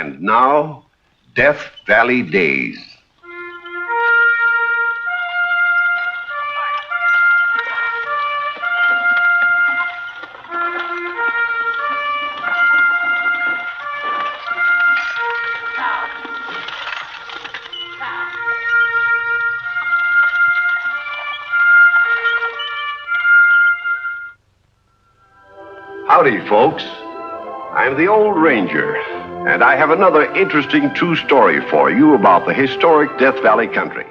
And now, Death Valley Days. Howdy, folks. I'm the Old Ranger, and I have another interesting true story for you about the historic Death Valley country.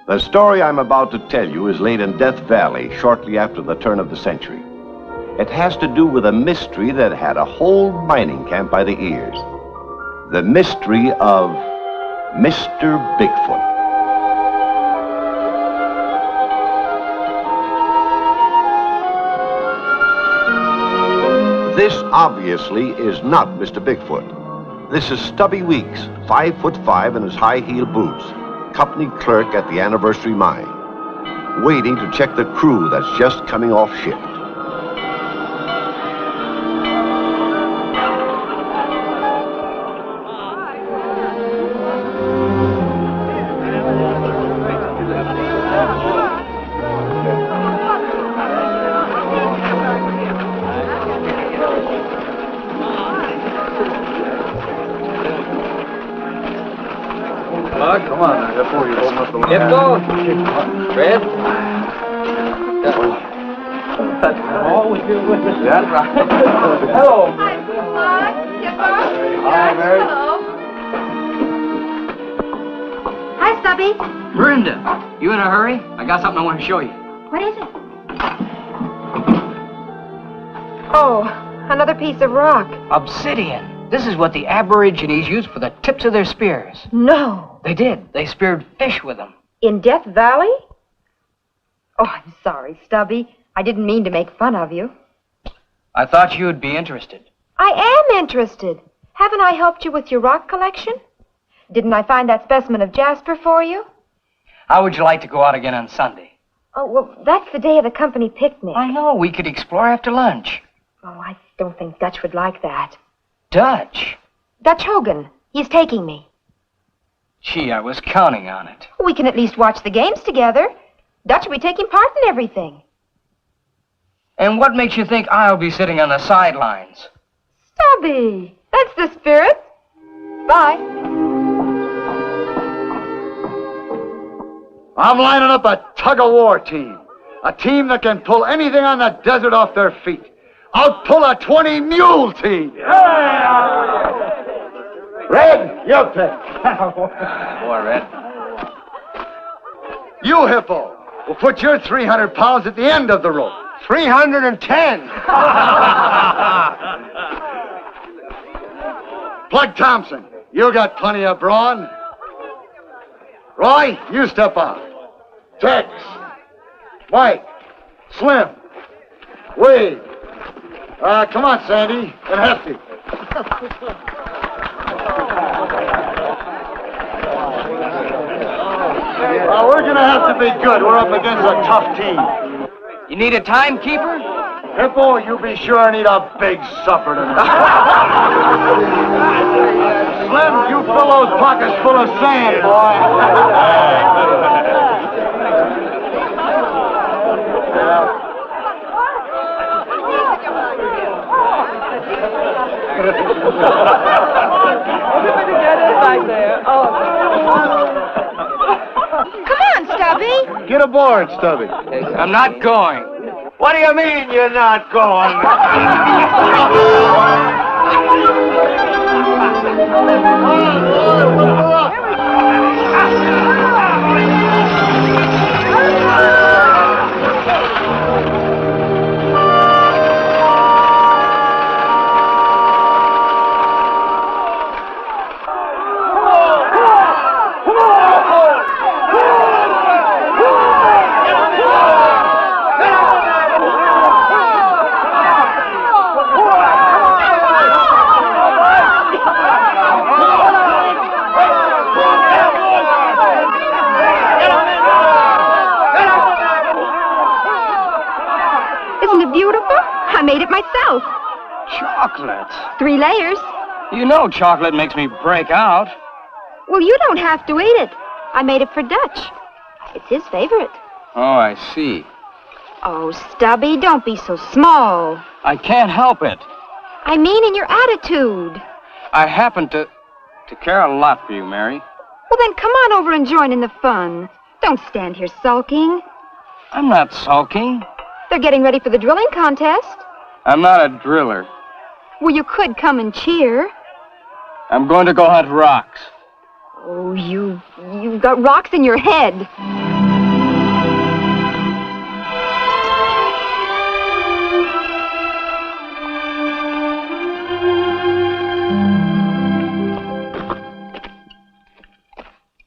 The story I'm about to tell you is laid in Death Valley shortly after the turn of the century. It has to do with a mystery that had a whole mining camp by the ears. The mystery of Mr. Bigfoot. This obviously is not Mr. Bigfoot. This is Stubby Weeks, 5'5" in his high-heeled boots, company clerk at the Anniversary Mine, waiting to check the crew that's just coming off shift. Come on, before you open up the window. Get going. Red. Always good with us. That's right. Hello. Hi, Bud. Yes, Bob? Hi, Mary. Hello. Hi, Stubby. Brenda, you in a hurry? I got something I want to show you. What is it? Oh, another piece of rock. Obsidian. This is what the Aborigines used for the tips of their spears. No. They did. They speared fish with them. In Death Valley? Oh, I'm sorry, Stubby. I didn't mean to make fun of you. I thought you'd be interested. I am interested. Haven't I helped you with your rock collection? Didn't I find that specimen of jasper for you? How would you like to go out again on Sunday? Oh, well, that's the day of the company picnic. I know. We could explore after lunch. Oh, I don't think Dutch would like that. Dutch? Dutch Hogan. He's taking me. Gee, I was counting on it. We can at least watch the games together. Dutch will be taking part in everything. And what makes you think I'll be sitting on the sidelines? Stubby, that's the spirit. Bye. I'm lining up a tug-of-war team. A team that can pull anything on the desert off their feet. I'll pull a 20-mule team. Yeah! Red, you pick. Boy, Red. You, Hippo, will put your 300 pounds at the end of the rope. 310. Plug Thompson, you got plenty of brawn. Roy, you step out. Tex, Mike, Slim, Wade. Come on, Sandy, and Hefty. We're going to have to be good. We're up against a tough team. You need a timekeeper? Hippo, you be sure I need a big supper tonight. Slim, you fill those pockets full of sand, boy. Come on, Stubby. Get aboard, Stubby. I'm not going. What do you mean you're not going? Isn't it beautiful? I made it myself. Chocolate. 3 layers. You know chocolate makes me break out. Well, you don't have to eat it. I made it for Dutch. It's his favorite. Oh, I see. Oh, Stubby, don't be so small. I can't help it. I mean in your attitude. I happen to care a lot for you, Mary. Well, then come on over and join in the fun. Don't stand here sulking. I'm not sulking. They're getting ready for the drilling contest. I'm not a driller. Well, you could come and cheer. I'm going to go hunt rocks. Oh, you've got rocks in your head.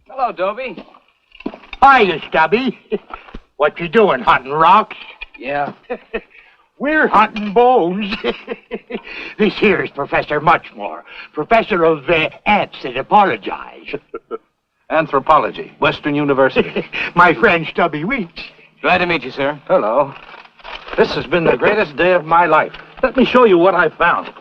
Hello, Dobie. Hiya, Stubby. What you doing, hunting rocks? Yeah. We're hunting bones. This here is Professor Muchmore, professor of ants that apologize. Anthropology, Western University. My friend Stubby Weeks. Glad to meet you, sir. Hello. This has been the greatest day of my life. Let me show you what I found.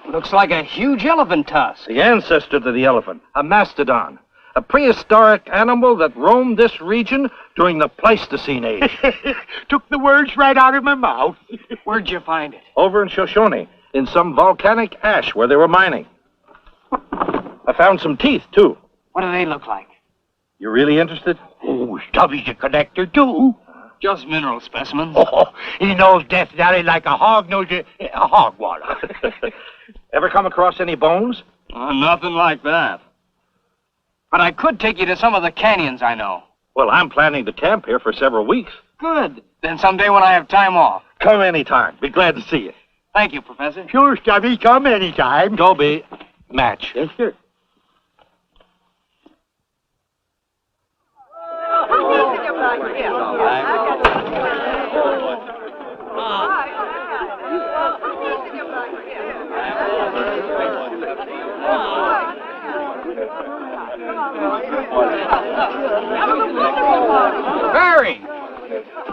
Looks like a huge elephant tusk. The ancestor to the elephant, a mastodon, a prehistoric animal that roamed this region during the Pleistocene age. Took the words right out of my mouth. Where'd you find it? Over in Shoshone, in some volcanic ash where they were mining. I found some teeth, too. What do they look like? You really interested? Oh, Stubby's a connector, too. Just mineral specimens. Oh, he knows Death Valley like a hog knows a hog water. Ever come across any bones? Nothing like that. But I could take you to some of the canyons I know. Well, I'm planning to camp here for several weeks. Good. Then someday when I have time off. Come anytime. Be glad to see you. Thank you, Professor. Sure, Stubby, come anytime. Dobie, match. Yes, sir. Barry!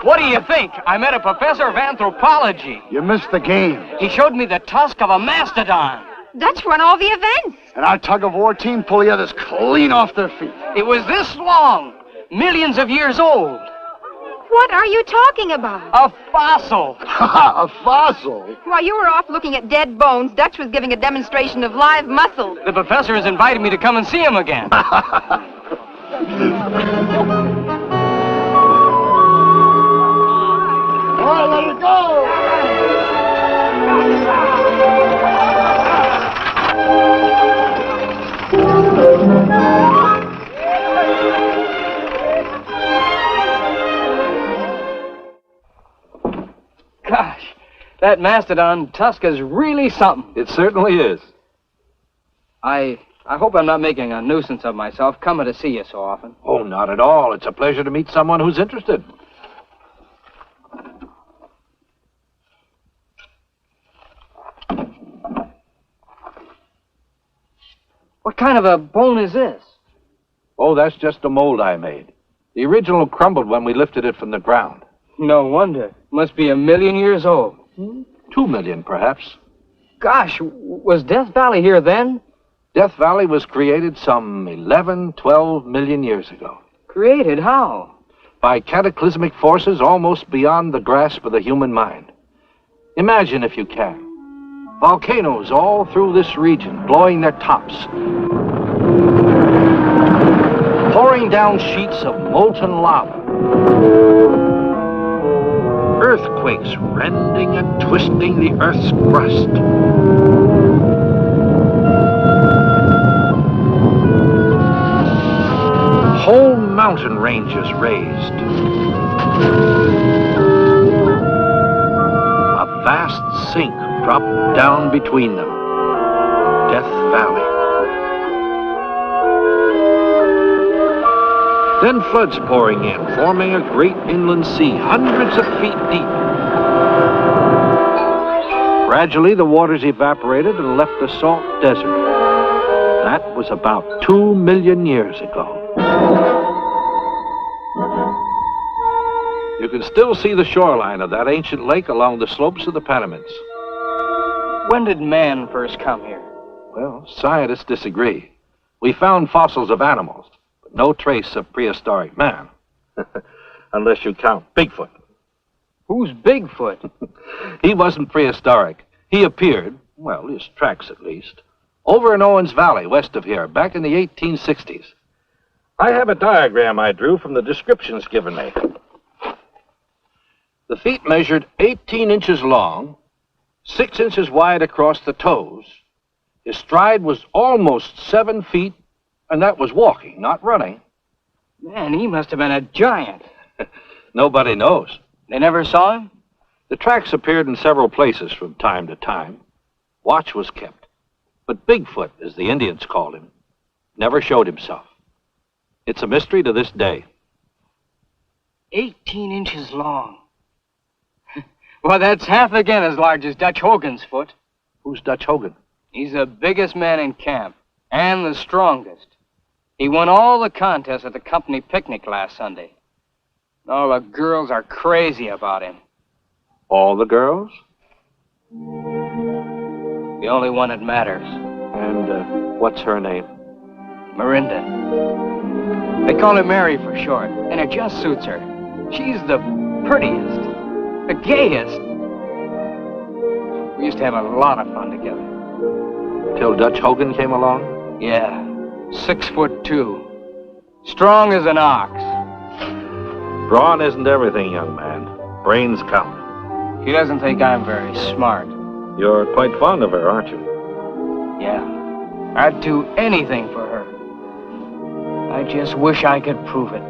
What do you think? I met a professor of anthropology. You missed the game. He showed me the tusk of a mastodon. Dutch won all the events. And our tug-of-war team pull the others clean off their feet. It was this long, millions of years old. What are you talking about? A fossil. A fossil? While you were off looking at dead bones, Dutch was giving a demonstration of live muscle. The professor has invited me to come and see him again. All right, let it go! Gosh, that mastodon tusk is really something. It certainly is. I hope I'm not making a nuisance of myself coming to see you so often. Oh, not at all. It's a pleasure to meet someone who's interested. What kind of a bone is this? Oh, that's just a mold I made. The original crumbled when we lifted it from the ground. No wonder. Must be 1,000,000 years old. 2 million, perhaps. Gosh, was Death Valley here then? Death Valley was created some 11, 12 million years ago. Created how? By cataclysmic forces almost beyond the grasp of the human mind. Imagine, if you can, volcanoes all through this region blowing their tops, pouring down sheets of molten lava, earthquakes rending and twisting the Earth's crust, whole mountain ranges raised, a vast sink dropped down between them, Death Valley. Then floods pouring in, forming a great inland sea, hundreds of feet deep. Gradually, the waters evaporated and left a salt desert. That was about 2 million years ago. You can still see the shoreline of that ancient lake along the slopes of the Panamints. When did man first come here? Well, scientists disagree. We found fossils of animals, but no trace of prehistoric man. Unless you count Bigfoot. Who's Bigfoot? He wasn't prehistoric. He appeared, well, his tracks at least, over in Owens Valley, west of here, back in the 1860s. I have a diagram I drew from the descriptions given me. The feet measured 18 inches long, 6 inches wide across the toes. His stride was almost 7 feet, and that was walking, not running. Man, he must have been a giant. Nobody knows. They never saw him? The tracks appeared in several places from time to time. Watch was kept. But Bigfoot, as the Indians called him, never showed himself. It's a mystery to this day. 18 inches long. Well, that's half again as large as Dutch Hogan's foot. Who's Dutch Hogan? He's the biggest man in camp, and the strongest. He won all the contests at the company picnic last Sunday. All the girls are crazy about him. All the girls? The only one that matters. And what's her name? Miranda. They call her Mary for short, and it just suits her. She's the prettiest, the gayest. We used to have a lot of fun together. Till Dutch Hogan came along? Yeah, 6'2", strong as an ox. Brawn isn't everything, young man. Brains count. She doesn't think I'm very smart. You're quite fond of her, aren't you? Yeah, I'd do anything for her. I just wish I could prove it.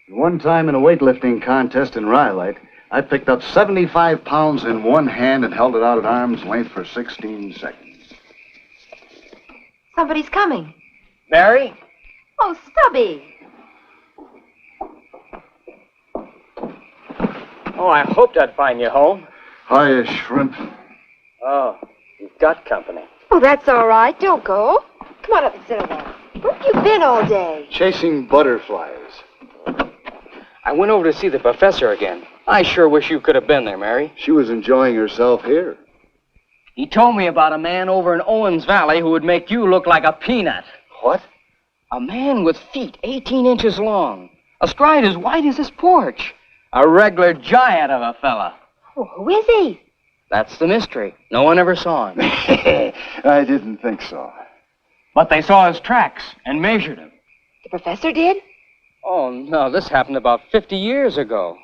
One time in a weightlifting contest in Rhyolite, I picked up 75 pounds in one hand and held it out at arm's length for 16 seconds. Somebody's coming. Mary? Oh, Stubby. Oh, I hoped I'd find you home. Hiya, Shrimp. Oh, you've got company. Oh, that's all right. Don't go. Come on up and sit around. Where have you been all day? Chasing butterflies. I went over to see the professor again. I sure wish you could have been there, Mary. She was enjoying herself here. He told me about a man over in Owens Valley who would make you look like a peanut. What? A man with feet 18 inches long. A stride as wide as his porch. A regular giant of a fella. Oh, who is he? That's the mystery. No one ever saw him. I didn't think so. But they saw his tracks and measured him. The professor did? Oh, no, this happened about 50 years ago.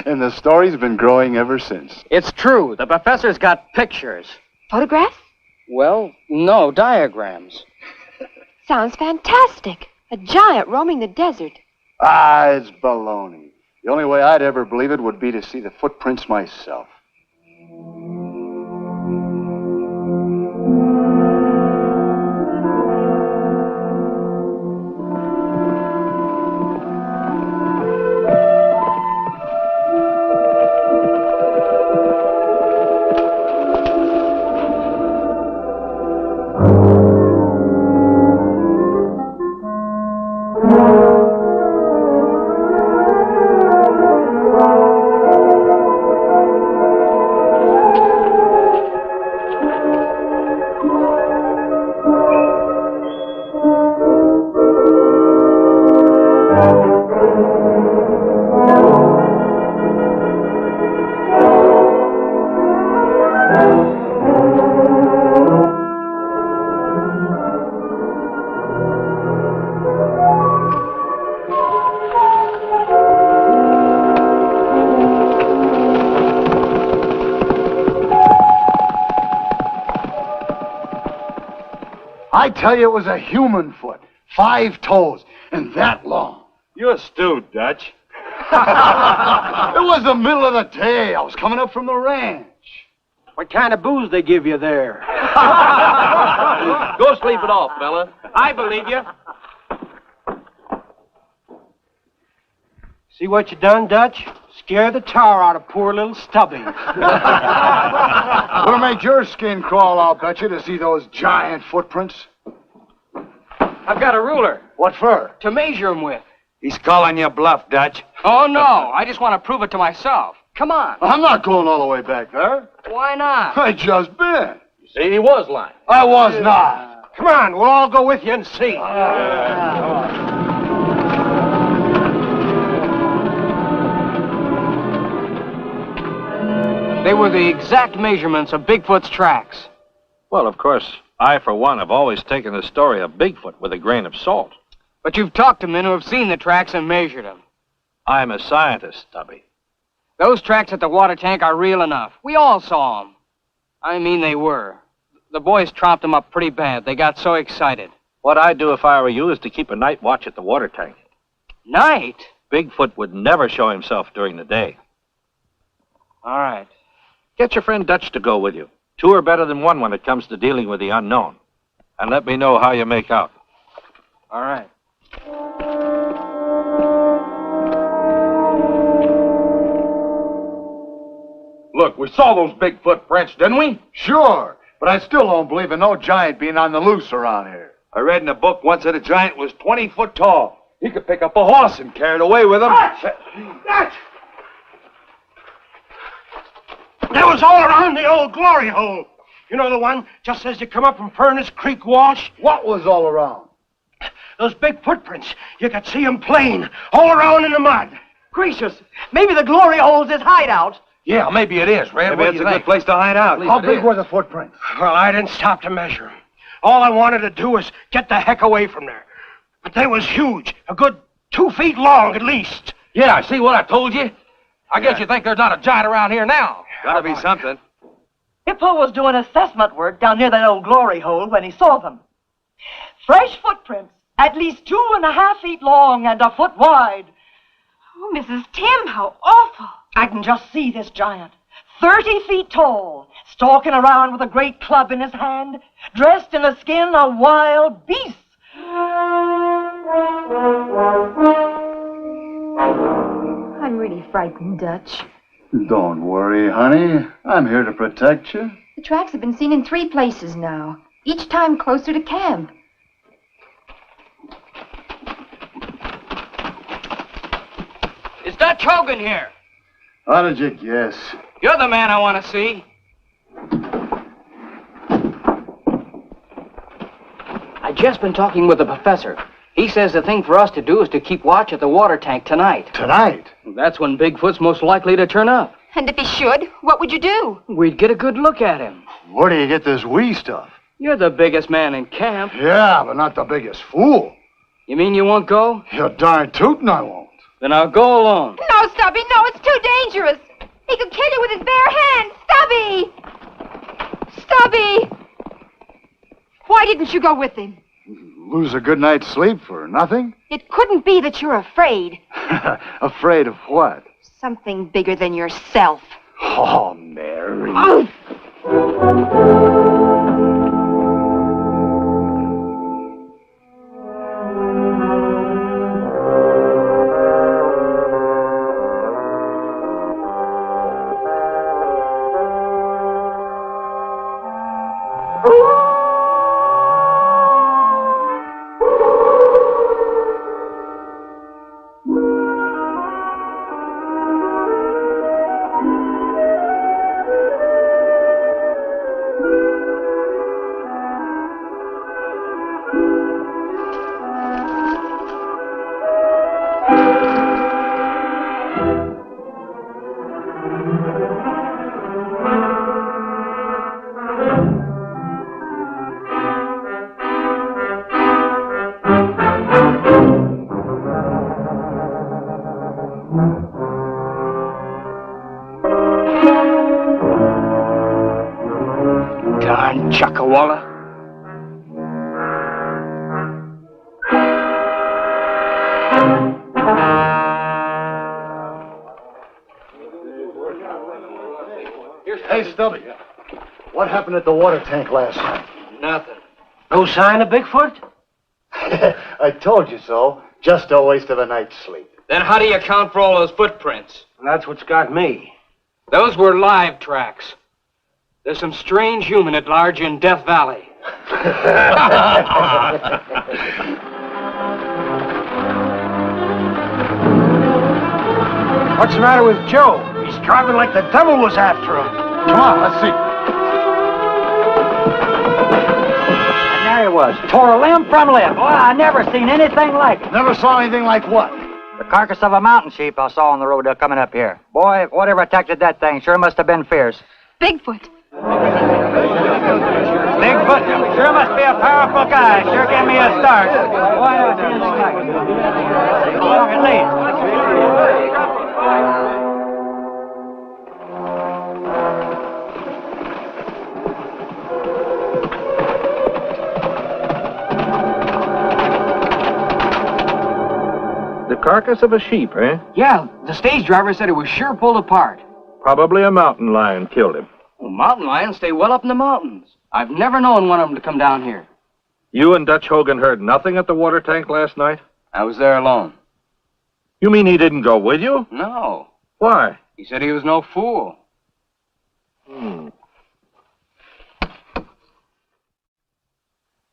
And the story's been growing ever since. It's true. The professor's got pictures. Photographs? Well, no, diagrams. Sounds fantastic. A giant roaming the desert. Ah, it's baloney. The only way I'd ever believe it would be to see the footprints myself. I tell you, it was a human foot. 5 toes, and that long. You're stewed, Dutch. It was the middle of the day. I was coming up from the ranch. What kind of booze they give you there? Go sleep it off, fella. I believe you. See what you done, Dutch? Scare the tar out of poor little Stubby. Would have made your skin crawl, I'll bet you, to see those giant footprints. I've got a ruler. What for? To measure them with. He's calling you bluff, Dutch. Oh, no. I just want to prove it to myself. Come on. I'm not going all the way back there. Why not? I just been. You see, he was lying. I was not. Come on, we'll all go with you and see. They were the exact measurements of Bigfoot's tracks. Well, of course, I, for one, have always taken the story of Bigfoot with a grain of salt. But you've talked to men who have seen the tracks and measured them. I'm a scientist, Stubby. Those tracks at the water tank are real enough. We all saw them. I mean, they were. The boys tromped them up pretty bad. They got so excited. What I'd do if I were you is to keep a night watch at the water tank. Night? Bigfoot would never show himself during the day. All right. Get your friend Dutch to go with you. Two are better than one when it comes to dealing with the unknown. And let me know how you make out. All right. Look, we saw those big footprints, didn't we? Sure, but I still don't believe in no giant being on the loose around here. I read in a book once that a giant was 20 foot tall. He could pick up a horse and carry it away with him. Dutch! That was all around the old glory hole. You know the one just as you come up from Furnace Creek Wash? What was all around? Those big footprints. You could see them plain, all around in the mud. Gracious, maybe the glory hole's his hideout. Yeah, maybe it is, Red. Maybe it's a good place to hide out. How big were the footprints? Well, I didn't stop to measure them. All I wanted to do was get the heck away from there. But they was huge, a good 2 feet long at least. Yeah, see what I told you? I guess you think there's not a giant around here now. Gotta be something. Hippo was doing assessment work down near that old glory hole when he saw them. Fresh footprints, at least 2.5 feet long and a foot wide. Oh, Mrs. Tim, how awful. I can just see this giant, 30 feet tall, stalking around with a great club in his hand, dressed in the skin of wild beasts. I'm really frightened, Dutch. Don't worry, honey. I'm here to protect you. The tracks have been seen in 3 places now, each time closer to camp. Is Dutch Hogan here? How did you guess? You're the man I want to see. I just been talking with the professor. He says the thing for us to do is to keep watch at the water tank tonight. Tonight? That's when Bigfoot's most likely to turn up. And if he should, what would you do? We'd get a good look at him. Where do you get this wee stuff? You're the biggest man in camp. Yeah, but not the biggest fool. You mean you won't go? You're darn tootin' I won't. Then I'll go alone. No, Stubby, no, it's too dangerous. He could kill you with his bare hands. Stubby! Stubby! Why didn't you go with him? Lose a good night's sleep for nothing? It couldn't be that you're afraid. Afraid of what? Something bigger than yourself. Oh, Mary. Darn Chuckawalla. Hey, Stubby. What happened at the water tank last night? Nothing. No sign of Bigfoot? I told you so. Just a waste of a night's sleep. Then how do you account for all those footprints? That's what's got me. Those were live tracks. There's some strange human at large in Death Valley. What's the matter with Joe? He's driving like the devil was after him. Come on, let's see. And there he was, tore a limb from limb. Boy, I never seen anything like it. Never saw anything like what? The carcass of a mountain sheep I saw on the road coming up here. Boy, whatever attacked that thing sure must have been fierce. Bigfoot. Bigfoot sure must be a powerful guy. Sure gave me a start. Boy, at least. The carcass of a sheep, eh? Yeah, the stage driver said it was sure pulled apart. Probably a mountain lion killed him. Well, mountain lions stay well up in the mountains. I've never known one of them to come down here. You and Dutch Hogan heard nothing at the water tank last night? I was there alone. You mean he didn't go with you? No. Why? He said he was no fool.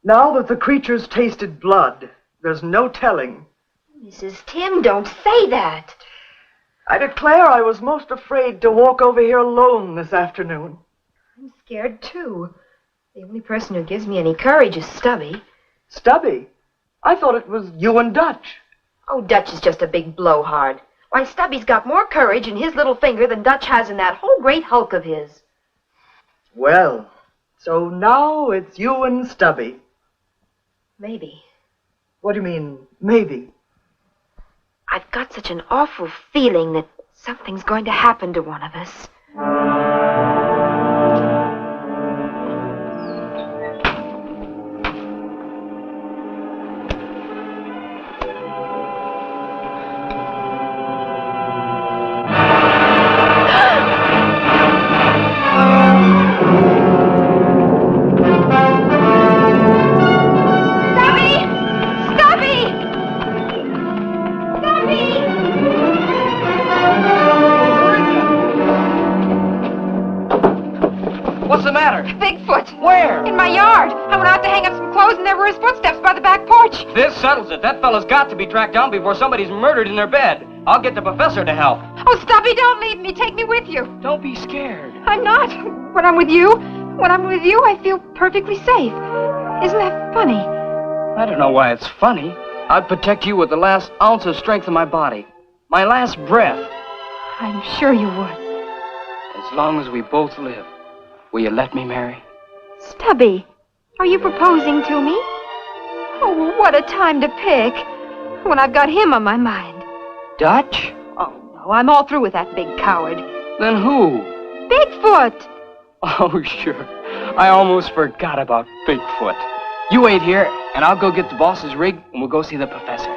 Now that the creature's tasted blood, there's no telling. Mrs. Tim, don't say that. I declare I was most afraid to walk over here alone this afternoon. I'm scared, too. The only person who gives me any courage is Stubby. Stubby, I thought it was you and Dutch. Oh, Dutch is just a big blowhard. Why, Stubby's got more courage in his little finger than Dutch has in that whole great hulk of his. Well, so now it's you and Stubby. Maybe. What do you mean, maybe? I've got such an awful feeling that something's going to happen to one of us. What's the matter? Bigfoot! Where? In my yard. I went out to hang up some clothes and there were his footsteps by the back porch. This settles it. That fella's got to be tracked down before somebody's murdered in their bed. I'll get the professor to help. Oh, Stubby, don't leave me. Take me with you. Don't be scared. I'm not. When I'm with you, I feel perfectly safe. Isn't that funny? I don't know why it's funny. I'd protect you with the last ounce of strength in my body. My last breath. I'm sure you would. As long as we both live. Will you let me, Mary? Stubby, are you proposing to me? Oh, what a time to pick. When I've got him on my mind. Dutch? Oh, no, I'm all through with that big coward. Then who? Bigfoot! Oh, sure. I almost forgot about Bigfoot. You wait here, and I'll go get the boss's rig, and we'll go see the professor.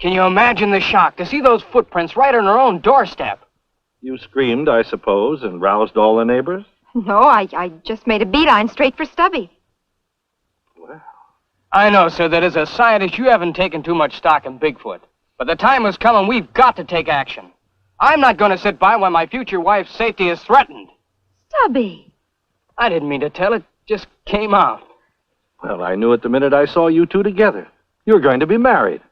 Can you imagine the shock to see those footprints right on our own doorstep? You screamed, I suppose, and roused all the neighbors? No, I just made a beeline straight for Stubby. Well, I know, sir, that as a scientist, you haven't taken too much stock in Bigfoot. But the time has come and we've got to take action. I'm not going to sit by when my future wife's safety is threatened. Stubby. I didn't mean to tell. It just came out. well, I knew it the minute I saw you two together. You were going to be married.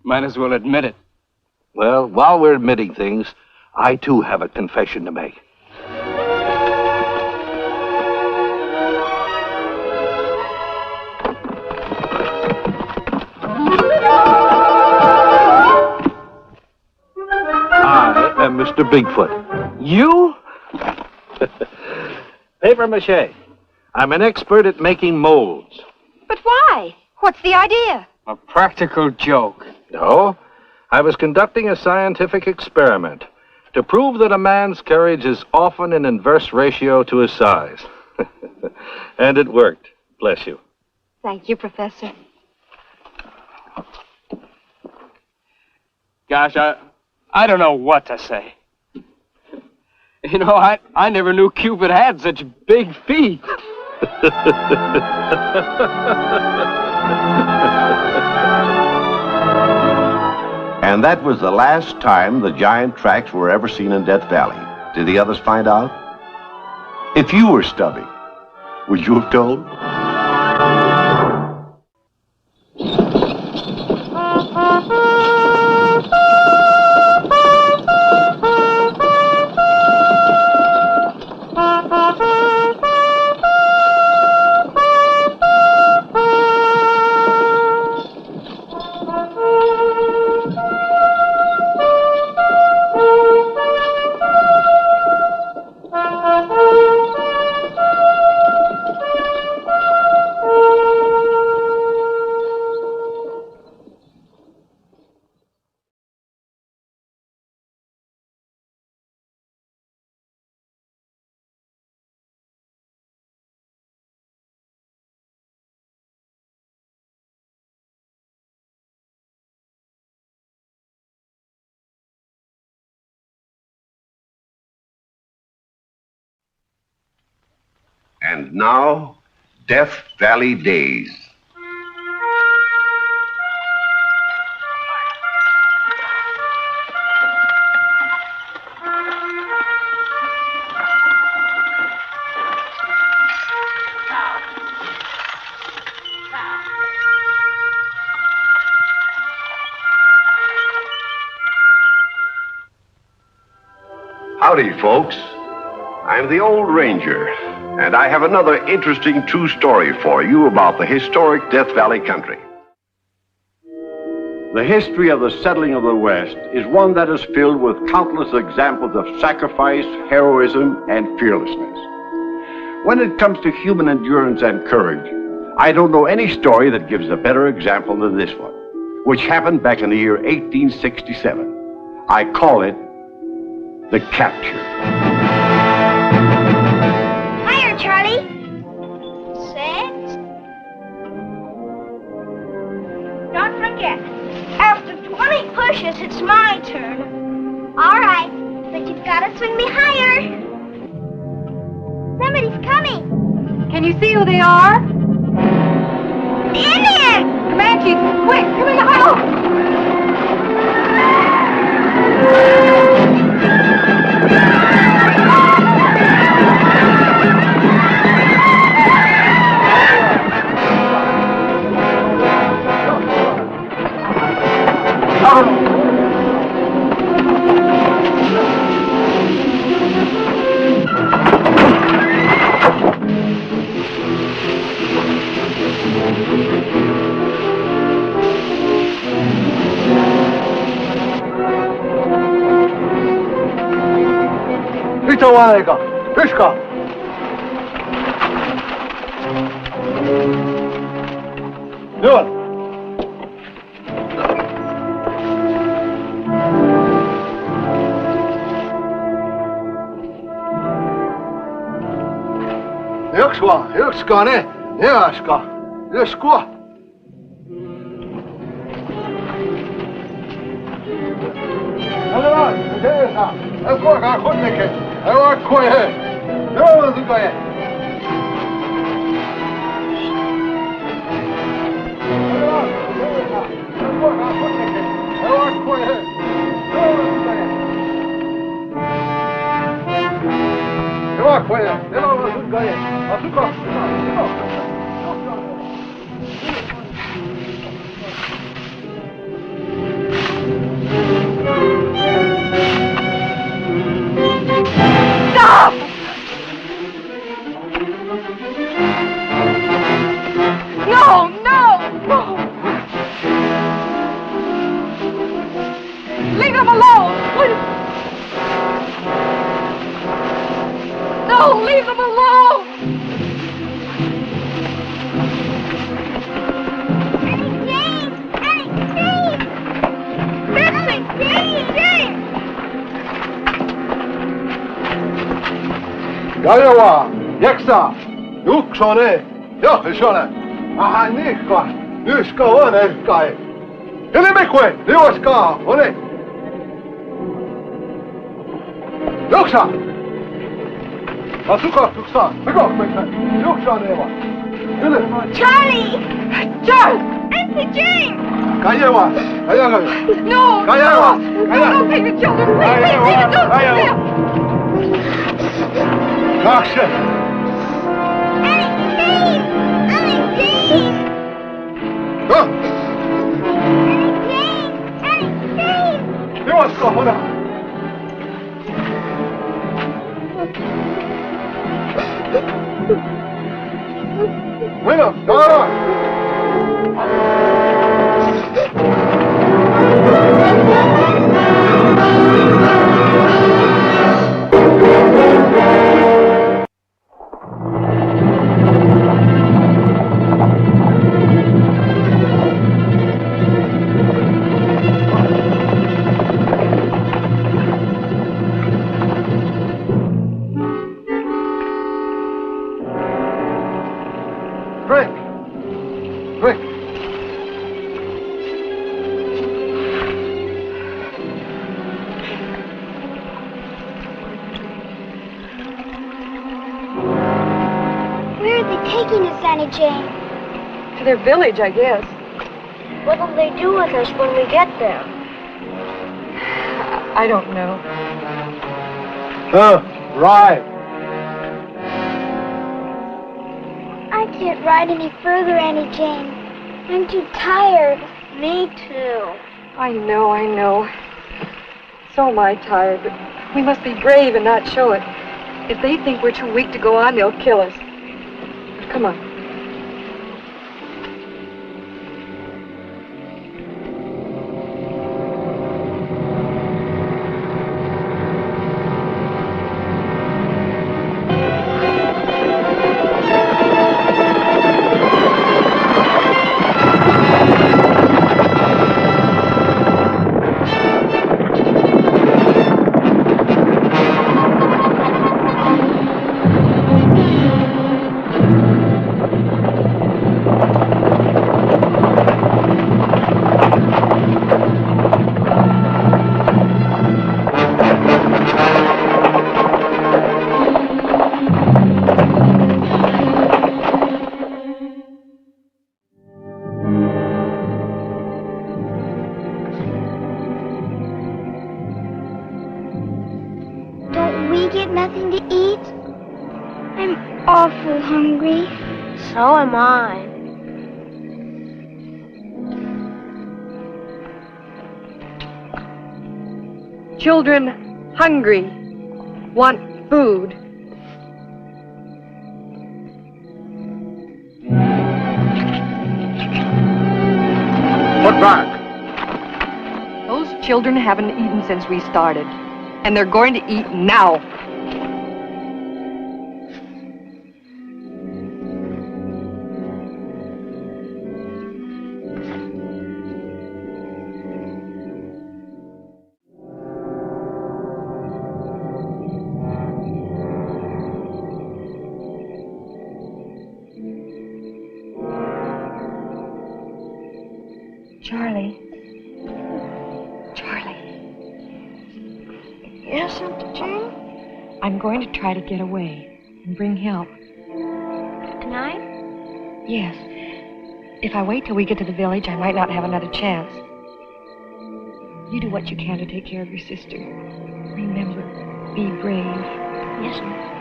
Might as well admit it. Well, while we're admitting things, I too have a confession to make. I am Mr. Bigfoot. You? Paper mache. I'm an expert at making molds. But why? What's the idea? A practical joke. No, I was conducting a scientific experiment to prove that a man's courage is often in inverse ratio to his size. And it worked. Bless you. Thank you, Professor. Gosh, I don't know what to say. You know, I never knew Cupid had such big feet. And that was the last time the giant tracks were ever seen in Death Valley. Did the others find out? If you were Stubby, would you have told? And now, Death Valley Days. Howdy, folks. I'm the Old Ranger, and I have another interesting true story for you about the historic Death Valley country. The history of the settling of the West is one that is filled with countless examples of sacrifice, heroism, and fearlessness. When it comes to human endurance and courage, I don't know any story that gives a better example than this one, which happened back in the year 1867. I call it the capture. Hiya, Charlie. 6. Don't forget, after 20 pushes, it's my turn. All right, but you've got to swing me higher. Somebody's coming. Can you see who they are? The Indians! Comanches, quick, come in the huddle! Walega, Fischka. Nun. Ykskä, ne, Neaska, Yskua. Hello, Teresa, Elkoa, Konneke. Elkoa, no, Zugaye. Hello, Teresa, Elkoa, Konneke. Elkoa, no, Zugaye. Elkoa, no, Zugaye. Asuka, Stop! No, no, no! Leave them alone, please! No, leave them alone! Gajoa, Jeksa, Juksone, Johsone, aha Nikka, Nyska on ehkai. Elimekwe, Nioska, one. Joksa, Charlie! Charles! Auntie Jane! No! Don't take the children! Please, don't! Bueno, ahora. Taking us, Annie Jane? To their village, I guess. What'll they do with us when we get there? I don't know. Right. I can't ride any further, Annie Jane. I'm too tired. Me too. I know. So am I tired, but we must be brave and not show it. If they think we're too weak to go on, they'll kill us. Come on. Awful hungry. So am I. Children hungry, want food. Put back. Those children haven't eaten since we started, and they're going to eat now. Charlie. Yes, Auntie Jane? I'm going to try to get away and bring help. Tonight? Yes. If I wait till we get to the village, I might not have another chance. You do what you can to take care of your sister. Remember, be brave. Yes, ma'am.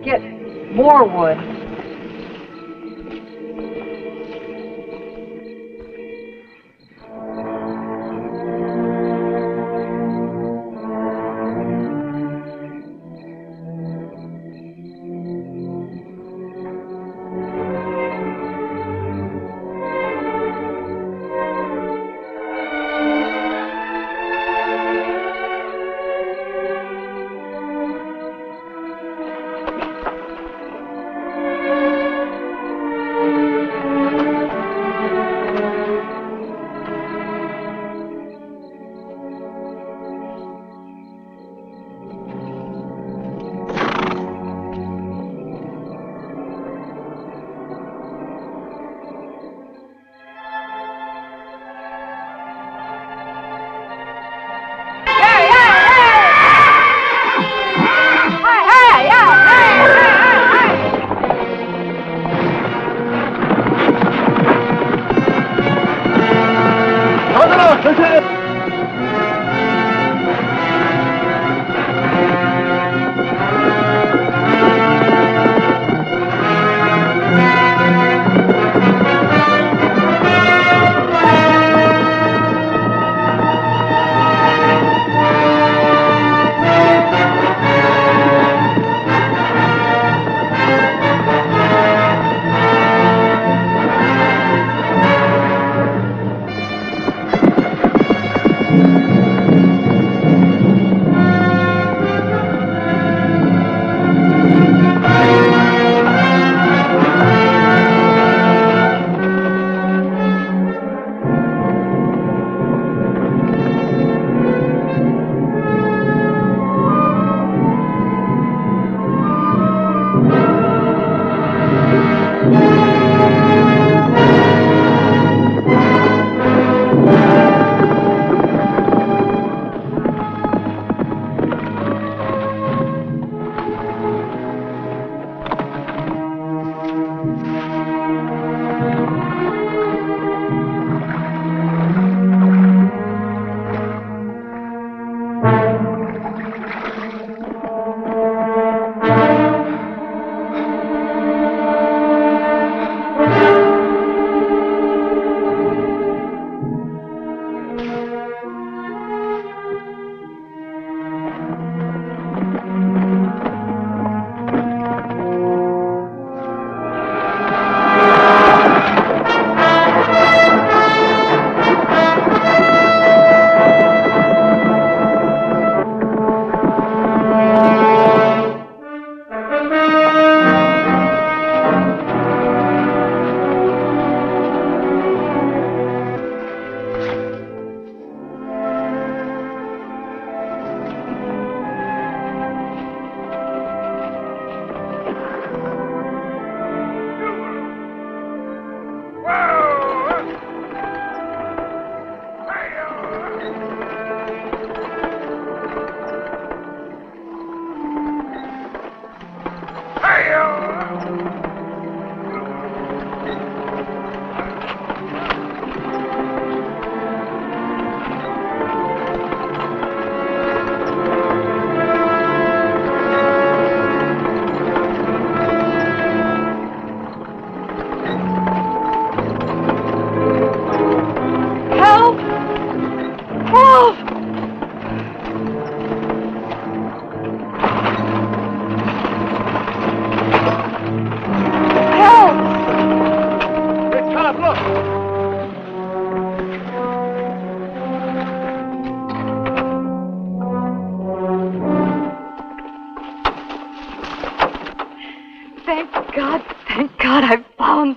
Get more wood.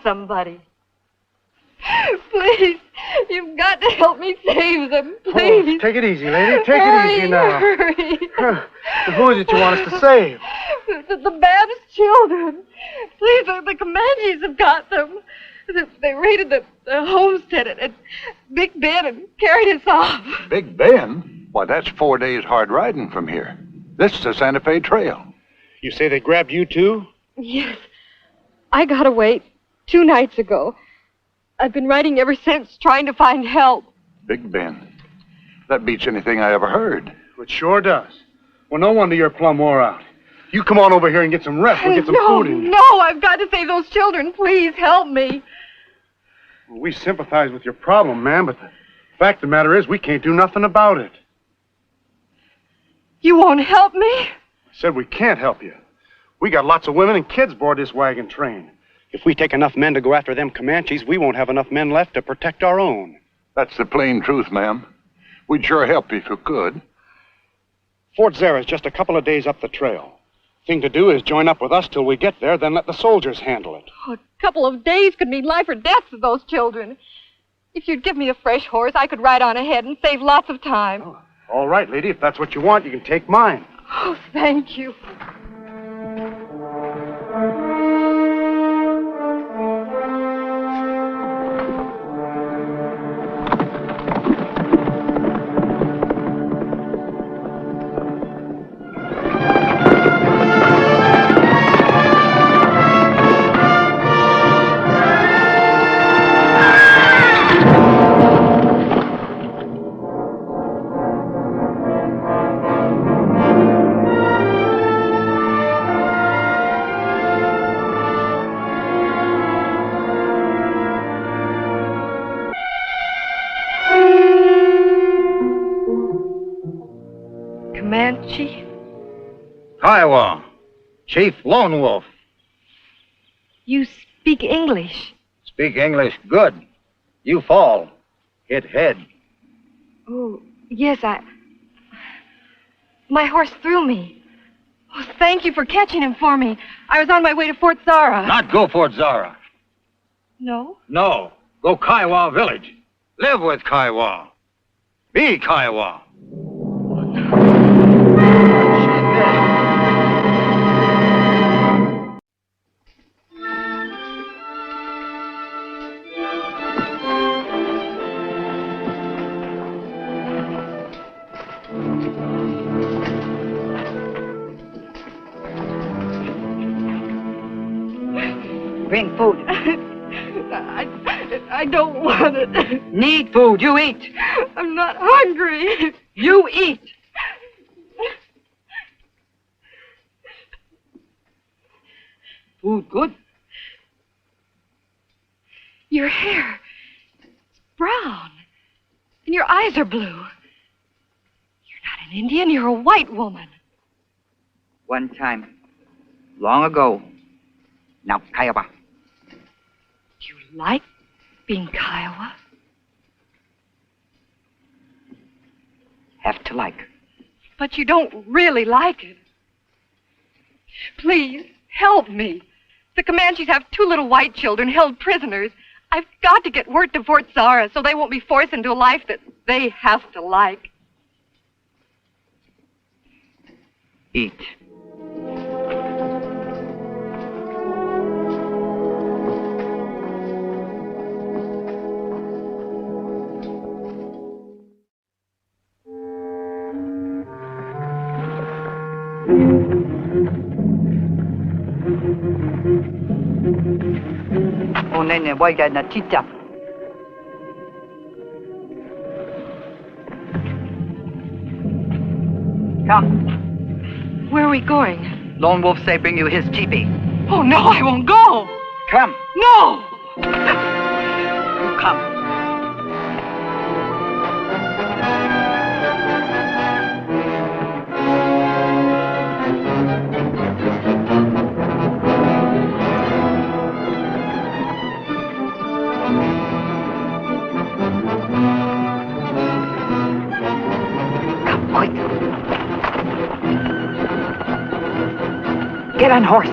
somebody. Please, you've got to help me save them, please. Oh, take it easy, lady. Take it easy now. Hurry. Who is it you want us to save? The Babs children. Please, the Comanches have got them. They raided the homestead at Big Bend and carried us off. Big Bend? Why, that's 4 days hard riding from here. This is the Santa Fe Trail. You say they grabbed you, too? Yes. I got away 2 nights ago. I've been riding ever since, trying to find help. Big Bend. That beats anything I ever heard. It sure does. Well, no wonder you're plumb wore out. You come on over here and get some rest. We'll get some food in you. No, I've got to save those children. Please, help me. Well, we sympathize with your problem, ma'am, but the fact of the matter is we can't do nothing about it. You won't help me? I said we can't help you. We got lots of women and kids aboard this wagon train. If we take enough men to go after them Comanches, we won't have enough men left to protect our own. That's the plain truth, ma'am. We'd sure help you if you could. Fort Zara's just a couple of days up the trail. Thing to do is join up with us till we get there, then let the soldiers handle it. Oh, a couple of days could mean life or death for those children. If you'd give me a fresh horse, I could ride on ahead and save lots of time. Oh, all right, lady. If that's what you want, you can take mine. Oh, thank you. Comanche? Kiowa, Chief Lone Wolf. You speak English. Speak English good. You fall. Hit head. Oh, yes, my horse threw me. Oh, thank you for catching him for me. I was on my way to Fort Zara. Not go Fort Zara. No? No. Go Kiowa Village. Live with Kiowa. Be Kiowa. Bring food. I don't want it. Need food. You eat. I'm not hungry. You eat. Food good. Your hair, it's brown. And your eyes are blue. You're not an Indian, you're a white woman. One time, long ago. Now, Kiowa. Do you like being Kiowa? Have to like. But you don't really like it. Please, help me. The Comanches have 2 little white children held prisoners. I've got to get word to Fort Zara so they won't be forced into a life that they have to like. Eat. Nene, voy a Natita. Come. Where are we going? Lone Wolf say bring you his teepee. Oh, no, I won't go. Come. No. You come. Get on horse.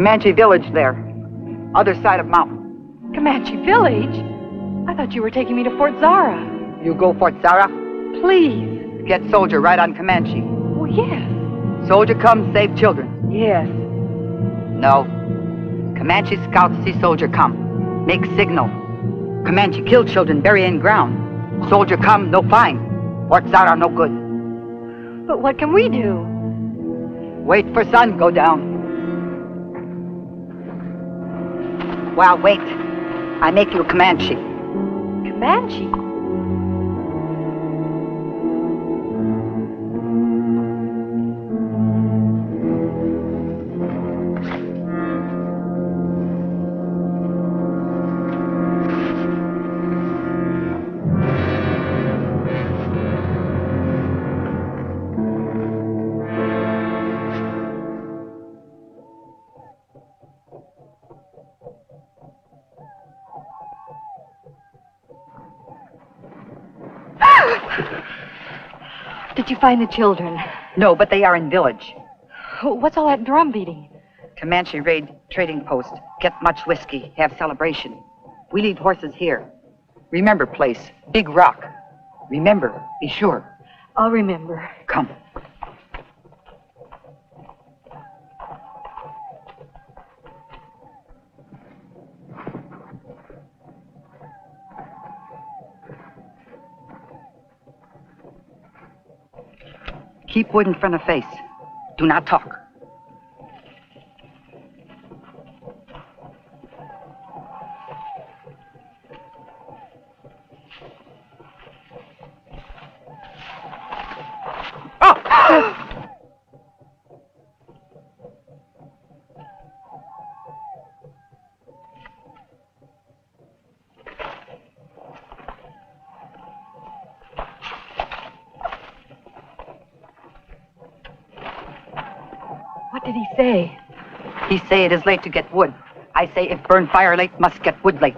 Comanche village there. Other side of mountain. Comanche village? I thought you were taking me to Fort Zara. You go Fort Zara? Please. Get soldier right on Comanche. Oh, yes. Soldier come, save children. Yes. No. Comanche scouts see soldier come. Make signal. Comanche kill children, bury in ground. Soldier come, no fine. Fort Zara, no good. But what can we do? Wait for sun, go down. Well, wait. I make you a Comanche. Comanche? Did you find the children? No, but they are in village. What's all that drum beating? Comanche raid trading post. Get much whiskey. Have celebration. We leave horses here. Remember place. Big rock. Remember. Be sure. I'll remember. Come. Keep wood in front of face. Do not talk. What did he say? He say it is late to get wood. I say if burn fire late, must get wood late.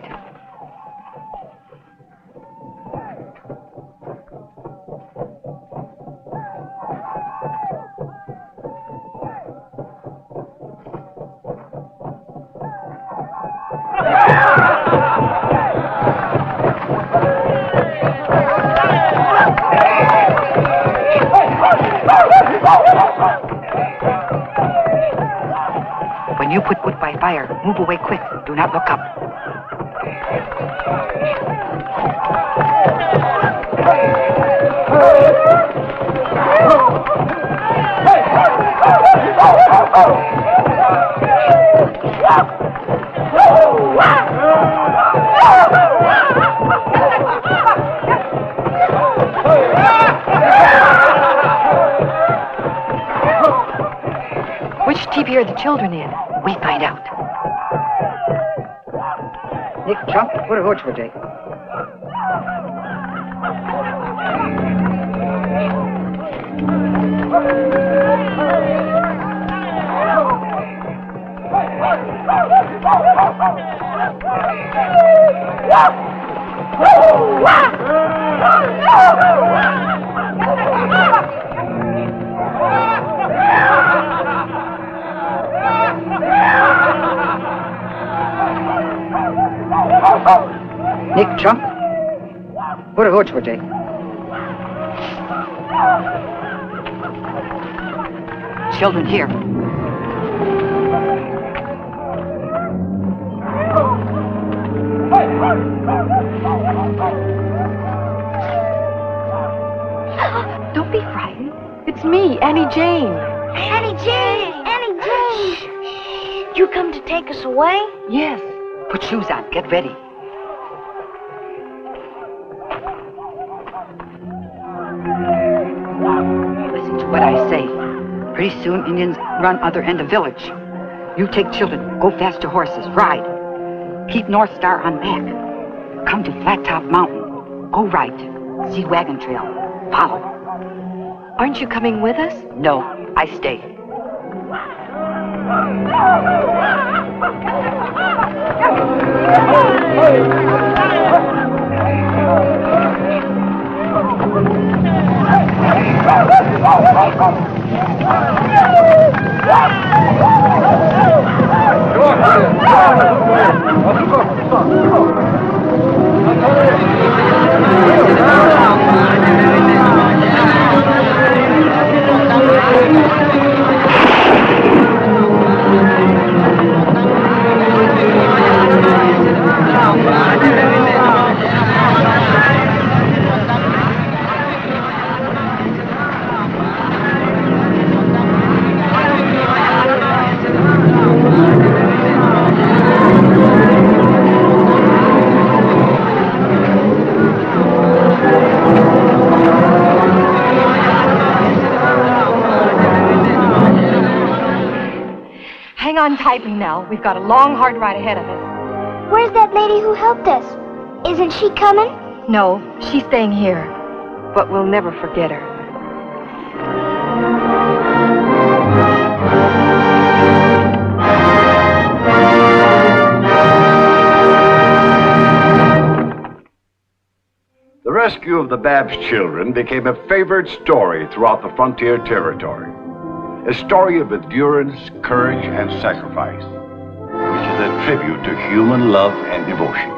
When you put wood by fire, move away quick. Do not look up. Which teepee are the children in? We find out. Nick Trump, what a horse for Jake. Nick Trump, what a horse for Jake. Children here. Don't be frightened. It's me, Annie Jane. Annie Jane! Annie Jane! You come to take us away? Yes. Put shoes on. Get ready. Listen to what I say. Pretty soon Indians run other end of village. You take children. Go fast to horses. Ride. Keep North Star on back. Come to Flat Top Mountain. Go right. See wagon trail. Follow. Aren't you coming with us? No, I stay. on tightly now. We've got a long, hard ride ahead of us. Where's that lady who helped us? Isn't she coming? No, she's staying here. But we'll never forget her. The rescue of the Babs children became a favored story throughout the frontier territory. A story of endurance, courage, and sacrifice, which is a tribute to human love and devotion.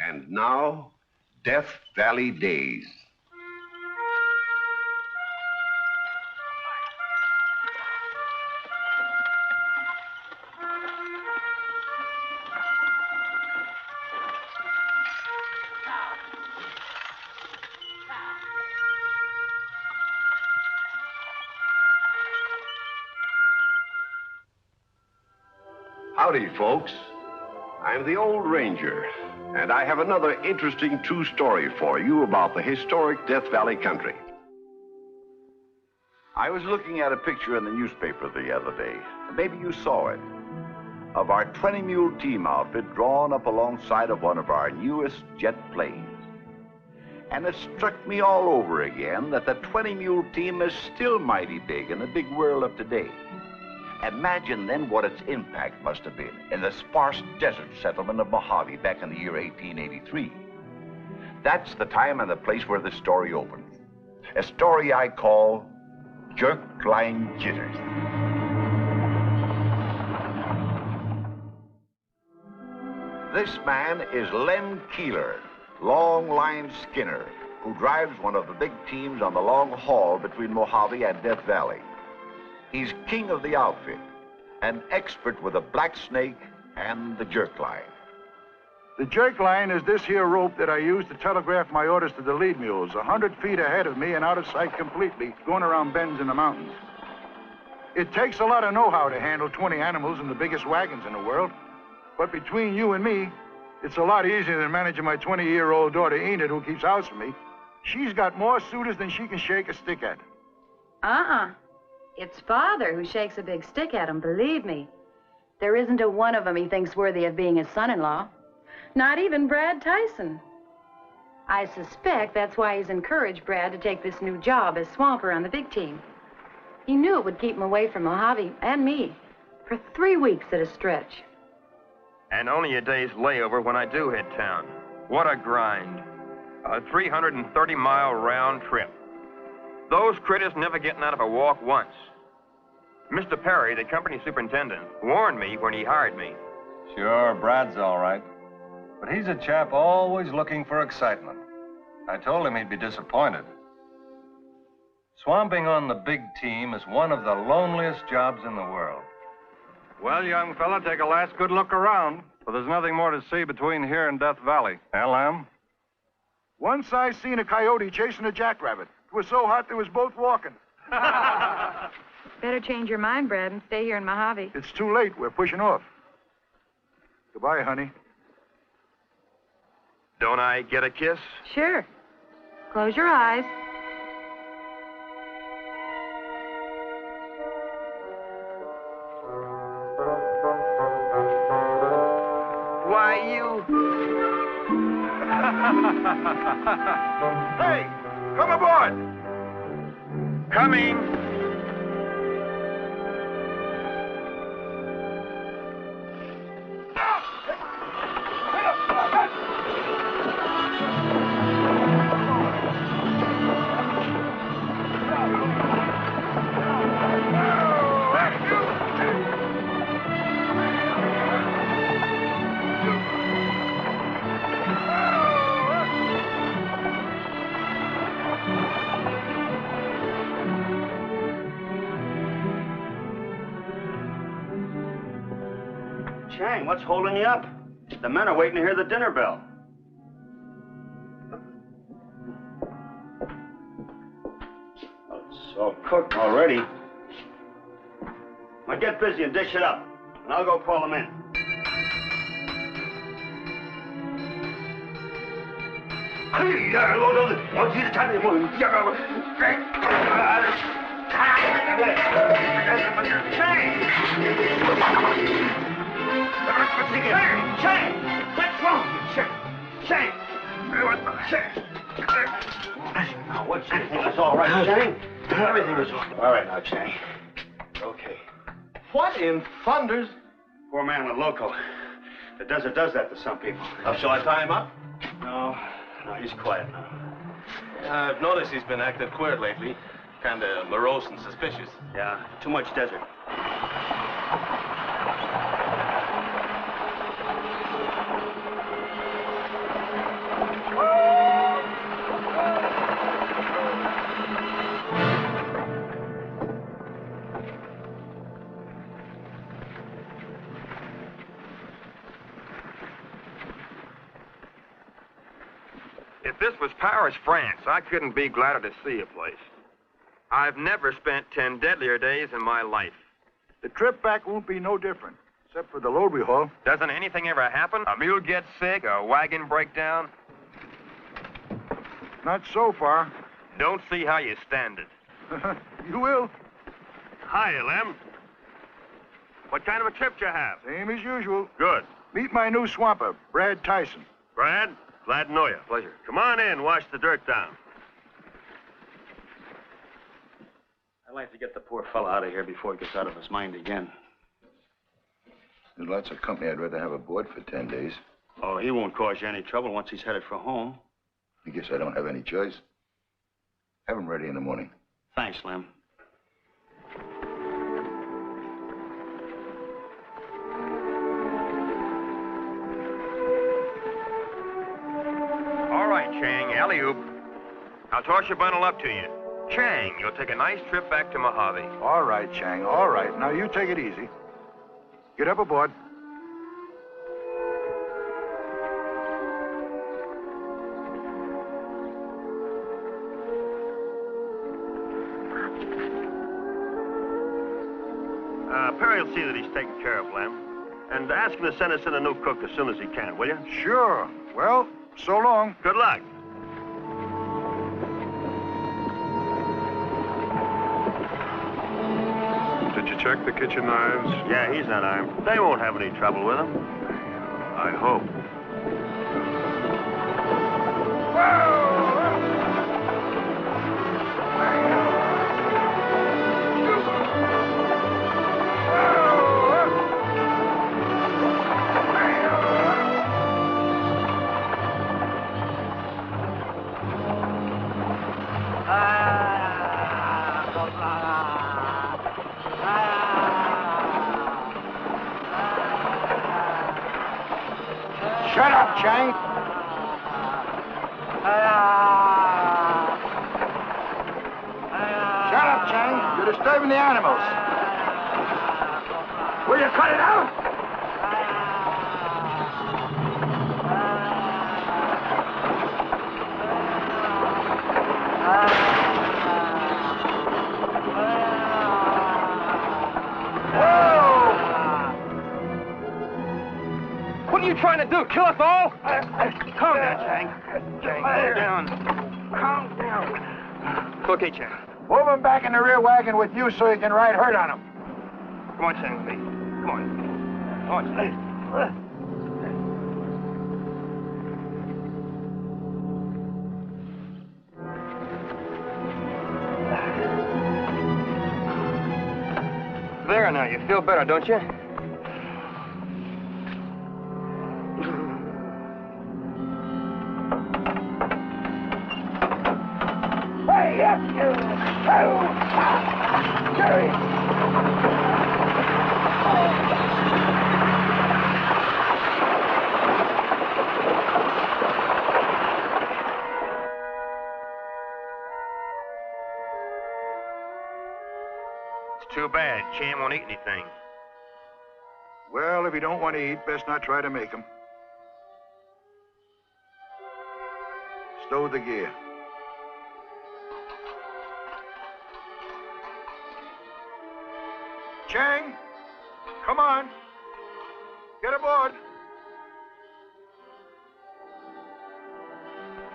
And now, Death Valley Days. Howdy, folks. I'm the Old Ranger, and I have another interesting true story for you about the historic Death Valley country. I was looking at a picture in the newspaper the other day, maybe you saw it, of our 20-mule team outfit drawn up alongside of one of our newest jet planes. And it struck me all over again that the 20-mule team is still mighty big in the big world of today. Imagine then what its impact must have been in the sparse desert settlement of Mojave back in the year 1883. That's the time and the place where this story opens. A story I call Jerk Line Jitters. This man is Len Keeler, long line skinner, who drives one of the big teams on the long haul between Mojave and Death Valley. He's king of the outfit, an expert with the black snake and the jerk line. The jerk line is this here rope that I use to telegraph my orders to the lead mules, 100 feet ahead of me and out of sight completely, going around bends in the mountains. It takes a lot of know-how to handle 20 animals in the biggest wagons in the world, but between you and me, it's a lot easier than managing my 20-year-old daughter Enid, who keeps house for me. She's got more suitors than she can shake a stick at. It's Father who shakes a big stick at him, believe me. There isn't a one of them he thinks worthy of being his son-in-law. Not even Brad Tyson. I suspect that's why he's encouraged Brad to take this new job as swamper on the big team. He knew it would keep him away from Mojave and me for 3 weeks at a stretch. And only a day's layover when I do hit town. What a grind. A 330-mile round trip. Those critters never getting out of a walk once. Mr. Perry, the company superintendent, warned me when he hired me. Sure, Brad's all right. But he's a chap always looking for excitement. I told him he'd be disappointed. Swamping on the big team is one of the loneliest jobs in the world. Well, young fella, take a last good look around, for there's nothing more to see between here and Death Valley. Lamb? Once I seen a coyote chasing a jackrabbit. It was so hot they was both walking. Better change your mind, Brad, and stay here in Mojave. It's too late. We're pushing off. Goodbye, honey. Don't I get a kiss? Sure. Close your eyes. Why, you... Hey, come aboard! Coming. Chang, what's holding you up? The men are waiting to hear the dinner bell. Oh, it's all cooked already. Well, get busy and dish it up, and I'll go call them in. Shane! What's wrong? Shane! Now, what's you think it's all right, Shane? Everything is all right now, Shane. Okay. What in thunders? Poor man with loco. The desert does that to some people. Shall I tie him up? No, he's quiet now. I've noticed he's been acting queer lately. Kind of morose and suspicious. Yeah, too much desert. If this was Paris, France, I couldn't be gladder to see a place. I've never spent 10 deadlier days in my life. The trip back won't be no different, except for the load we haul. Doesn't anything ever happen? A mule gets sick, a wagon break down? Not so far. Don't see how you stand it. You will. Hi, Lem. What kind of a trip you have? Same as usual. Good. Meet my new swamper, Brad Tyson. Brad, glad to know you. Pleasure. Come on in, wash the dirt down. I'd like to get the poor fella out of here before he gets out of his mind again. There's lots of company I'd rather have aboard for 10 days. Oh, he won't cause you any trouble once he's headed for home. I guess I don't have any choice. Have him ready in the morning. Thanks, Lem. All right, Chang, alley-oop. I'll toss your bundle up to you. Chang, you'll take a nice trip back to Mojave. All right, Chang, all right. Now, you take it easy. Get up aboard. Perry will see that he's taken care of, Lem. And ask him to send us in a new cook as soon as he can, will you? Sure. Well, so long. Good luck. Did you check the kitchen knives? Yeah, he's not armed. They won't have any trouble with him. I hope. Shut up, Chang. Shut up, Chang. You're disturbing the animals. Will you cut it out? What are you trying to do? Kill us all? Calm down, Chang. Chang, calm down. Calm down. It's okay, Chang. Move him back in the rear wagon with you so you can ride herd on him. Come on, Chang, please. Come on. Come on, Chang. There now, you feel better, don't you? It's too bad. Chan won't eat anything. Well, if you don't want to eat, best not try to make them. Stow the gear. Chang, come on. Get aboard.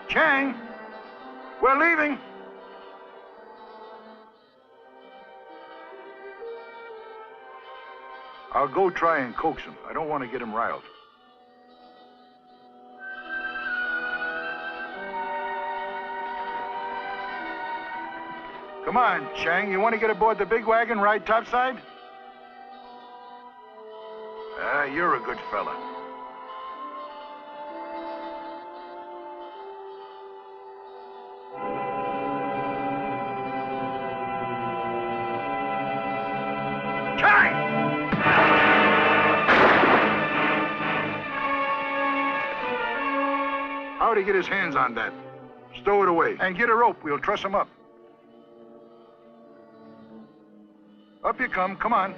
Chang, we're leaving. I'll go try and coax him. I don't want to get him riled. Come on, Chang. You want to get aboard the big wagon, ride topside? You're a good fella. How'd he get his hands on that? Stow it away. And get a rope. We'll truss him up. Up you come. Come on.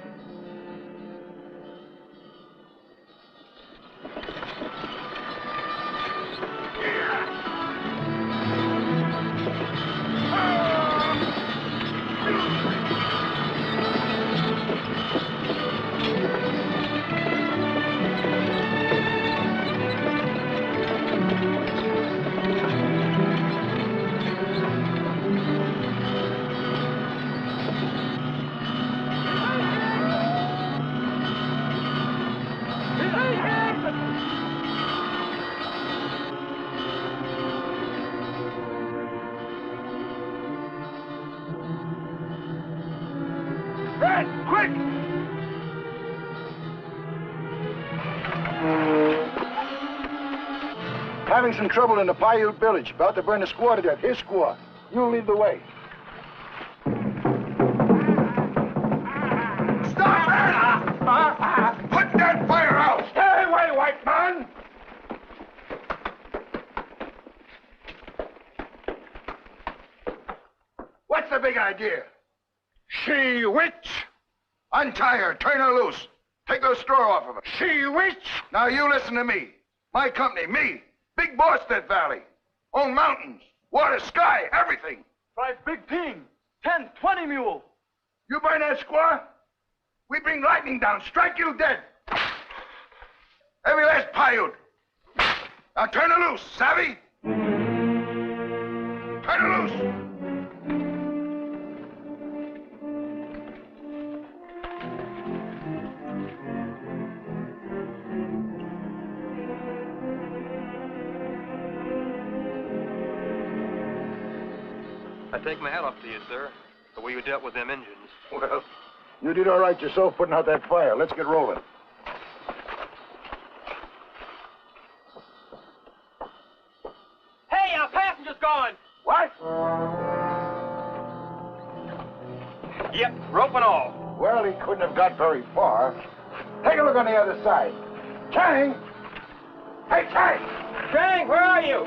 Quick! Having some trouble in the Paiute village. About to burn the squaw to death. His squaw. You lead the way. Stop it! Put that fire out! Stay away, white man! What's the big idea? She witch! Untie her, turn her loose. Take those straw off of her. She witch! Now you listen to me. My company, me, big boss Death Valley. Own mountains, water, sky, everything. 5 big team, 10, 20 mule. You burn that squaw, we bring lightning down, strike you dead. Every last Paiute. Now turn her loose, savvy? Turn her loose. I take my hat off to you, sir, the way you dealt with them Injuns. Well, you did all right yourself putting out that fire. Let's get rolling. Hey, our passenger's gone. What? Yep, rope and all. Well, he couldn't have got very far. Take a look on the other side. Chang! Hey, Chang! Chang, where are you?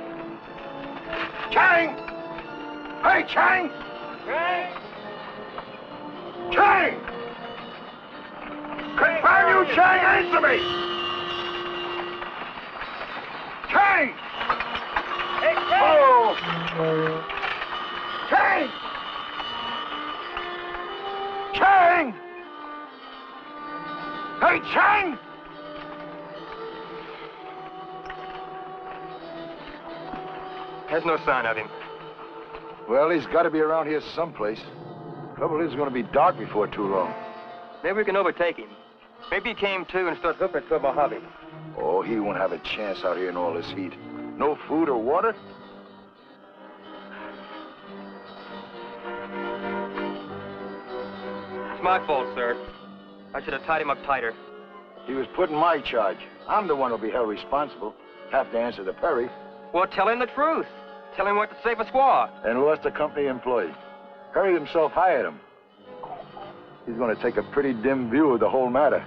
Chang! Hey, Chang! Chang! Chang! Confirm you, Chang! Answer me! Chang! Hey, Chang! Oh! Chang! Chang! Hey, Chang! There's no sign of him. Well, he's got to be around here someplace. Trouble is, it's going to be dark before too long. Maybe we can overtake him. Maybe he came to and started looking for Mojave. Oh, he won't have a chance out here in all this heat. No food or water? It's my fault, sir. I should have tied him up tighter. He was put in my charge. I'm the one who'll be held responsible. Have to answer to Perry. Well, tell him the truth. Tell him what to say for squaw. And who else the company employed? Perry himself hired him. He's going to take a pretty dim view of the whole matter.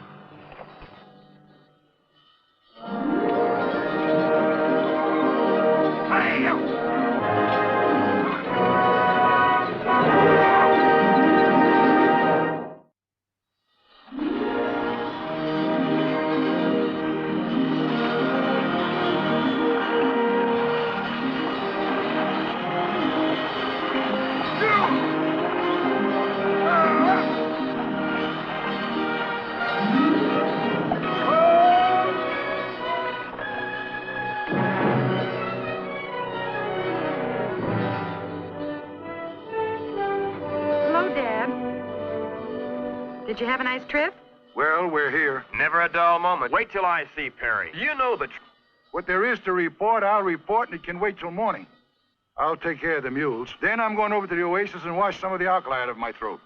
Did you have a nice trip? Well, we're here. Never a dull moment. Wait till I see Perry. You know the... What there is to report, I'll report, and it can wait till morning. I'll take care of the mules. Then I'm going over to the oasis and wash some of the alkali out of my throat.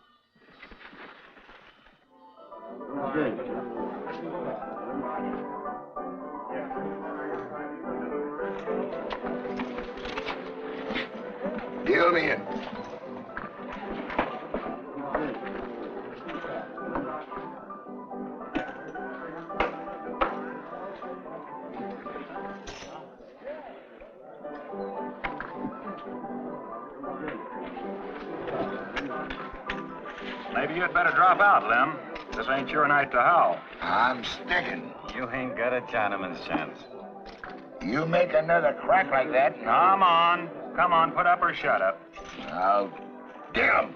Deal me in. Maybe you'd better drop out, Lem. This ain't your night to howl. I'm sticking. You ain't got a Chinaman's chance. You make another crack like that, Come on. Come on, put up or shut up. I'll dig 'em.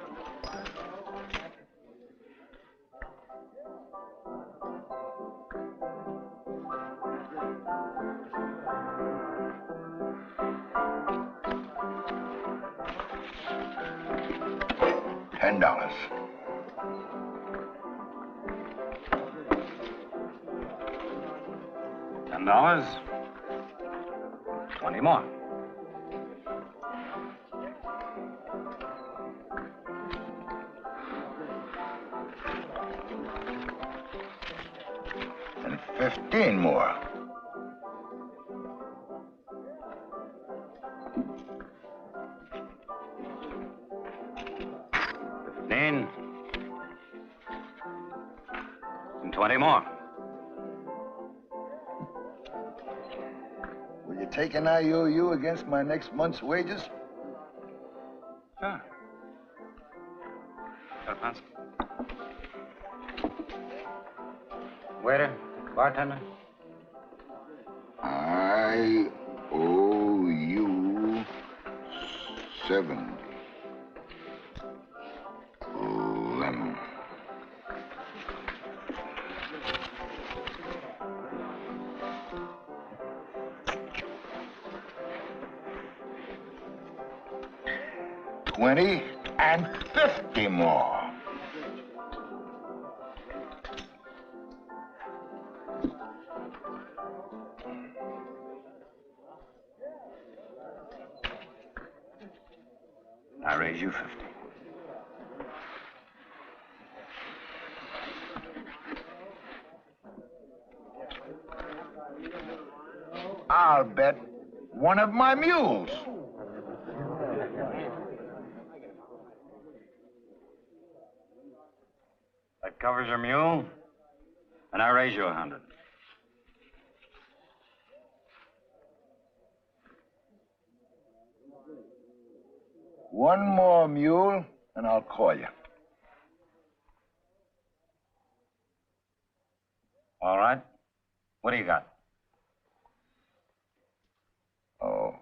$10. $10. 20 more. And 15 more. And 20 more. Will you take an IOU against my next month's wages? Sure. Sure, fancy. Waiter, bartender. I owe you 70. Lemon. $20 and 50 more. I raise you 50. I'll bet one of my mules. That covers your mule, and I raise you 100. One more mule, and I'll call you. All right. What do you got? Oh.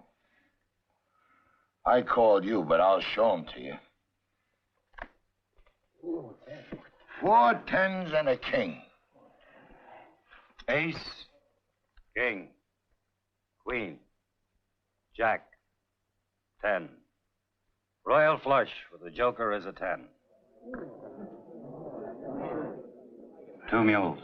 I called you, but I'll show 'em to you. 4 10s and a king. Ace, king, queen, jack, 10. Royal flush with the joker as a 10. 2 mules.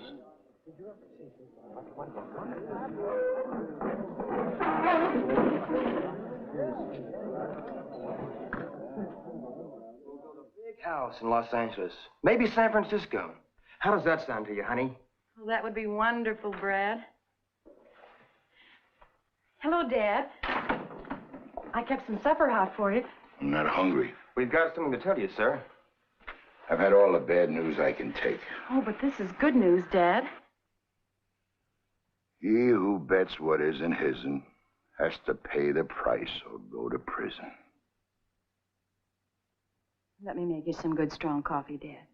Big house in Los Angeles. Maybe San Francisco. How does that sound to you, honey? Well, that would be wonderful, Brad. Hello, Dad. I kept some supper hot for you. I'm not hungry. We've got something to tell you, sir. I've had all the bad news I can take. Oh, but this is good news, Dad. He who bets what isn't his'n has to pay the price or go to prison. Let me make you some good, strong coffee, Dad.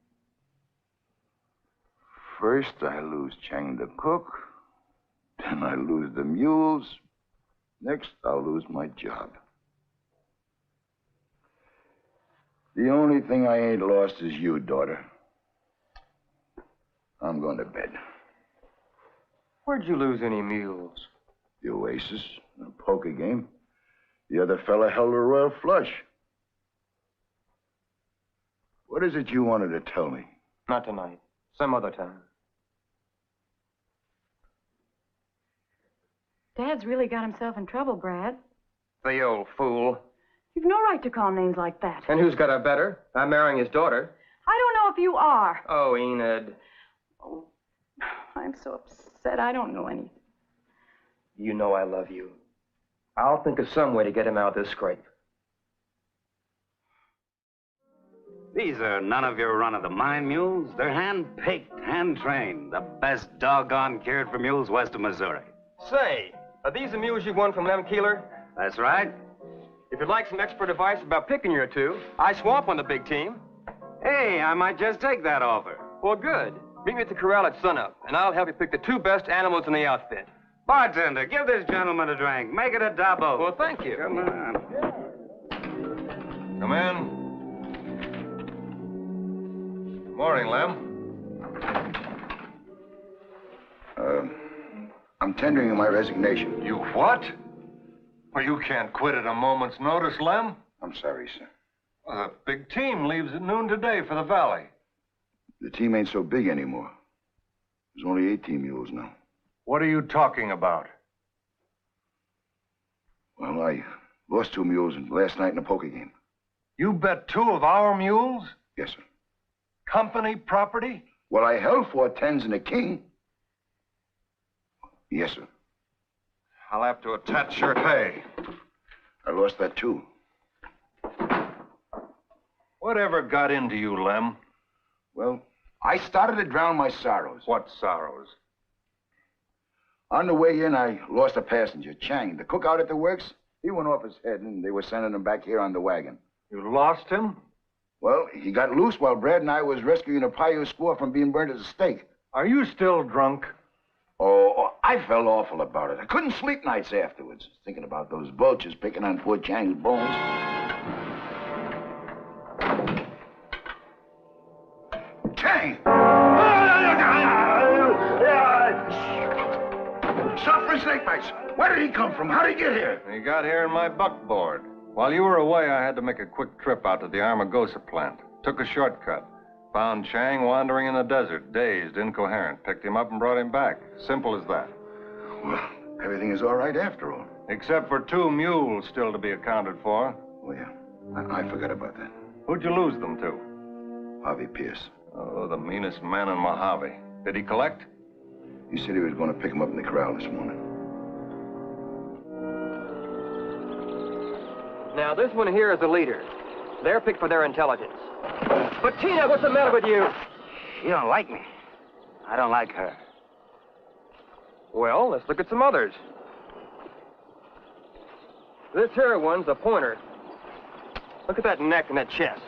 First, I lose Chang the cook. Then I lose the mules. Next, I'll lose my job. The only thing I ain't lost is you, daughter. I'm going to bed. Where'd you lose any mules? The Oasis, a poker game. The other fella held a royal flush. What is it you wanted to tell me? Not tonight. Some other time. Dad's really got himself in trouble, Brad. The old fool. You've no right to call names like that. And who's got her better? I'm marrying his daughter. I don't know if you are. Oh, Enid. Oh, I'm so upset. I don't know anything. You know I love you. I'll think of some way to get him out of this scrape. These are none of your run-of-the-mine mules. They're hand-picked, hand-trained. The best doggone cured for mules west of Missouri. Say, are these the mules you won from Lem Keeler? That's right. If you'd like some expert advice about picking your two, I swamp on the big team. Hey, I might just take that offer. Well, good. Meet me at the corral at sunup, and I'll help you pick the two best animals in the outfit. Bartender, give this gentleman a drink. Make it a double. Well, thank you. Come on. Come in. Morning, Lem. I'm tendering my resignation. You what? Well, you can't quit at a moment's notice, Lem. I'm sorry, sir. Well, the big team leaves at noon today for the valley. The team ain't so big anymore. There's only 18 mules now. What are you talking about? Well, I lost 2 mules last night in a poker game. You bet 2 of our mules? Yes, sir. Company property? Well, I held 4 10s and a king. Yes, sir. I'll have to attach your pay. I lost that, too. Whatever got into you, Lem? Well, I started to drown my sorrows. What sorrows? On the way in, I lost a passenger, Chang. The cook out at the works, he went off his head, and they were sending him back here on the wagon. You lost him? Well, he got loose while Brad and I was rescuing a Paiute squaw from being burnt as a steak. Are you still drunk? Oh, I felt awful about it. I couldn't sleep nights afterwards, thinking about those vultures picking on poor Chang's bones. Chang! Suffering snake bites. Where did he come from? How did he get here? He got here in my buckboard. While you were away, I had to make a quick trip out to the Armagosa plant. Took a shortcut. Found Chang wandering in the desert, dazed, incoherent. Picked him up and brought him back. Simple as that. Well, everything is all right after all. Except for 2 mules still to be accounted for. Oh, yeah. I forgot about that. Who'd you lose them to? Harvey Pierce. Oh, the meanest man in Mojave. Did he collect? He said he was going to pick him up in the corral this morning. Now, this one here is the leader. They're picked for their intelligence. But, Tina, what's the matter with you? She don't like me. I don't like her. Well, let's look at some others. This here one's a pointer. Look at that neck and that chest.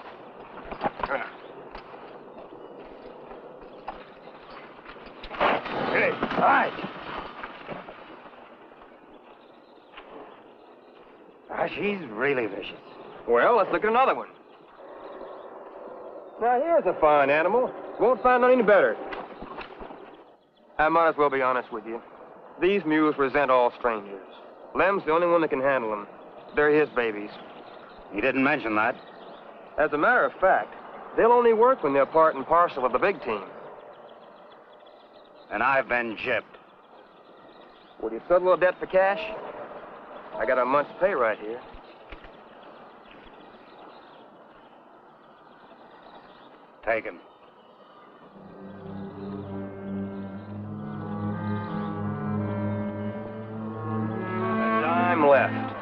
Hey, all right. She's really vicious. Well, let's look at another one. Now, here's a fine animal. Won't find none any better. I might as well be honest with you. These mules resent all strangers. Lem's the only one that can handle them. They're his babies. He didn't mention that. As a matter of fact, they'll only work when they're part and parcel of the big team. And I've been gypped. Would you settle a debt for cash? I got a month's pay right here. Take him. A dime left.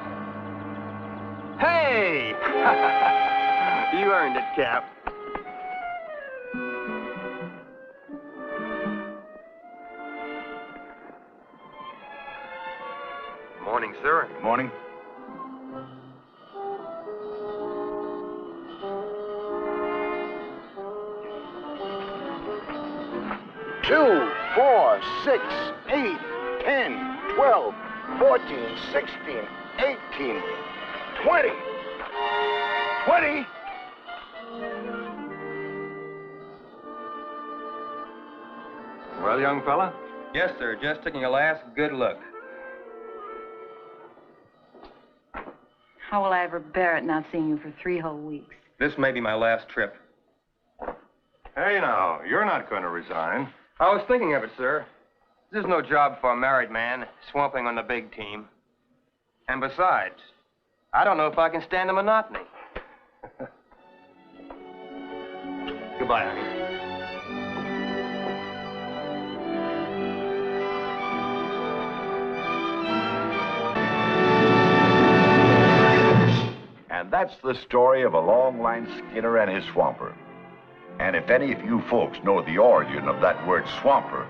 Hey! You earned it, Cap. Morning, sir. Morning. Two, 4, 6, 8, 10, 12, 14, 16, 18, 20. 20? Well, young fella? Yes, sir. Just taking a last good look. How will I ever bear it not seeing you for 3 whole weeks? This may be my last trip. Hey, Hey, now, you're not going to resign. I was thinking of it, sir. This is no job for a married man, swamping on the big team. And besides, I don't know if I can stand the monotony. Goodbye, honey. And that's the story of a long-line skinner and his swamper. And if any of you folks know the origin of that word swamper,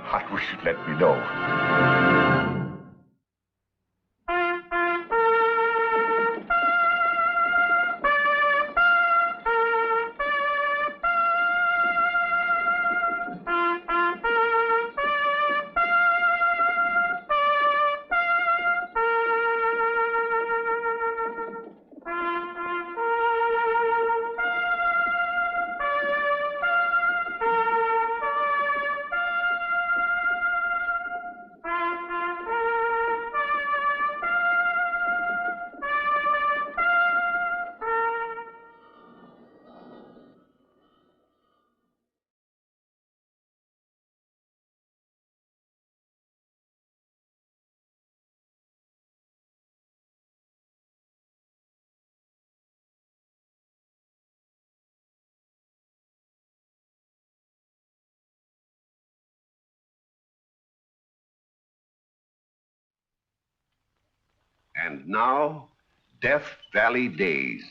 I wish you'd let me know. And now, Death Valley Days.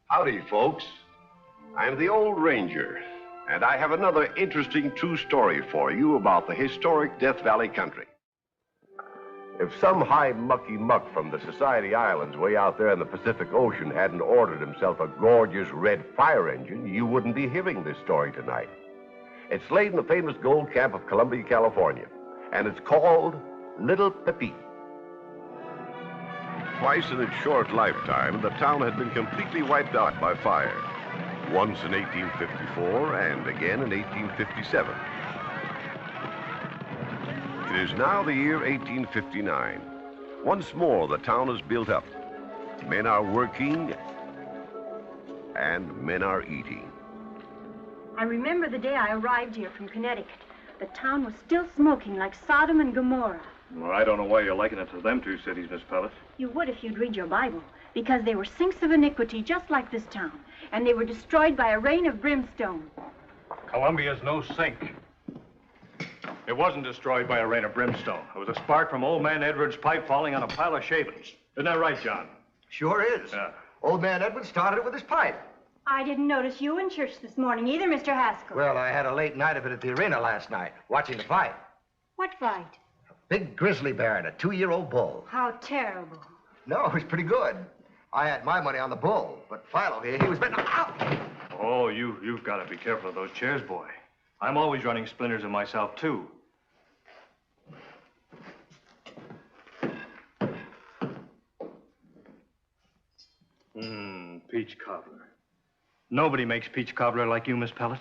Howdy, folks. I'm the old ranger, and I have another interesting true story for you about the historic Death Valley country. If some high mucky muck from the Society Islands way out there in the Pacific Ocean hadn't ordered himself a gorgeous red fire engine, you wouldn't be hearing this story tonight. It's laid in the famous gold camp of Columbia, California, and it's called Little Pepe. Twice in its short lifetime, the town had been completely wiped out by fire. Once in 1854 and again in 1857. It is now the year 1859. Once more, the town is built up. Men are working and men are eating. I remember the day I arrived here from Connecticut. The town was still smoking like Sodom and Gomorrah. Well, I don't know why you're likening it to them two cities, Miss Pellet. You would if you'd read your Bible, because they were sinks of iniquity just like this town, and they were destroyed by a rain of brimstone. Columbia's no sink. It wasn't destroyed by a rain of brimstone. It was a spark from Old Man Edward's pipe falling on a pile of shavings. Isn't that right, John? Sure is. Yeah. Old Man Edward started it with his pipe. I didn't notice you in church this morning either, Mr. Haskell. Well, I had a late night of it at the arena last night, watching the fight. What fight? Big grizzly bear and a 2-year-old bull. How terrible. No, it was pretty good. I had my money on the bull, but Philo here, he was betting... Ow! Oh, you've got to be careful of those chairs, boy. I'm always running splinters in myself, too. Peach cobbler. Nobody makes peach cobbler like you, Miss Pellet.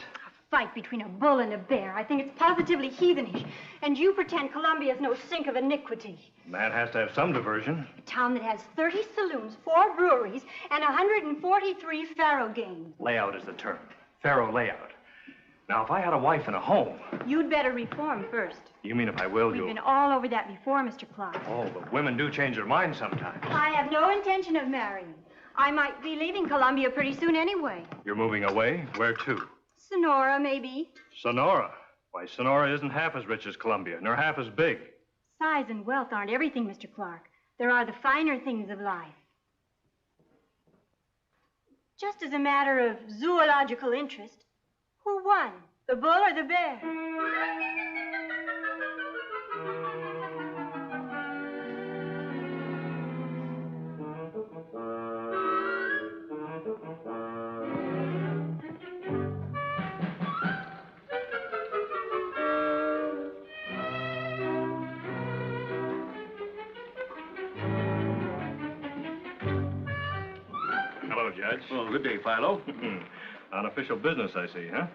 Fight between a bull and a bear. I think it's positively heathenish. And you pretend Columbia's no sink of iniquity. Man has to have some diversion. A town that has 30 saloons, 4 breweries, and 143 faro games. Layout is the term. Faro layout. Now, if I had a wife and a home... You'd better reform first. You mean if I will, We've been all over that before, Mr. Clark. Oh, but women do change their minds sometimes. I have no intention of marrying. I might be leaving Columbia pretty soon anyway. You're moving away? Where to? Sonora, maybe. Sonora? Why, Sonora isn't half as rich as Columbia, nor half as big. Size and wealth aren't everything, Mr. Clark. There are the finer things of life. Just as a matter of zoological interest, who won, the bull or the bear? Judge. Oh, good day, Philo. On official business, I see, huh?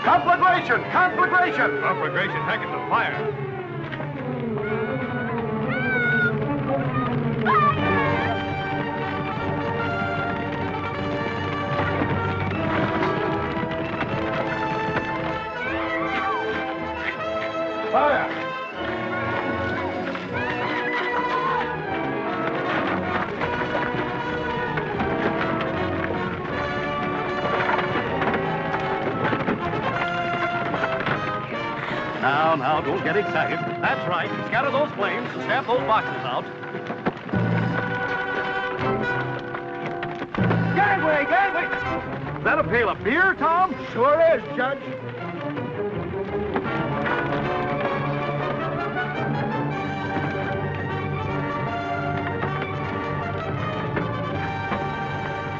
Conflagration! Conflagration! Conflagration, heck, it's a fire. Fire! Now, don't get excited. That's right. Scatter those flames and stamp those boxes out. Gangway! Gangway! Is that a pail of beer, Tom? Sure is, Judge.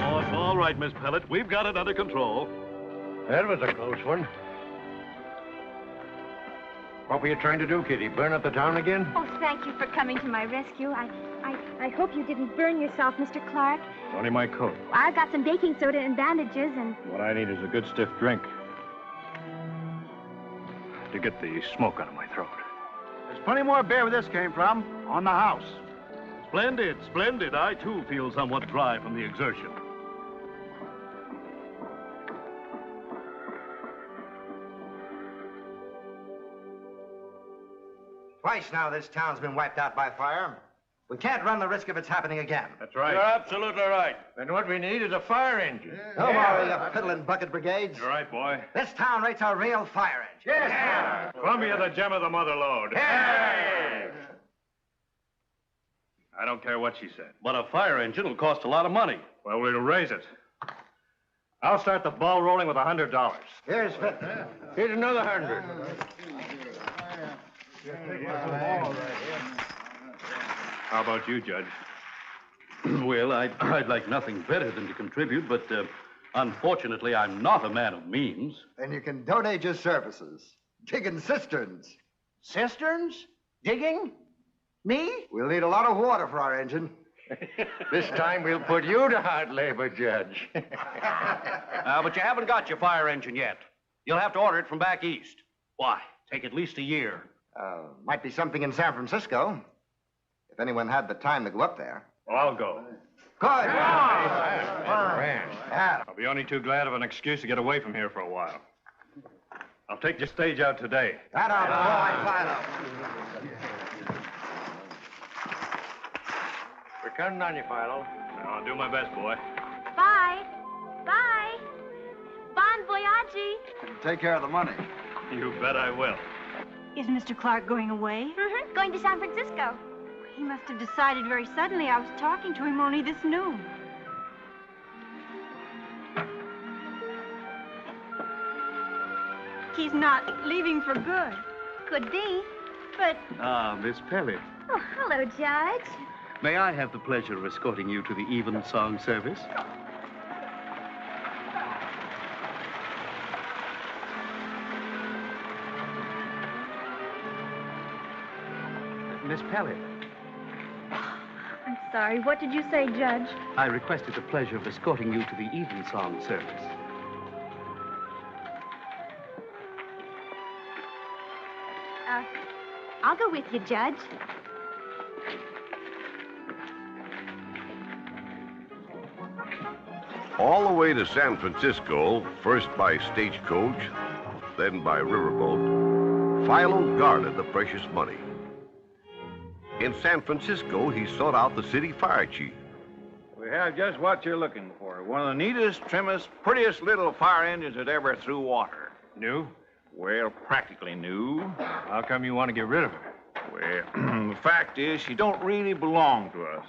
Oh, it's all right, Miss Pellet. We've got it under control. That was a close one. What were you trying to do, Kitty? Burn up the town again? Oh, thank you for coming to my rescue. I hope you didn't burn yourself, Mr. Clark. It's only my coat. I've got some baking soda and bandages and... What I need is a good stiff drink to get the smoke out of my throat. There's plenty more beer where this came from. On the house. Splendid, splendid. I, too, feel somewhat dry from the exertion. Twice now this town's been wiped out by fire. We can't run the risk of its happening again. That's right. You're absolutely right. Then what we need is a fire engine. No more of your piddling bucket brigades. You're right, boy. This town rates a real fire engine. Yes, Columbia, the gem of the mother lode. Yes. I don't care what she said. But a fire engine will cost a lot of money. Well, we'll raise it. I'll start the ball rolling with $100. Here's 50. Here's another 100. How about you, Judge? Well, I'd like nothing better than to contribute, but unfortunately, I'm not a man of means. Then you can donate your services. Digging cisterns. Cisterns? Digging? Me? We'll need a lot of water for our engine. This time we'll put you to hard labor, Judge. But you haven't got your fire engine yet. You'll have to order it from back east. Why? Take at least a year. Might be something in San Francisco. If anyone had the time to go up there. Well, I'll go. Good. I'll be only too glad of an excuse to get away from here for a while. I'll take your stage out today. That out, boy, Philo. We're counting on you, Philo. I'll do my best, boy. Bye. Bye. Bon voyage. Take care of the money. You bet I will. Is Mr. Clark going away? Mm-hmm. Going to San Francisco. He must have decided very suddenly. I was talking to him only this noon. He's not leaving for good. Could be. But... Ah, Miss Pellet. Oh, hello, Judge. May I have the pleasure of escorting you to the evensong service? Miss Pellet, I'm sorry. What did you say, Judge? I requested the pleasure of escorting you to the evensong service. I'll go with you, Judge. All the way to San Francisco, first by stagecoach, then by riverboat, Philo guarded the precious money. In San Francisco, he sought out the city fire chief. We have just what you're looking for. One of the neatest, trimmest, prettiest little fire engines that ever threw water. New? Well, practically new. How come you want to get rid of her? Well, the fact is, she don't really belong to us.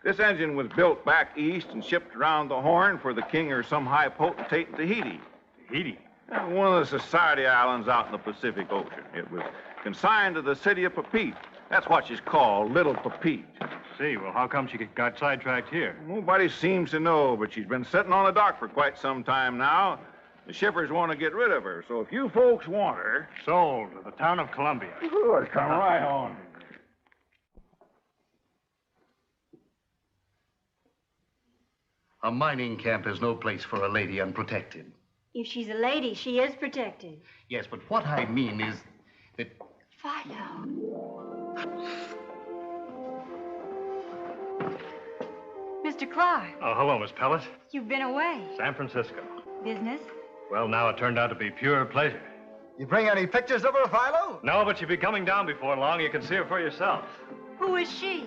This engine was built back east and shipped around the Horn for the king or some high potentate in Tahiti. Tahiti? One of the society islands out in the Pacific Ocean. It was consigned to the city of Papeete. That's what she's called, Little Papeete. see. Well, how come she got sidetracked here? Nobody seems to know, but she's been sitting on the dock for quite some time now. The shippers want to get rid of her, so if you folks want her... Sold to the town of Columbia. Good, come right on. A mining camp is no place for a lady unprotected. If she's a lady, she is protected. Yes, but what I mean is that... Philo. Mr. Clark, Oh, hello, Miss Pellet. You've been away. San Francisco. Business? Well, now it turned out to be pure pleasure. You bring any pictures of her, Philo? No, but she'll be coming down before long. You can see her for yourself. Who is she?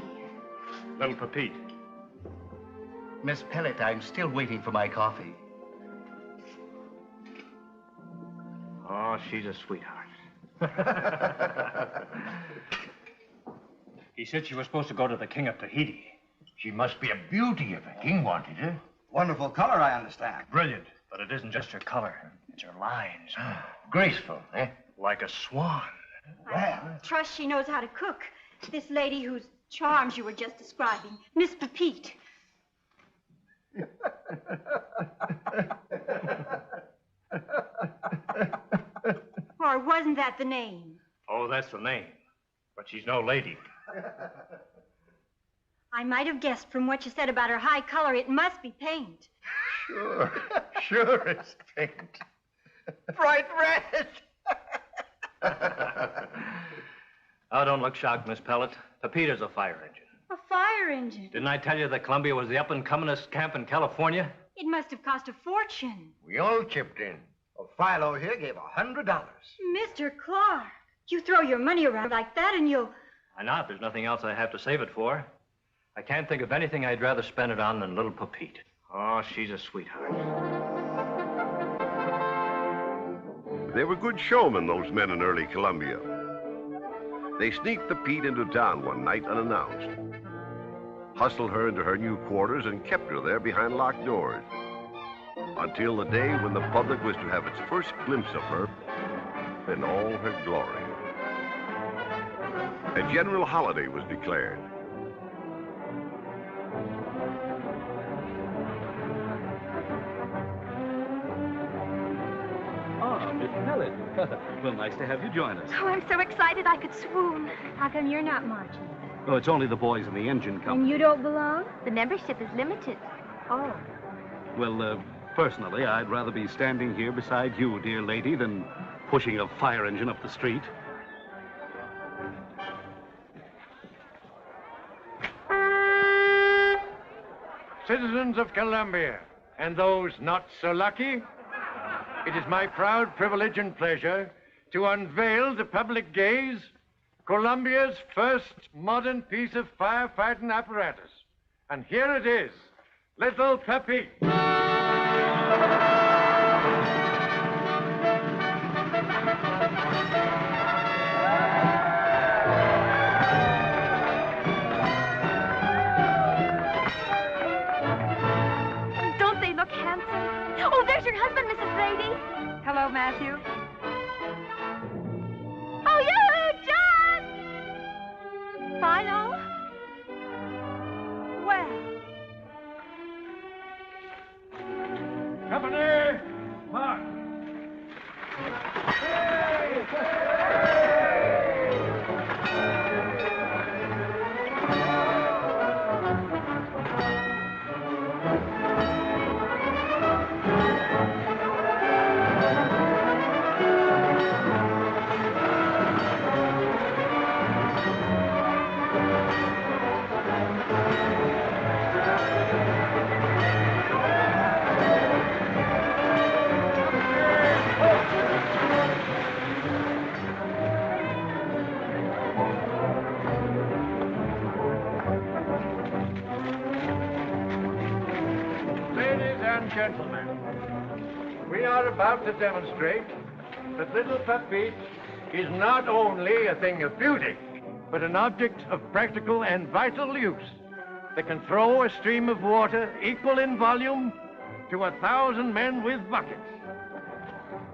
Little Pepite. Miss Pellet, I'm still waiting for my coffee. Oh, she's a sweetheart. He said she was supposed to go to the king of Tahiti. She must be a beauty if the king wanted her. Wonderful color, I understand. Brilliant. But it isn't just her color. It's her lines. Graceful, eh? Like a swan. I trust she knows how to cook. This lady whose charms you were just describing, Miss Pepite. Or wasn't that the name? Oh, that's the name. But she's no lady. I might have guessed from what you said about her high color it must be paint. Sure it's paint. Bright red. Oh, don't look shocked, Miss Pellet. Pepita's a fire engine. A fire engine. Didn't I tell you that Columbia was the up-and-comingest camp in California? It must have cost a fortune. We all chipped in. Well, Philo here gave $100. Mr. Clark, you throw your money around like that and you'll... Why not? There's nothing else I have to save it for. I can't think of anything I'd rather spend it on than little Pepite. Oh, she's a sweetheart. They were good showmen, those men in early Columbia. They sneaked Pepite into town one night unannounced, hustled her into her new quarters, and kept her there behind locked doors until the day when the public was to have its first glimpse of her in all her glory. A general holiday was declared. Ah, Miss Pellet. Well, nice to have you join us. Oh, I'm so excited I could swoon. How come you're not marching? Oh, it's only the boys in the engine company. And you don't belong? The membership is limited. Oh. Well, personally, I'd rather be standing here beside you, dear lady, than pushing a fire engine up the street. Citizens of Columbia, and those not so lucky, it is my proud privilege and pleasure to unveil to public gaze Columbia's first modern piece of firefighting apparatus. And here it is, Little Pepite. Don't they look handsome? Oh, there's your husband, Mrs. Brady. Hello, Matthew. Oh, you, John! Philo? Well, Company, march. Ladies and gentlemen, we are about to demonstrate that Little Pepite is not only a thing of beauty, but an object of practical and vital use that can throw a stream of water equal in volume to 1,000 men with buckets.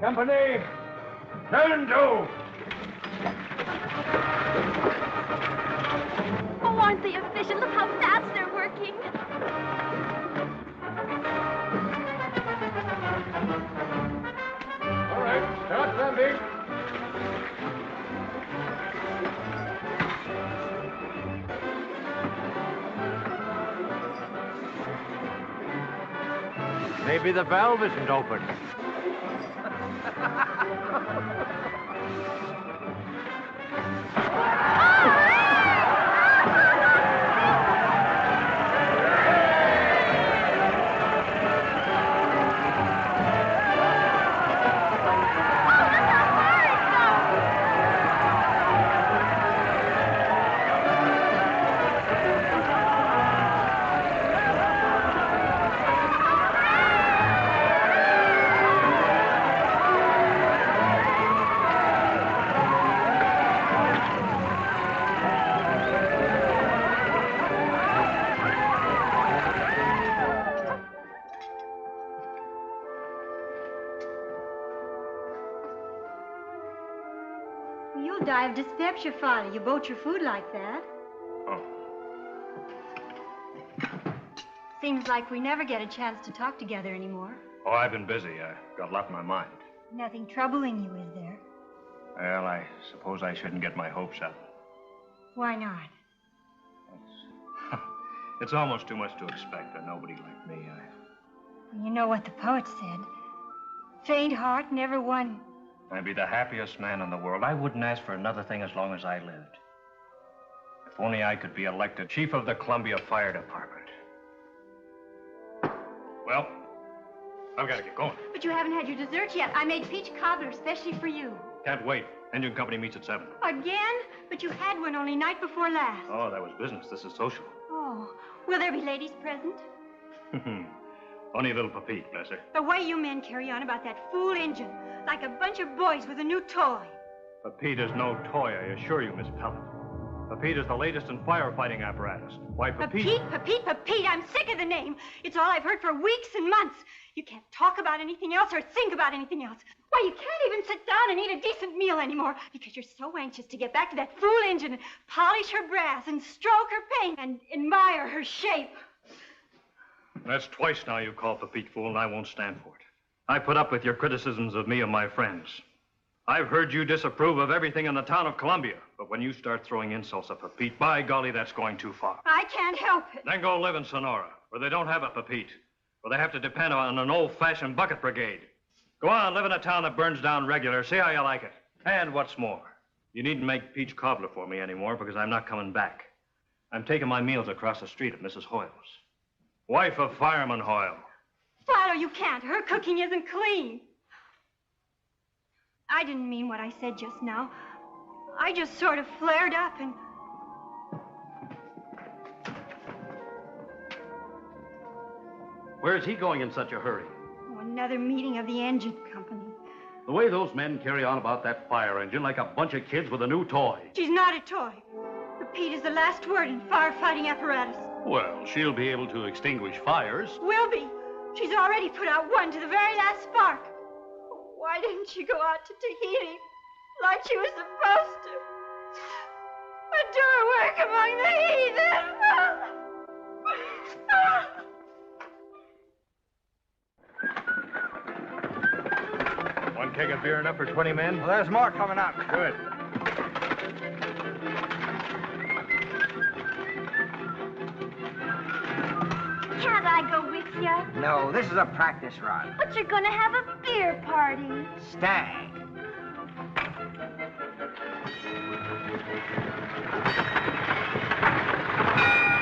Company, turn to! oh, Aren't they efficient? Look how fast they're working. All right, start thumping. Maybe the valve isn't open. You'll die of dyspepsia, Father. You boat your food like that. Oh. Seems like we never get a chance to talk together anymore. Oh, I've been busy. I got a lot in my mind. Nothing troubling you, is there? Well, I suppose I shouldn't get my hopes up. Why not? It's almost too much to expect of nobody like me. You know what the poet said. Faint heart never won. I'd be the happiest man in the world. I wouldn't ask for another thing as long as I lived. If only I could be elected chief of the Columbia Fire Department. Well, I've got to get going. But you haven't had your dessert yet. I made peach cobbler especially for you. Can't wait. Engine company meets at 7. Again? But you had one only night before last. Oh, that was business. This is social. Oh, will there be ladies present? Only little Pepite, bless her. The way you men carry on about that fool engine, like a bunch of boys with a new toy. Pepite is no toy, I assure you, Miss Pellet. Pepite is the latest in firefighting apparatus. Why, Pepite... Pepite, I'm sick of the name. It's all I've heard for weeks and months. You can't talk about anything else or think about anything else. Why, you can't even sit down and eat a decent meal anymore because you're so anxious to get back to that fool engine and polish her brass and stroke her paint and admire her shape. That's twice now you call Pepite fool, and I won't stand for it. I put up with your criticisms of me and my friends. I've heard you disapprove of everything in the town of Columbia, but when you start throwing insults at Pepite, by golly, that's going too far. I can't help it. Then go live in Sonora, where they don't have a Pepite, where they have to depend on an old-fashioned bucket brigade. Go on, live in a town that burns down regular. See how you like it. And what's more, you needn't make peach cobbler for me anymore because I'm not coming back. I'm taking my meals across the street at Mrs. Hoyle's. Wife of Fireman Hoyle. Father, you can't. Her cooking isn't clean. I didn't mean what I said just now. I just sort of flared up and... Where's he going in such a hurry? Oh, another meeting of the engine company. The way those men carry on about that fire engine like a bunch of kids with a new toy. She's not a toy. Pepite is the last word in firefighting apparatus. Well, she'll be able to extinguish fires. Will be. She's already put out one to the very last spark. Why didn't she go out to Tahiti like she was supposed to? And do her work among the heathen. One keg of beer enough for 20 men? Well, there's more coming up. Good. Can't I go with you? No, this is a practice run. But you're gonna have a beer party. Stag.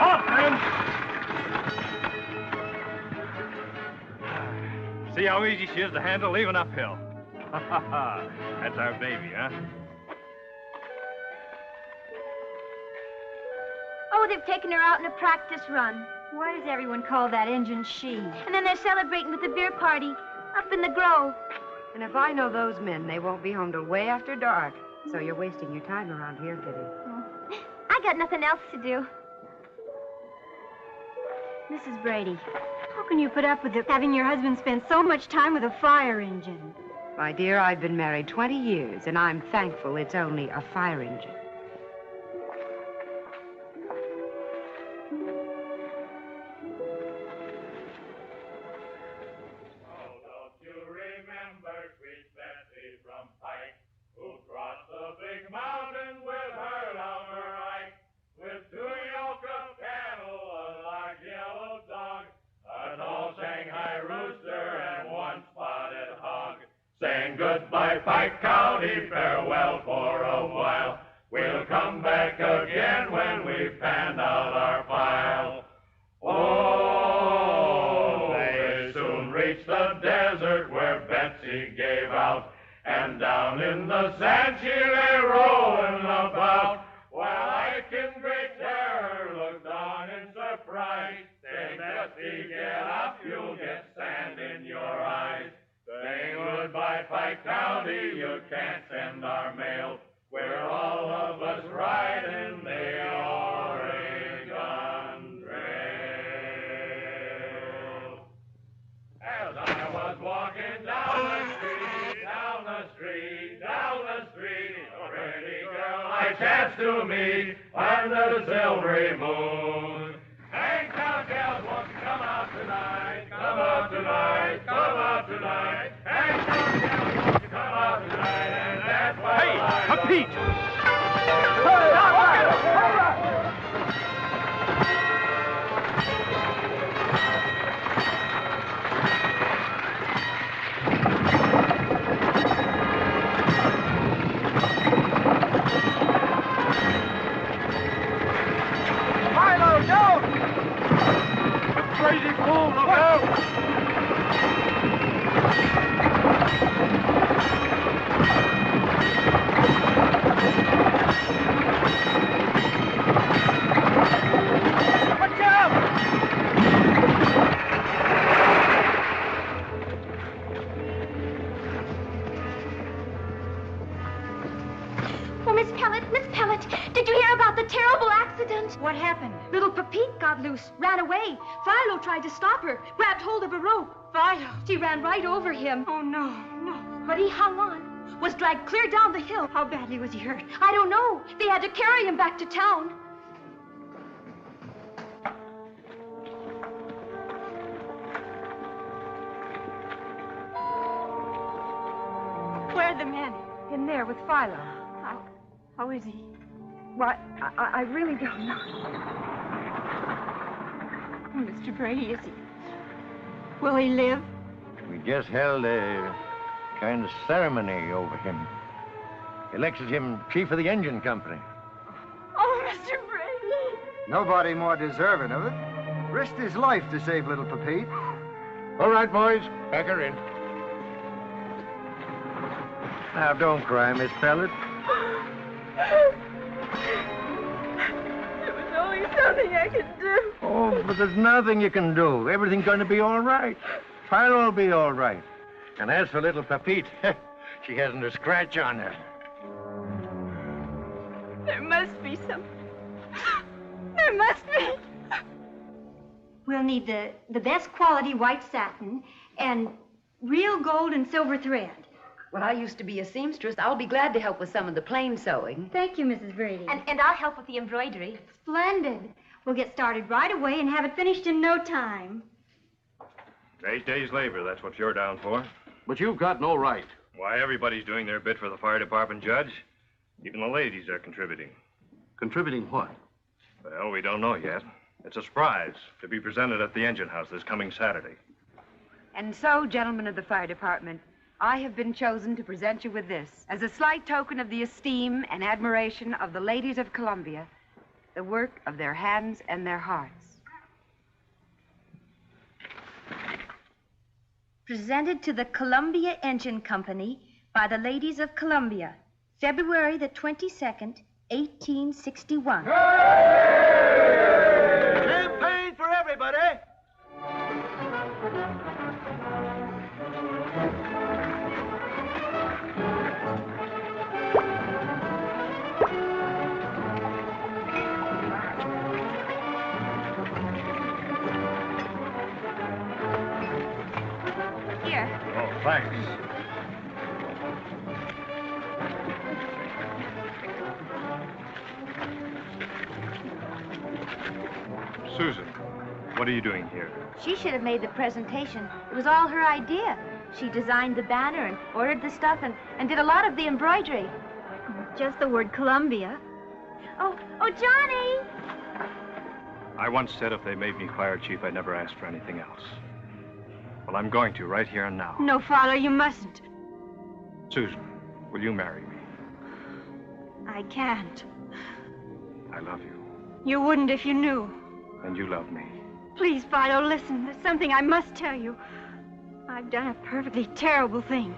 Off, men! See how easy she is to handle, even uphill. That's our baby, huh? Oh, they've taken her out in a practice run. Why does everyone call that engine she? And then they're celebrating with the beer party up in the grove. And if I know those men, they won't be home till way after dark. So you're wasting your time around here, Kitty. I got nothing else to do. Mrs. Brady, how can you put up with having your husband spend so much time with a fire engine? My dear, I've been married 20 years, and I'm thankful it's only a fire engine. And goodbye, Pike County, farewell for a while. We'll come back again when we've panned out our file. Oh, they soon reached the desert where Betsy gave out, and down in the sand she lay rolling about, while Ike in great terror looked on in surprise, saying, Betsy, get up, you'll get sand in your eyes. Saying goodbye, Pike County, you can't send our mail. We're all of us riding the Oregon Trail. As I was walking down the street, down the street, down the street, a pretty girl I chanced to meet under the silvery moon. Hang town gals won't come out tonight, come out tonight, come out tonight. Hang town gals won't come out tonight, and that's why Hey, Pete! Milo, don't! You crazy fool, look out! Watch out! Oh, Miss Pellet, did you hear about the terrible accident? What happened? Little Pepite got loose, ran away. Philo tried to stop her, grabbed hold of a rope. Philo? She ran right over him. Oh, no. But he hung on, was dragged clear down the hill. How badly was he hurt? I don't know. They had to carry him back to town. Where are the men? In there with Philo. How is he? Why, I really don't know. Oh, Mr. Brady, is he? Will he live? We just held a kind of ceremony over him. Elected him chief of the engine company. Oh, Mr. Brady. Nobody more deserving of it. Risked his life to save little Pepite. All right, boys, pack her in. Now, don't cry, Miss Pellet. There was only something I could do. Oh, but there's nothing you can do. Everything's going to be all right. Philo will be all right. And as for little Pepite, she hasn't a scratch on her. There must be some. There must be. We'll need the best quality white satin and real gold and silver thread. Well, I used to be a seamstress. I'll be glad to help with some of the plain sewing. Thank you, Mrs. Brady. And I'll help with the embroidery. Splendid. We'll get started right away and have it finished in no time. 8 days' labor, that's what you're down for. But you've got no right. Why, everybody's doing their bit for the fire department, Judge. Even the ladies are contributing. Contributing what? Well, we don't know yet. It's a surprise to be presented at the engine house this coming Saturday. And so, gentlemen of the fire department, I have been chosen to present you with this as a slight token of the esteem and admiration of the ladies of Columbia, the work of their hands and their hearts. Presented to the Columbia Engine Company by the ladies of Columbia, February the 22nd, 1861. Champagne for everybody! Here. Oh, thanks. Susan, what are you doing here? She should have made the presentation. It was all her idea. She designed the banner and ordered the stuff and did a lot of the embroidery. Just the word Columbia. Oh, Johnny! I once said if they made me fire chief, I'd never ask for anything else. Well, I'm going to, right here and now. No, Father, you mustn't. Susan, will you marry me? I can't. I love you, You wouldn't if you knew. and you love me. Please, Philo, listen. There's something I must tell you. I've done a perfectly terrible thing.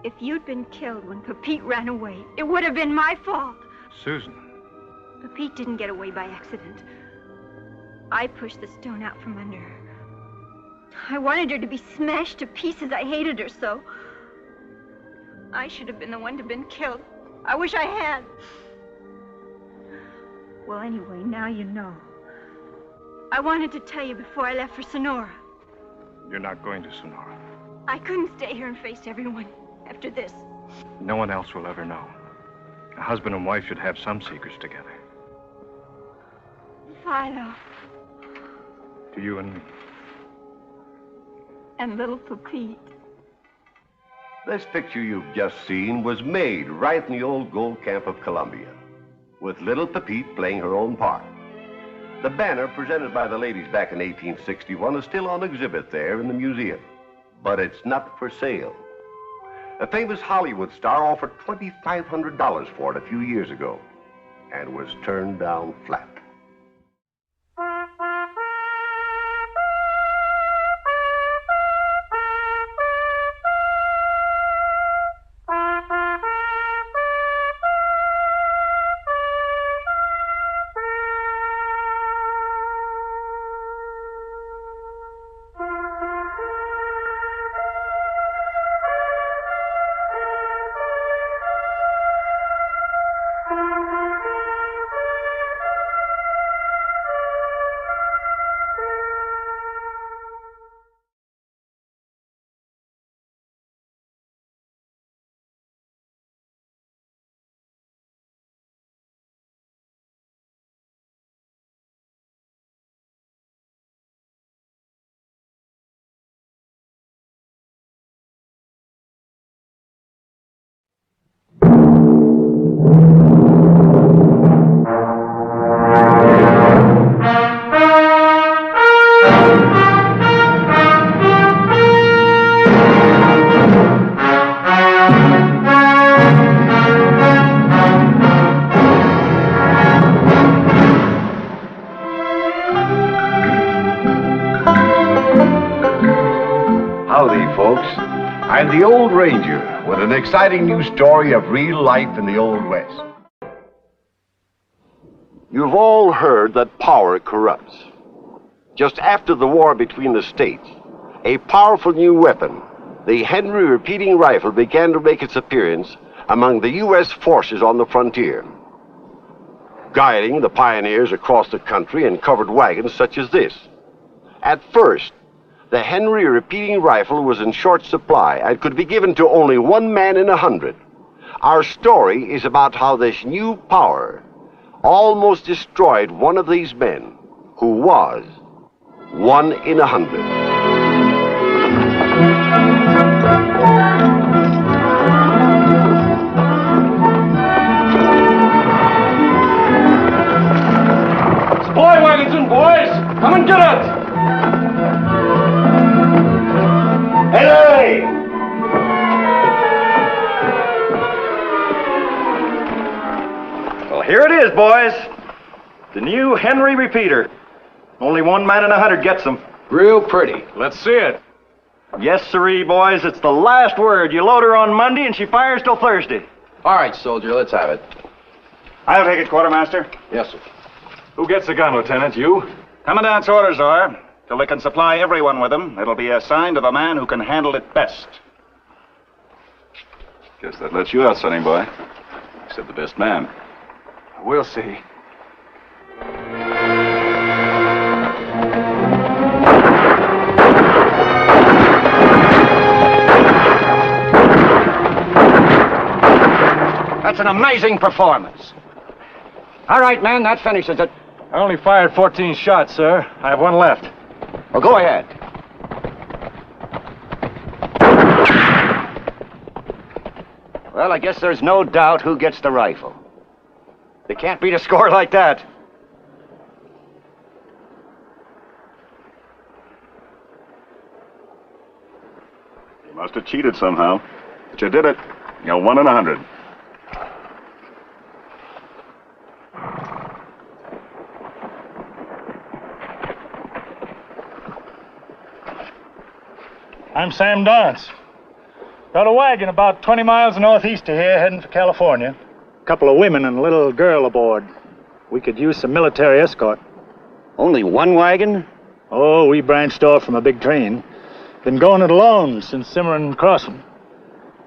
If you'd been killed when Pepite ran away, it would have been my fault. Susan. Pepite didn't get away by accident. I pushed the stone out from under her. I wanted her to be smashed to pieces. I hated her so. I should have been the one to have been killed. I wish I had. Well, anyway, now you know. I wanted to tell you before I left for Sonora. You're not going to Sonora. I couldn't stay here and face everyone after this. No one else will ever know. A husband and wife should have some secrets together. Philo To you and me. and little Pepite. This picture you've just seen was made right in the old gold camp of Columbia, with little Pepite playing her own part. The banner presented by the ladies back in 1861 is still on exhibit there in the museum, but it's not for sale. A famous Hollywood star offered $2,500 for it a few years ago and was turned down flat. Howdy, folks. I'm the Old Ranger with an exciting new story of real life in the Old West. You've all heard that power corrupts. Just after the war between the states, a powerful new weapon, the Henry repeating rifle, began to make its appearance among the U.S. forces on the frontier, guiding the pioneers across the country in covered wagons such as this. At first, the Henry repeating rifle was in short supply and could be given to only one man in 100. Our story is about how this new power almost destroyed one of these men, who was 1 in 100. Supply wagons in, boys! Come and get it! Hey! Well, here it is, boys. The new Henry repeater. Only 1 man in 100 gets them. Real pretty. Let's see it. Yes, sirree, boys. It's the last word. You load her on Monday and she fires till Thursday. All right, soldier, let's have it. I'll take it, quartermaster. Yes, sir. Who gets the gun, Lieutenant? You? Commandant's orders are, till they can supply everyone with them, it'll be assigned to the man who can handle it best. Guess that lets you out, sonny boy. You said the best man. We'll see. That's an amazing performance. All right, man, that finishes it. I only fired 14 shots, sir. I have one left. Well, go ahead. Well, I guess there's no doubt who gets the rifle. They can't beat a score like that. You must have cheated somehow. But you did it. You're 1 in 100. I'm Sam Dorrance. Got a wagon about 20 miles northeast of here, heading for California. A couple of women and a little girl aboard. We could use some military escort. Only one wagon? Oh, we branched off from a big train. Been going it alone since Cimarron Crossing.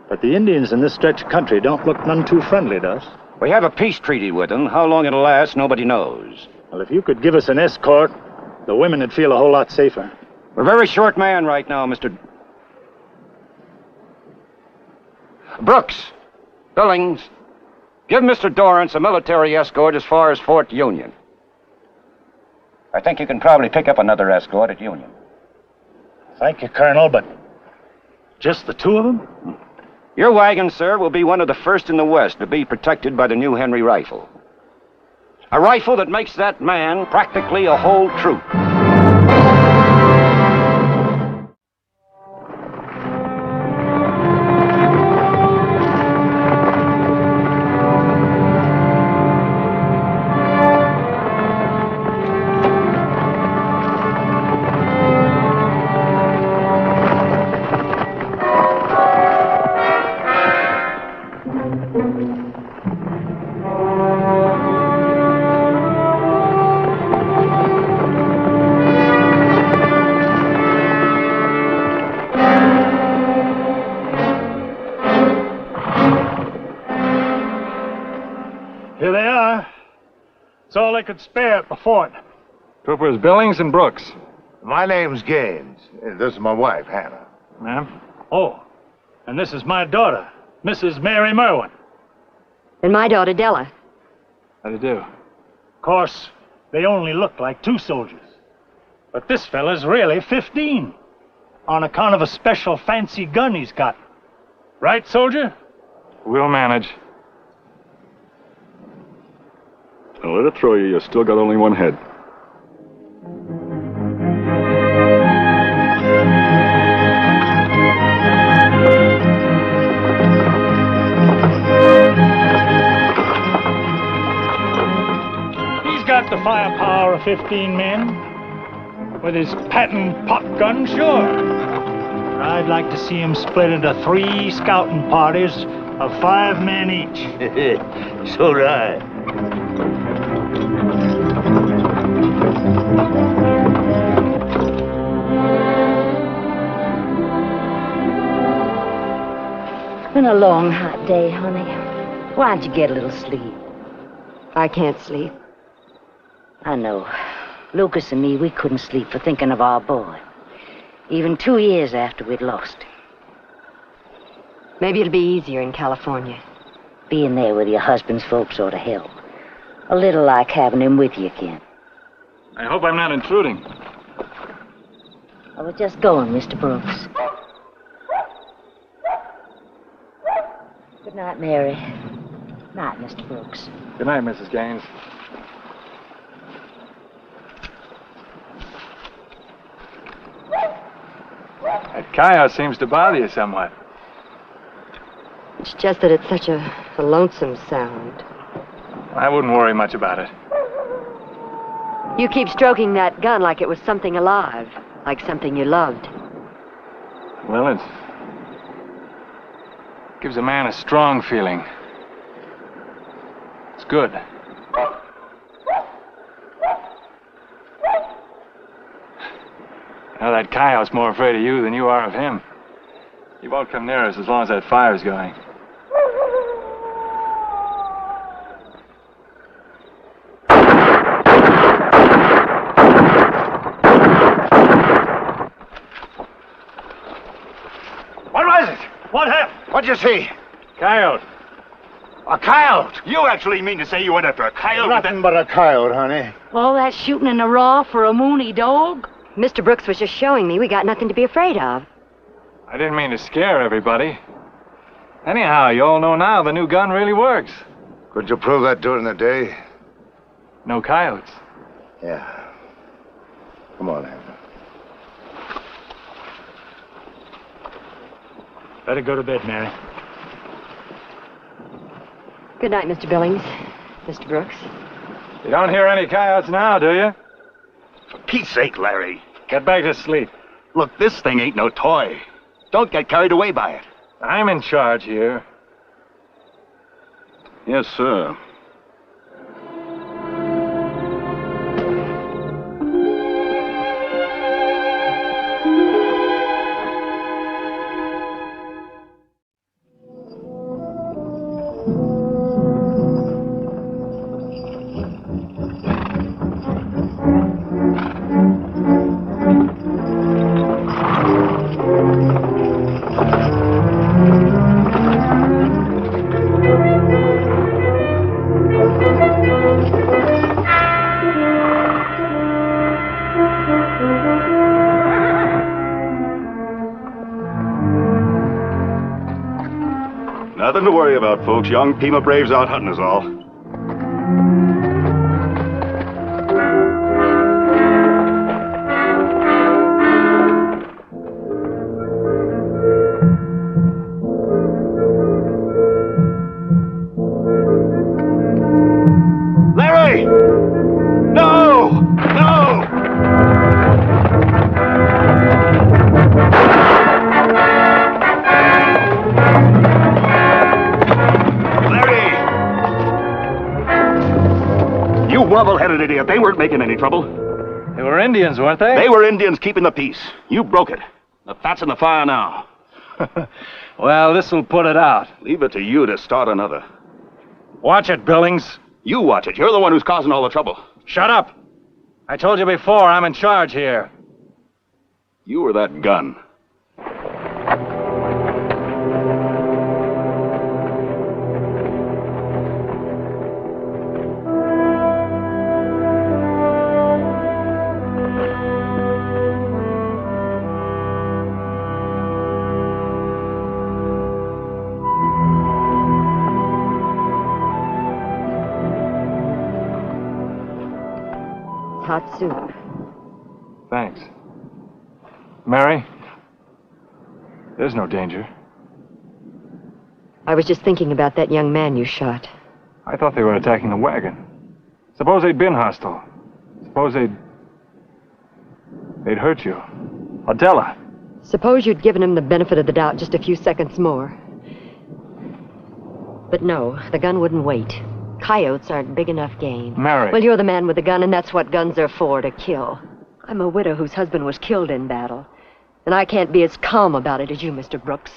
But the Indians in this stretch of country don't look none too friendly to us. We have a peace treaty with them. How long it'll last, nobody knows. Well, if you could give us an escort, the women would feel a whole lot safer. We're a very short man right now, Mr. Brooks, Billings, give Mr. Dorrance a military escort as far as Fort Union. I think you can probably pick up another escort at Union. Thank you, Colonel, but just the two of them? Your wagon, sir, will be one of the first in the West to be protected by the new Henry rifle. A rifle that makes that man practically a whole troop. Here they are. It's all they could spare at the fort. Troopers Billings and Brooks. My name's Gaines. This is my wife, Hannah. Ma'am? Oh, and this is my daughter, Mrs. Mary Merwin. And my daughter, Della. How do you do? Of course, they only look like two soldiers. But this fella's really 15, on account of a special fancy gun he's got. Right, soldier? We'll manage. Don't let it throw you. You still got only one head. He's got the firepower of 15 men. With his patent pop gun, sure. I'd like to see him split into 3 scouting parties of 5 men each. So do I. It's been a long, hot day, honey. Why don't you get a little sleep? I can't sleep. I know. Lucas and me, we couldn't sleep for thinking of our boy. Even 2 years after we'd lost him. Maybe it'll be easier in California. Being there with your husband's folks ought to help. A little like having him with you again. I hope I'm not intruding. I was just going, Mr. Brooks. Good night, Mary. Night, Mr. Brooks. Good night, Mrs. Gaines. That coyote seems to bother you somewhat. It's just that it's such a lonesome sound. I wouldn't worry much about it. You keep stroking that gun like it was something alive, like something you loved. Well, it gives a man a strong feeling. It's good. Now that coyote's more afraid of you than you are of him. He won't come near us as long as that fire's going. What was it? What happened? What'd you see? Coyote. A coyote? You actually mean to say you went after a coyote? Nothing but a coyote, honey. All that shooting in the raw for a moony dog? Mr. Brooks was just showing me we got nothing to be afraid of. I didn't mean to scare everybody. Anyhow, you all know now the new gun really works. Could you prove that during the day? No coyotes. Yeah. Come on, Hannah. Better go to bed, Mary. Good night, Mr. Billings. Mr. Brooks. You don't hear any coyotes now, do you? For Pete's sake, Larry. Get back to sleep. Look, this thing ain't no toy. Don't get carried away by it. I'm in charge here. Yes, sir. Nothing to worry about, folks. Young Pima Brave's out hunting us all. Larry! No! No! You wobble-headed idiot. They weren't making any trouble. They were Indians, weren't they? They were Indians keeping the peace. You broke it. The fat's in the fire now. Well, this'll put it out. Leave it to you to start another. Watch it, Billings. You watch it. You're the one who's causing all the trouble. Shut up. I told you before, I'm in charge here. You were that gun. Hot soup. Thanks. Mary? There's no danger. I was just thinking about that young man you shot. I thought they were attacking the wagon. Suppose they'd been hostile. Suppose they'd hurt you. Adela. Suppose you'd given him the benefit of the doubt just a few seconds more. But no, the gun wouldn't wait. Coyotes aren't big enough game. Mary. Well, you're the man with the gun, and that's what guns are for, to kill. I'm a widow whose husband was killed in battle. And I can't be as calm about it as you, Mr. Brooks.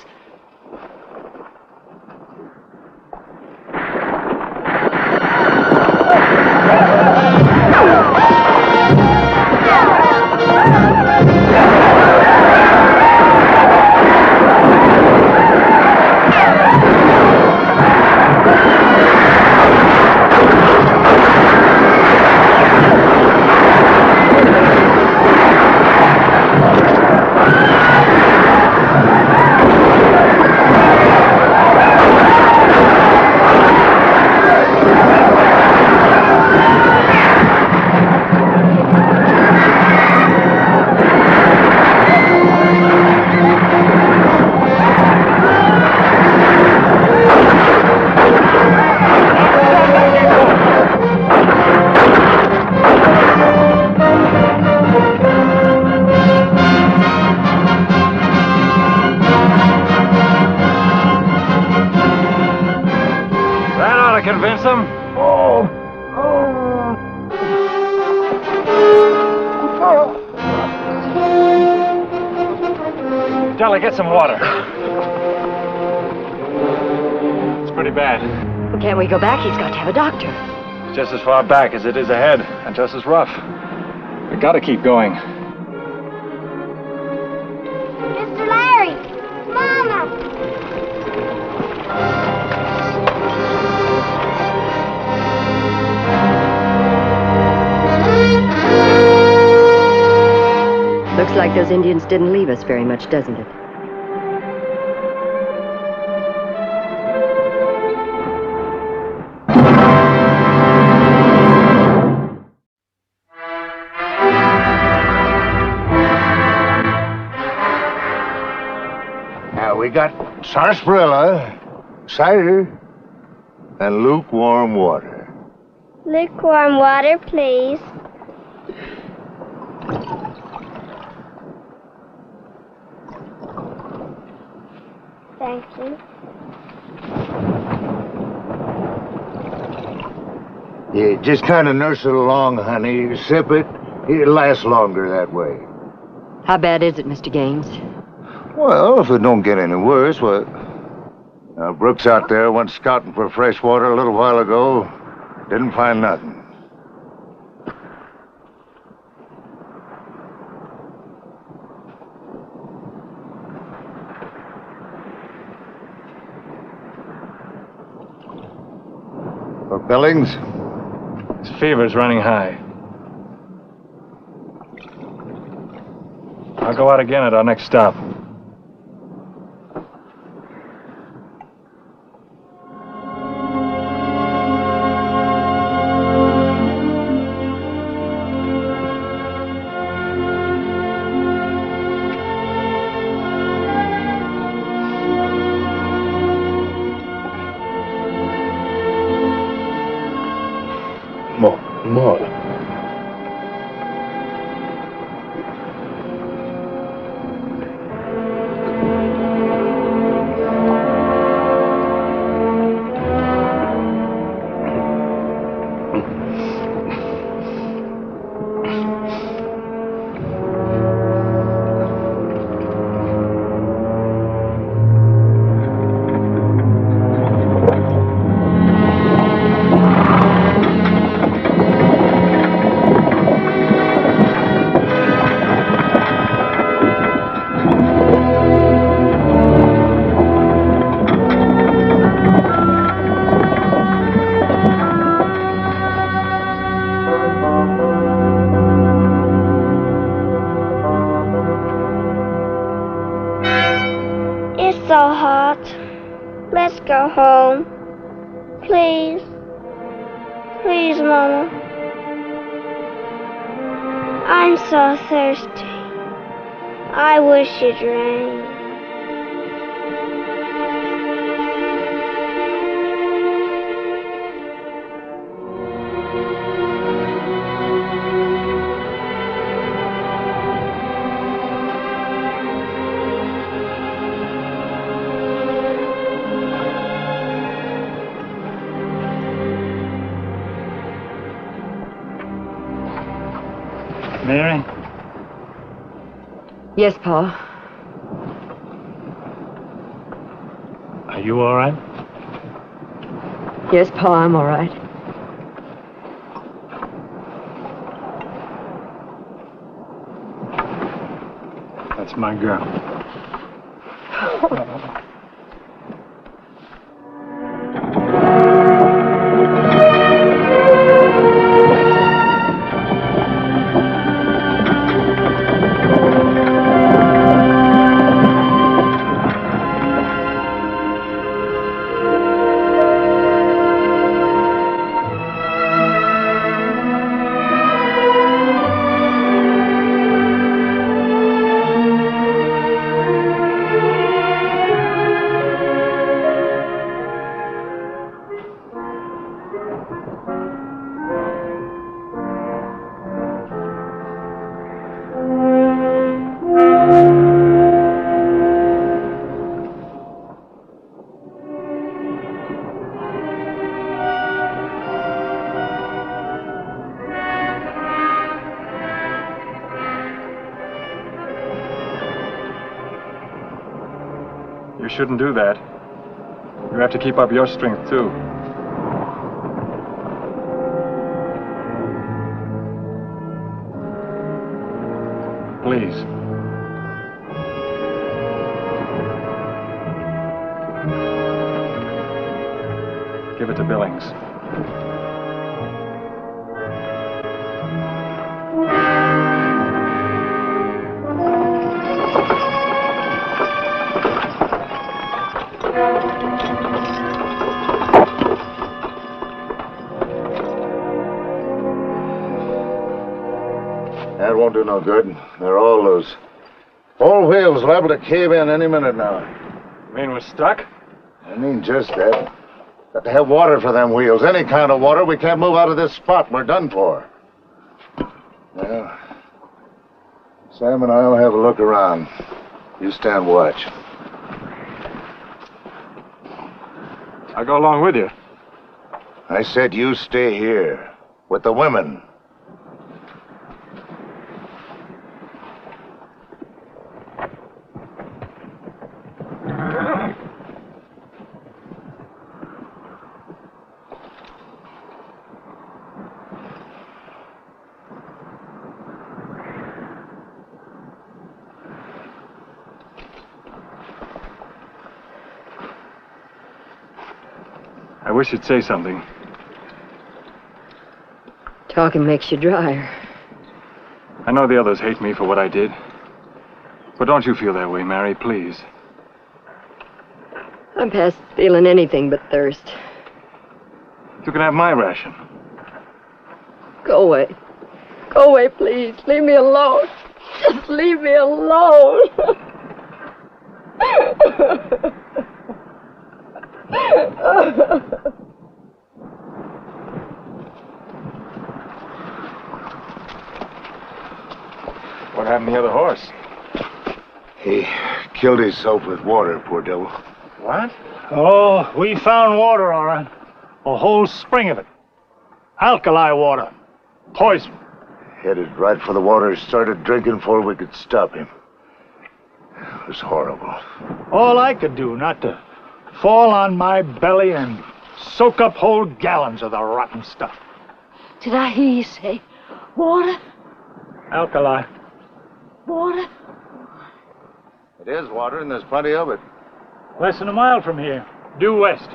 Convince them? Della, get some water. It's pretty bad. Well, can't we go back? He's got to have a doctor. It's just as far back as it is ahead, and just as rough. We gotta keep going. Mr. Larry! Mama! Looks like those Indians didn't leave us very much, doesn't it? Now, we got sarsaparilla, cider, and lukewarm water. Lukewarm water, please. Thank you. Yeah, just kind of nurse it along, honey. Sip it. It'll last longer that way. How bad is it, Mr. Gaines? Well, if it don't get any worse, well... Now, Brooks out there went scouting for fresh water a little while ago. Didn't find nothing. For Billings? His fever's running high. I'll go out again at our next stop. More. So hot. Let's go home. Please. Please, Mama. I'm so thirsty. I wish it rained. Mary? Yes, Paul. Are you all right? Yes, Paul, I'm all right. That's my girl. You shouldn't do that. You have to keep up your strength, too. Please. Give it to Billings. That won't do no good. They're all loose. Whole wheel's liable to cave in any minute now. You mean we're stuck? I mean just that. Got to have water for them wheels. Any kind of water. We can't move out of this spot. We're done for. Well, Sam and I'll have a look around. You stand watch. I'll go along with you. I said you stay here with the women. I wish you'd say something. Talking makes you drier. I know the others hate me for what I did. But don't you feel that way, Mary, please. I'm past feeling anything but thirst. You can have my ration. Go away. Go away, please. Leave me alone. Just leave me alone. What happened to the other horse? He killed himself with water, poor devil. What? Oh, we found water, all right. A whole spring of it. Alkali water. Poison. Headed right for the water, started drinking before we could stop him. It was horrible. All I could do, not to fall on my belly and soak up whole gallons of the rotten stuff. Did I hear you say water? Alkali. Water? It is water, and there's plenty of it. Less than a mile from here, due west.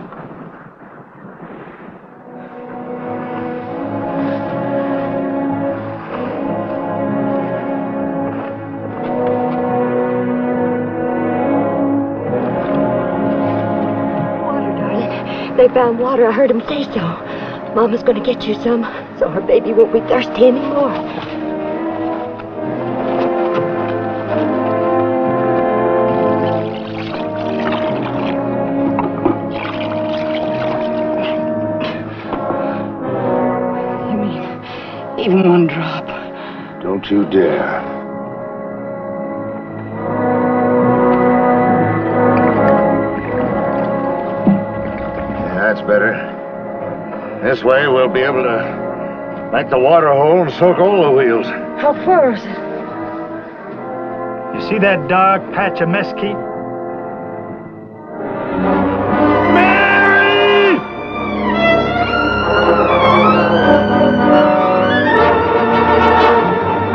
They found water. I heard him say so. Mama's going to get you some, so her baby won't be thirsty anymore. You mean even one drop? Don't you dare. That's better. This way we'll be able to make the water hole and soak all the wheels. How far is it? You see that dark patch of mesquite? Mary!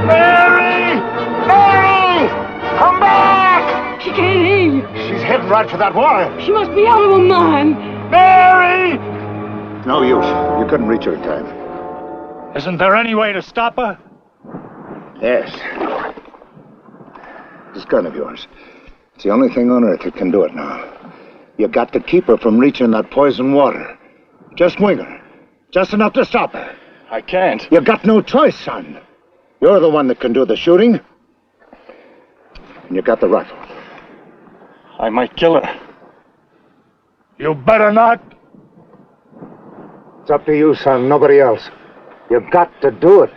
Mary! Mary! Come back! She can't hear you. She's heading right for that water. She must be out of her mind. Mary! No use. You couldn't reach her in time. Isn't there any way to stop her? Yes. This gun of yours. It's the only thing on earth that can do it now. You got to keep her from reaching that poison water. Just wing her. Just enough to stop her. I can't. You got no choice, son. You're the one that can do the shooting. And you got the rifle. I might kill her. You better not. It's up to you, son, nobody else. You've got to do it.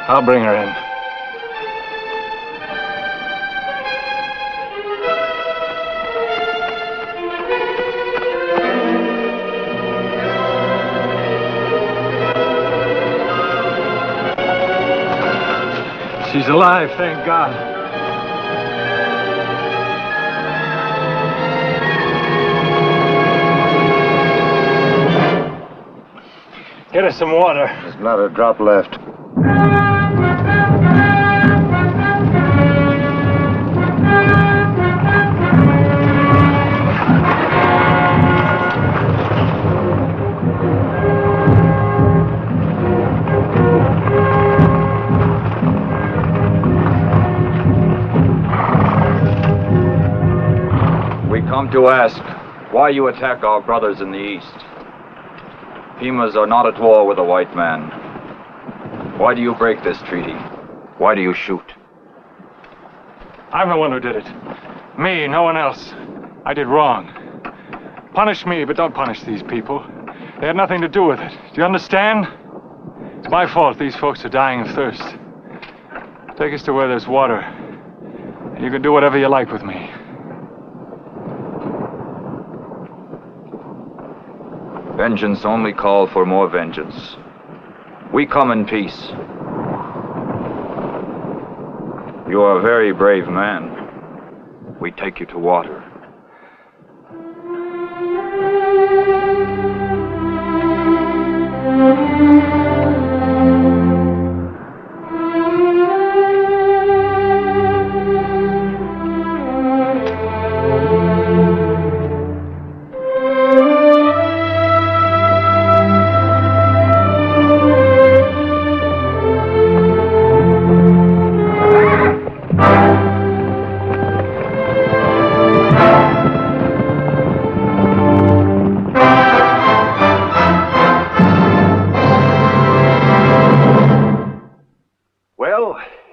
I'll bring her in. She's alive, thank God. Get us some water. There's not a drop left. come to ask why you attack our brothers in the east. Pimas are not at war with the white man. Why do you break this treaty? Why do you shoot? I'm the one who did it. Me, no one else. I did wrong. Punish me, but don't punish these people. They had nothing to do with it. Do you understand? It's my fault these folks are dying of thirst. Take us to where there's water, and you can do whatever you like with me. Vengeance only call for more vengeance. We come in peace. You are a very brave man. We take you to water.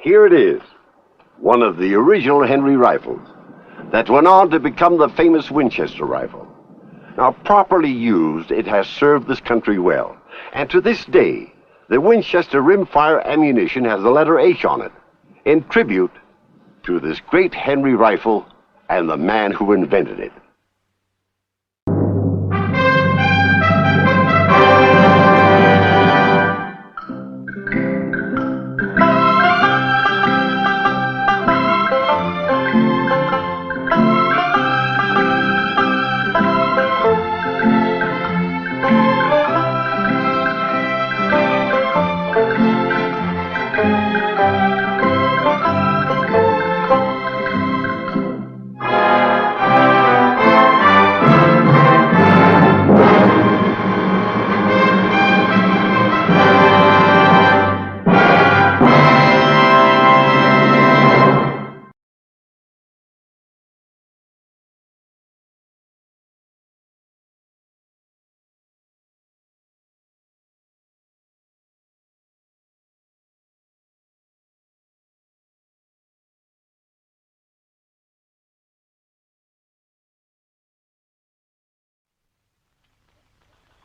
Here it is, one of the original Henry rifles that went on to become the famous Winchester rifle. Now, properly used, it has served this country well. And to this day, the Winchester rimfire ammunition has the letter H on it, in tribute to this great Henry rifle and the man who invented it.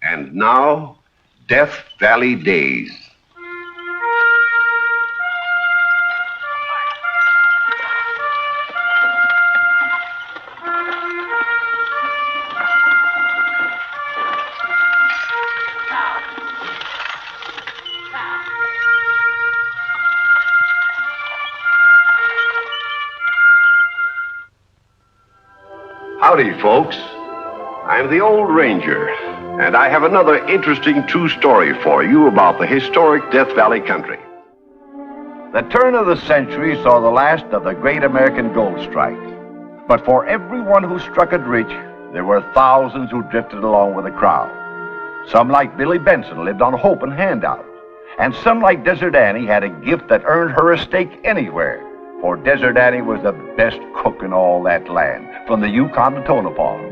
And now, Death Valley Days. Howdy, folks. I'm the old ranger, and I have another interesting true story for you about the historic Death Valley country. The turn of the century saw the last of the great American gold strike. But for everyone who struck it rich, there were thousands who drifted along with the crowd. Some, like Billy Benson, lived on hope and handouts. And some, like Desert Annie, had a gift that earned her a stake anywhere. For Desert Annie was the best cook in all that land, from the Yukon to Tonopah.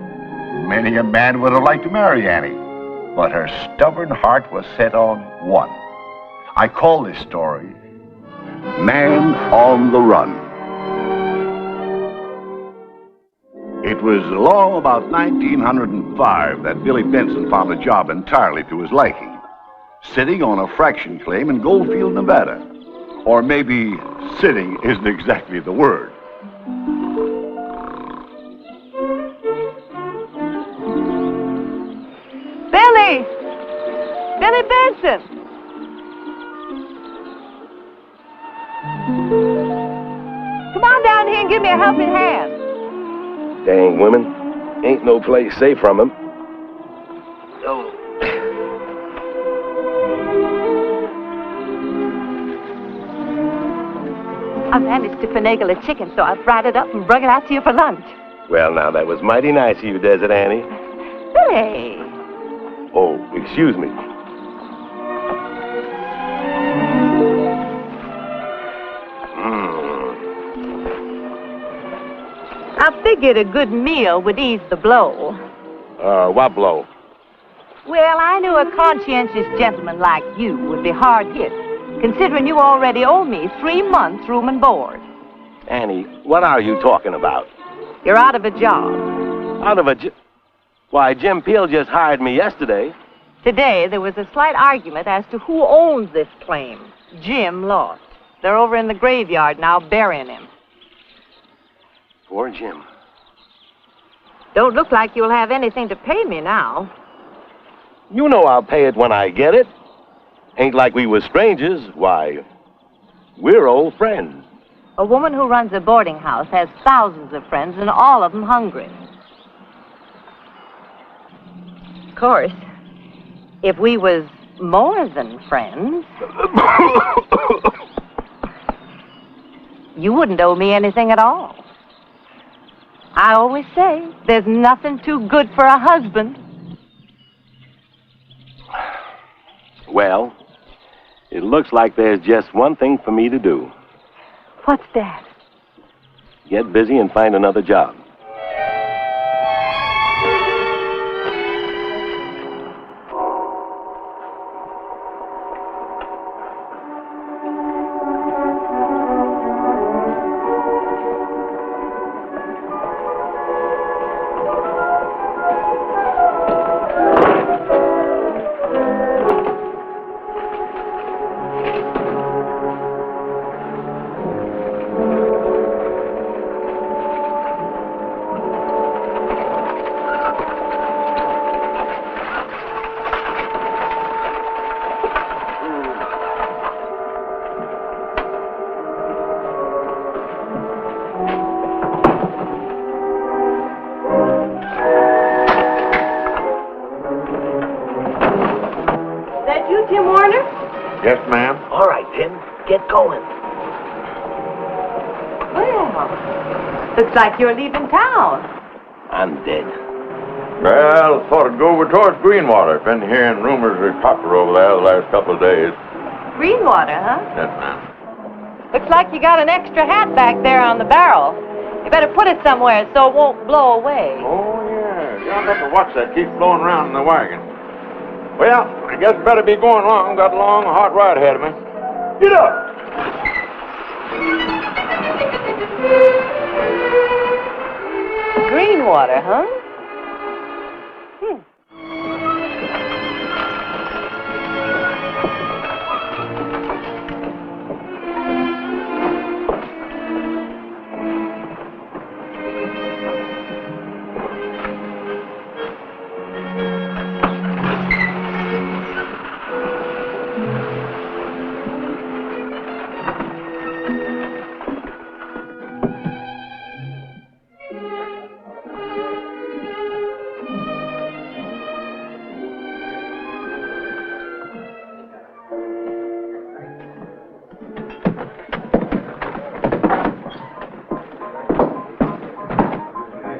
Many a man would have liked to marry Annie, but her stubborn heart was set on one. I call this story Man on the Run. It was along about 1905 that Billy Benson found a job entirely to his liking, sitting on a fraction claim in Goldfield, Nevada. Or maybe sitting isn't exactly the word. Billy! Billy Benson! Come on down here and give me a helping hand. Dang women. Ain't no place safe from them. Oh. I managed to finagle a chicken, so I fried it up and brought it out to you for lunch. Well, now, that was mighty nice of you, Desert Annie. Billy! Oh, excuse me. Now, big figured a good meal would ease the blow. What blow? Well, I knew a conscientious gentleman like you would be hard hit, considering you already owe me 3 months' room and board. Annie, what are you talking about? You're out of a job. Out of a job? Why, Jim Peel just hired me yesterday. Today, there was a slight argument as to who owns this claim. Jim lost. They're over in the graveyard now burying him. Poor Jim. Don't look like you'll have anything to pay me now. You know I'll pay it when I get it. Ain't like we were strangers. Why, we're old friends. A woman who runs a boarding house has thousands of friends, and all of them hungry. Of course, if we was more than friends, you wouldn't owe me anything at all. I always say, there's nothing too good for a husband. Well, it looks like there's just one thing for me to do. What's that? Get busy and find another job. Yes, ma'am. All right, Tim. Get going. Well, looks like you're leaving town. I'm dead. Well, thought I'd go over towards Greenwater. Been hearing rumors of copper over there the last couple of days. Greenwater, huh? Yes, ma'am. Looks like you got an extra hat back there on the barrel. You better put it somewhere so it won't blow away. Oh, yeah. Y'all got to watch that keep blowing around in the wagon. Well, I guess I better be going along. Got a long, hard ride ahead of me. Get up! Greenwater, huh?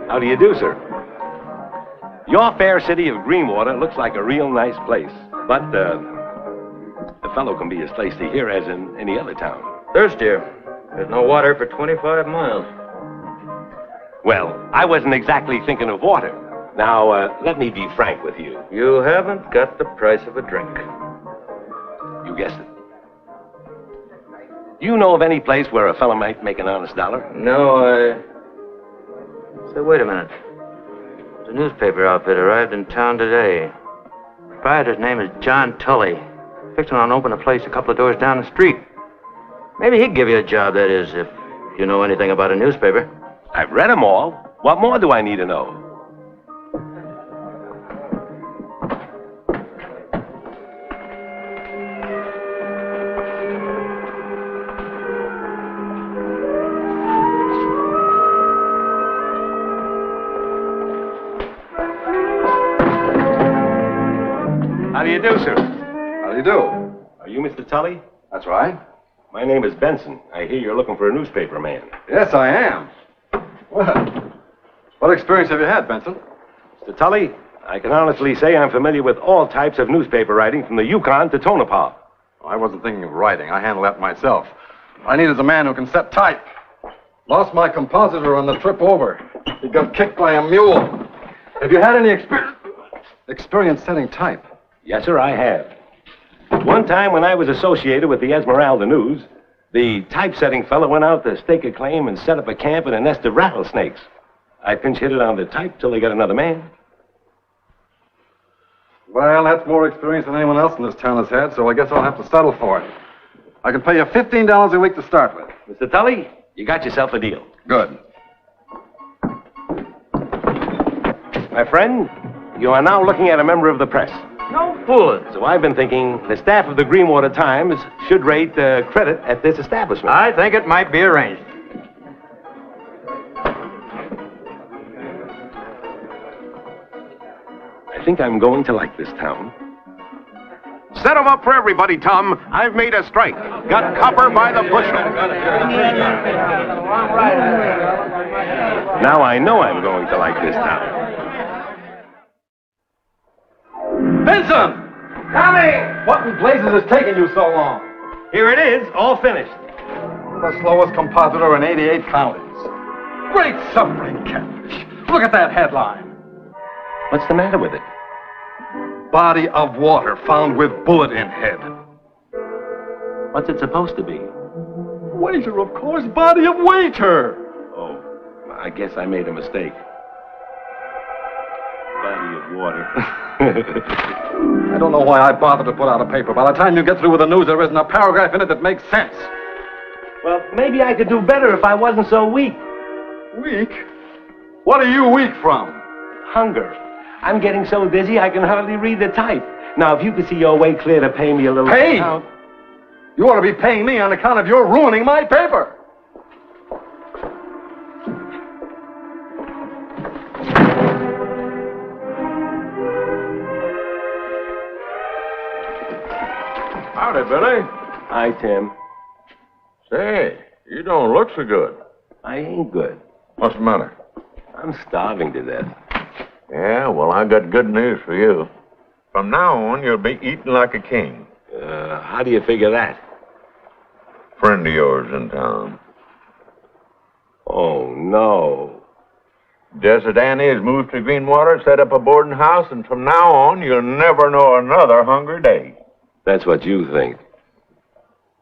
How do you do, sir? Your fair city of Greenwater looks like a real nice place, but a fellow can be as thirsty here as in any other town. Thirstier. There's no water for 25 miles. Well, I wasn't exactly thinking of water. Now, let me be frank with you. You haven't got the price of a drink. You guessed it. Do you know of any place where a fellow might make an honest dollar? No, Say, wait a minute. There's a newspaper outfit arrived in town today. The proprietor's name is John Tully. Fixing on open a place a couple of doors down the street. Maybe he'd give you a job, that is, if you know anything about a newspaper. I've read them all. What more do I need to know? How do you do, sir? How do you do? Are you Mr. Tully? That's right. My name is Benson. I hear you're looking for a newspaper man. Yes, I am. Well, what experience have you had, Benson? Mr. Tully, I can honestly say I'm familiar with all types of newspaper writing from the Yukon to Tonopah. I wasn't thinking of writing. I handle that myself. What I need is a man who can set type. Lost my compositor on the trip over. He got kicked by a mule. Have you had any experience setting type? Yes, sir, I have. One time when I was associated with the Esmeralda News, the typesetting fellow went out to stake a claim and set up a camp in a nest of rattlesnakes. I pinch hit it on the type till they got another man. Well, that's more experience than anyone else in this town has had, so I guess I'll have to settle for it. I can pay you $15 a week to start with. Mr. Tully, you got yourself a deal. Good. My friend, you are now looking at a member of the press. No fooling. So I've been thinking the staff of the Greenwater Times should rate credit at this establishment. I think it might be arranged. I think I'm going to like this town. Set 'em up for everybody, Tom. I've made a strike. Got copper by the bushel. Now I know I'm going to like this town. Benson! Coming! What in blazes is taking you so long? Here it is, all finished. The slowest compositor in 88 counties. Great suffering catfish. Look at that headline. What's the matter with it? Body of water found with bullet in head. What's it supposed to be? Waiter, of course. Body of waiter. Oh, I guess I made a mistake. Body of water. I don't know why I bothered to put out a paper. By the time you get through with the news, there isn't a paragraph in it that makes sense. Well, maybe I could do better if I wasn't so weak. Weak? What are you weak from? Hunger. I'm getting so dizzy I can hardly read the type. Now, if you could see your way clear to pay me a little... Pay? Account... You ought to be paying me on account of your ruining my paper. Howdy, Billy. Hi, Tim. Say, you don't look so good. I ain't good. What's the matter? I'm starving to death. Yeah, well, I got good news for you. From now on, you'll be eating like a king. How do you figure that? Friend of yours in town. Oh, no. Desert Annie has moved to Greenwater, set up a boarding house, and from now on, you'll never know another hungry day. That's what you think.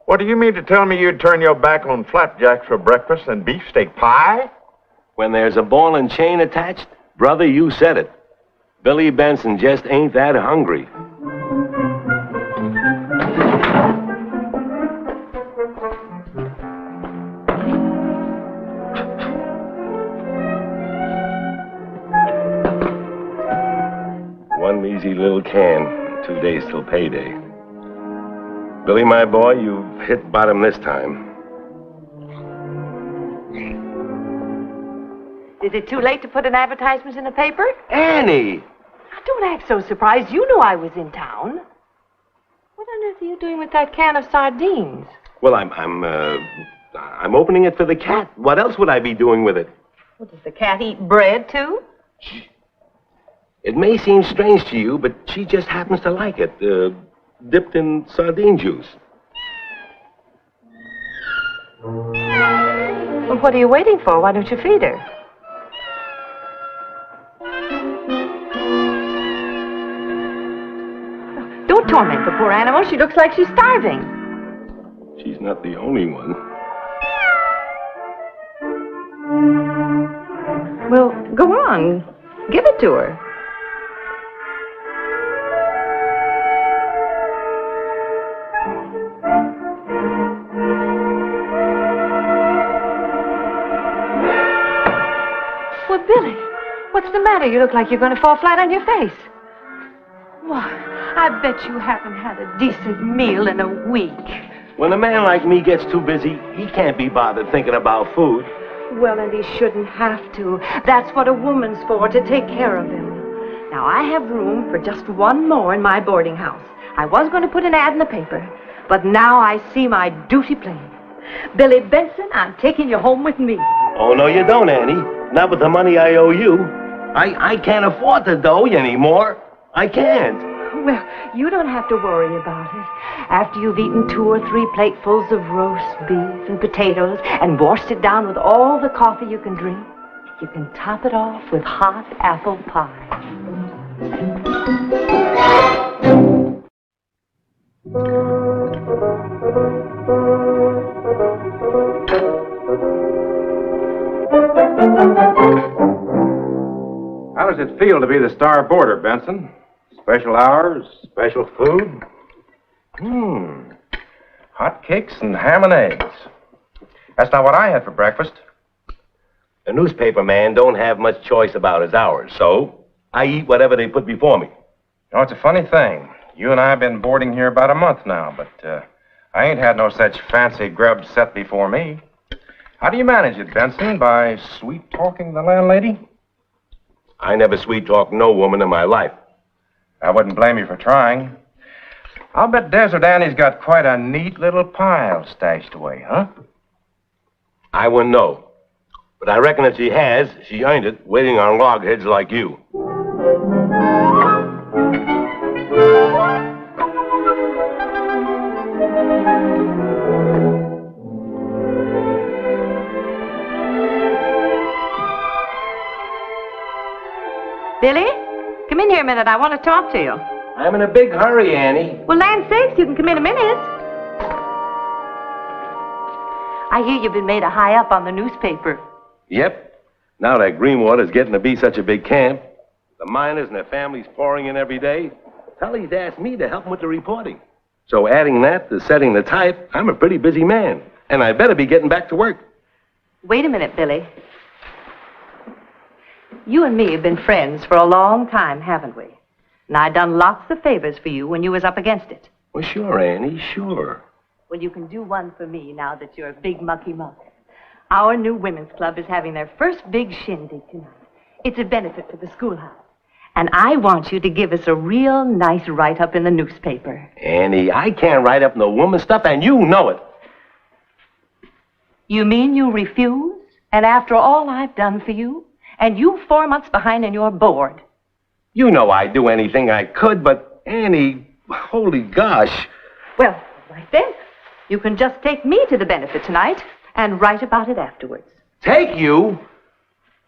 What do you mean to tell me you'd turn your back on flapjacks for breakfast and beefsteak pie? When there's a ball and chain attached, brother, you said it. Billy Benson just ain't that hungry. One measly little can, 2 days till payday. Billy, my boy, you've hit bottom this time. Is it too late to put an advertisement in the paper? Annie! Now, don't act so surprised. You knew I was in town. What on earth are you doing with that can of sardines? Well, I'm opening it for the cat. What else would I be doing with it? Well, does the cat eat bread, too? It may seem strange to you, but she just happens to like it, dipped in sardine juice. Well, what are you waiting for? Why don't you feed her? Don't torment the poor animal. She looks like she's starving. She's not the only one. Well, go on. Give it to her. Well, Billy, what's the matter? You look like you're going to fall flat on your face. Why, I bet you haven't had a decent meal in a week. When a man like me gets too busy, he can't be bothered thinking about food. Well, and he shouldn't have to. That's what a woman's for, to take care of him. Now, I have room for just one more in my boarding house. I was going to put an ad in the paper, but now I see my duty plain. Billy Benson, I'm taking you home with me. Oh, no, you don't, Annie. Not with the money I owe you. I can't afford the dough anymore. I can't. Well, you don't have to worry about it. After you've eaten 2 or 3 platefuls of roast beef and potatoes and washed it down with all the coffee you can drink, you can top it off with hot apple pie. How does it feel to be the star boarder, Benson? Special hours, special food? Hot cakes and ham and eggs. That's not what I had for breakfast. A newspaper man don't have much choice about his hours, so I eat whatever they put before me. You know, it's a funny thing. You and I have been boarding here about a month now, but I ain't had no such fancy grub set before me. How do you manage it, Benson? By sweet-talking the landlady? I never sweet-talked no woman in my life. I wouldn't blame you for trying. I'll bet Desert Annie's got quite a neat little pile stashed away, huh? I wouldn't know. But I reckon if she has, she earned it waiting on logheads like you. Billy, come in here a minute. I want to talk to you. I'm in a big hurry, Annie. Well, land sakes, you can come in a minute. I hear you've been made a high up on the newspaper. Yep. Now that Greenwater's getting to be such a big camp, the miners and their families pouring in every day, Tully's asked me to help him with the reporting. So adding that to setting the type, I'm a pretty busy man. And I better be getting back to work. Wait a minute, Billy. You and me have been friends for a long time, haven't we? And I done lots of favors for you when you was up against it. Well, sure, Annie, sure. Well, you can do one for me now that you're a big mucky muck. Our new women's club is having their first big shindig tonight. It's a benefit for the schoolhouse. And I want you to give us a real nice write-up in the newspaper. Annie, I can't write up no woman stuff, and you know it. You mean you refuse? And after all I've done for you? And you 4 months behind and you're bored. You know I'd do anything I could, but Annie, holy gosh. Well, right then, you can just take me to the benefit tonight and write about it afterwards. Take you?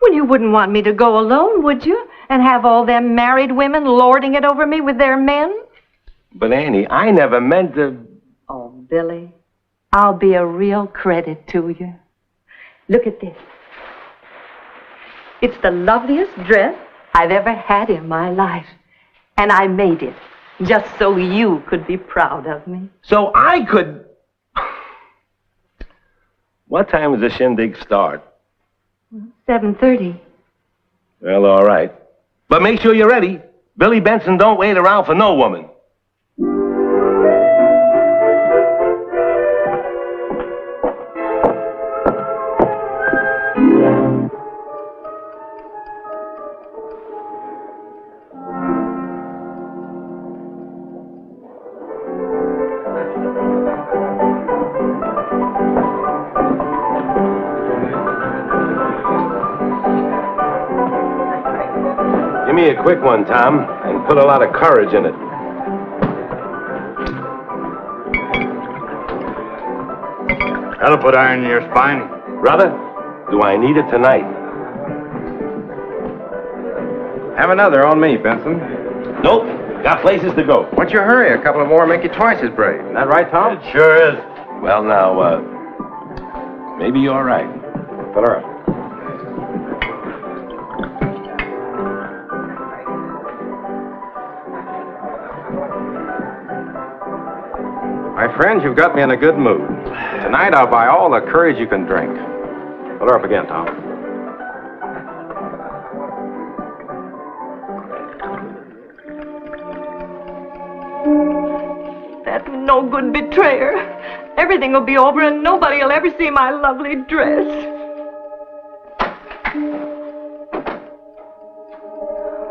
Well, you wouldn't want me to go alone, would you? And have all them married women lording it over me with their men? But Annie, I never meant to... Oh, Billy, I'll be a real credit to you. Look at this. It's the loveliest dress I've ever had in my life. And I made it just so you could be proud of me. So I could... What time does the shindig start? 7:30. Well, all right. But make sure you're ready. Billy Benson don't wait around for no woman. Give me a quick one, Tom, and put a lot of courage in it. That'll put iron in your spine. Brother, do I need it tonight? Have another on me, Benson. Nope. Got places to go. What's your hurry? A couple of more make you twice as brave. Isn't that right, Tom? It sure is. Well, now, maybe you're right. Fill her up. My friends, you've got me in a good mood. Tonight I'll buy all the courage you can drink. Fill her up again, Tom. That no good betrayer. Everything will be over and nobody will ever see my lovely dress.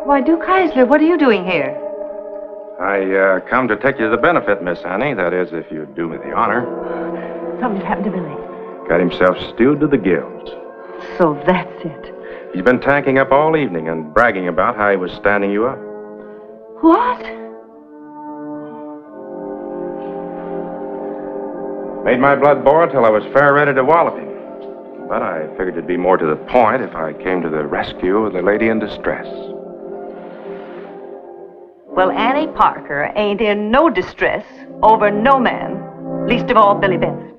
Why, Duke Heisler, what are you doing here? I come to take you to the benefit, Miss Annie. That is, if you do me the honor. Something's happened to Billy. Got himself stewed to the gills. So that's it. He's been tanking up all evening and bragging about how he was standing you up. What? Made my blood boil till I was fair ready to wallop him. But I figured it'd be more to the point if I came to the rescue of the lady in distress. Well, Annie Parker ain't in no distress over no man, least of all Billy Benson.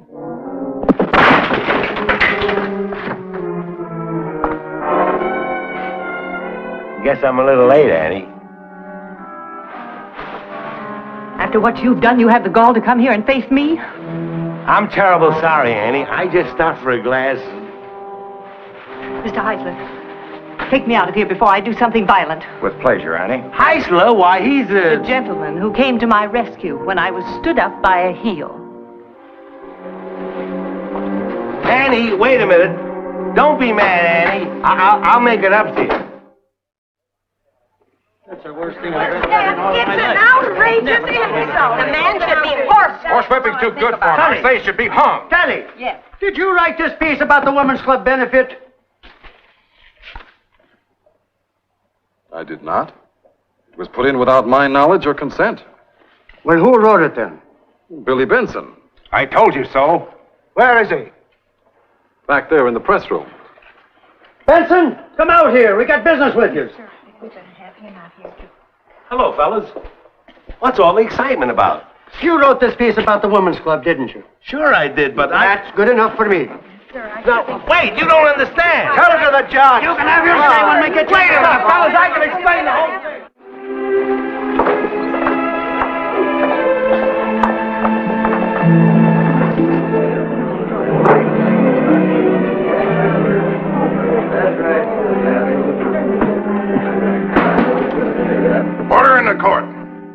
Guess I'm a little late, Annie. After what you've done, you have the gall to come here and face me? I'm terrible sorry, Annie. I just stopped for a glass. Mr. Heisler, take me out of here before I do something violent. With pleasure, Annie. Heisler? Why, he's The gentleman who came to my rescue when I was stood up by a heel. Annie, wait a minute. Don't be mad, Annie. I'll make it up to you. That's the worst thing I've ever heard in all It's my an life. outrageous insult. The man should be horsewhipped. Horsewhipping's too good for him. I say he should be hung. Kelly, Yes. did you write this piece about the Women's Club benefit? I did not. It was put in without my knowledge or consent. Well, who wrote it then? Billy Benson. I told you so. Where is he? Back there in the press room. Benson, come out here. We got business with you. We better have him out here, too. Hello, fellas. What's all the excitement about? You wrote this piece about the Women's Club, didn't you? Sure I did, but That's good enough for me. No, wait, you don't understand. Tell it to the judge. You can have your say when we get you. Wait a minute, fellas, I can explain the whole thing. Order in the court.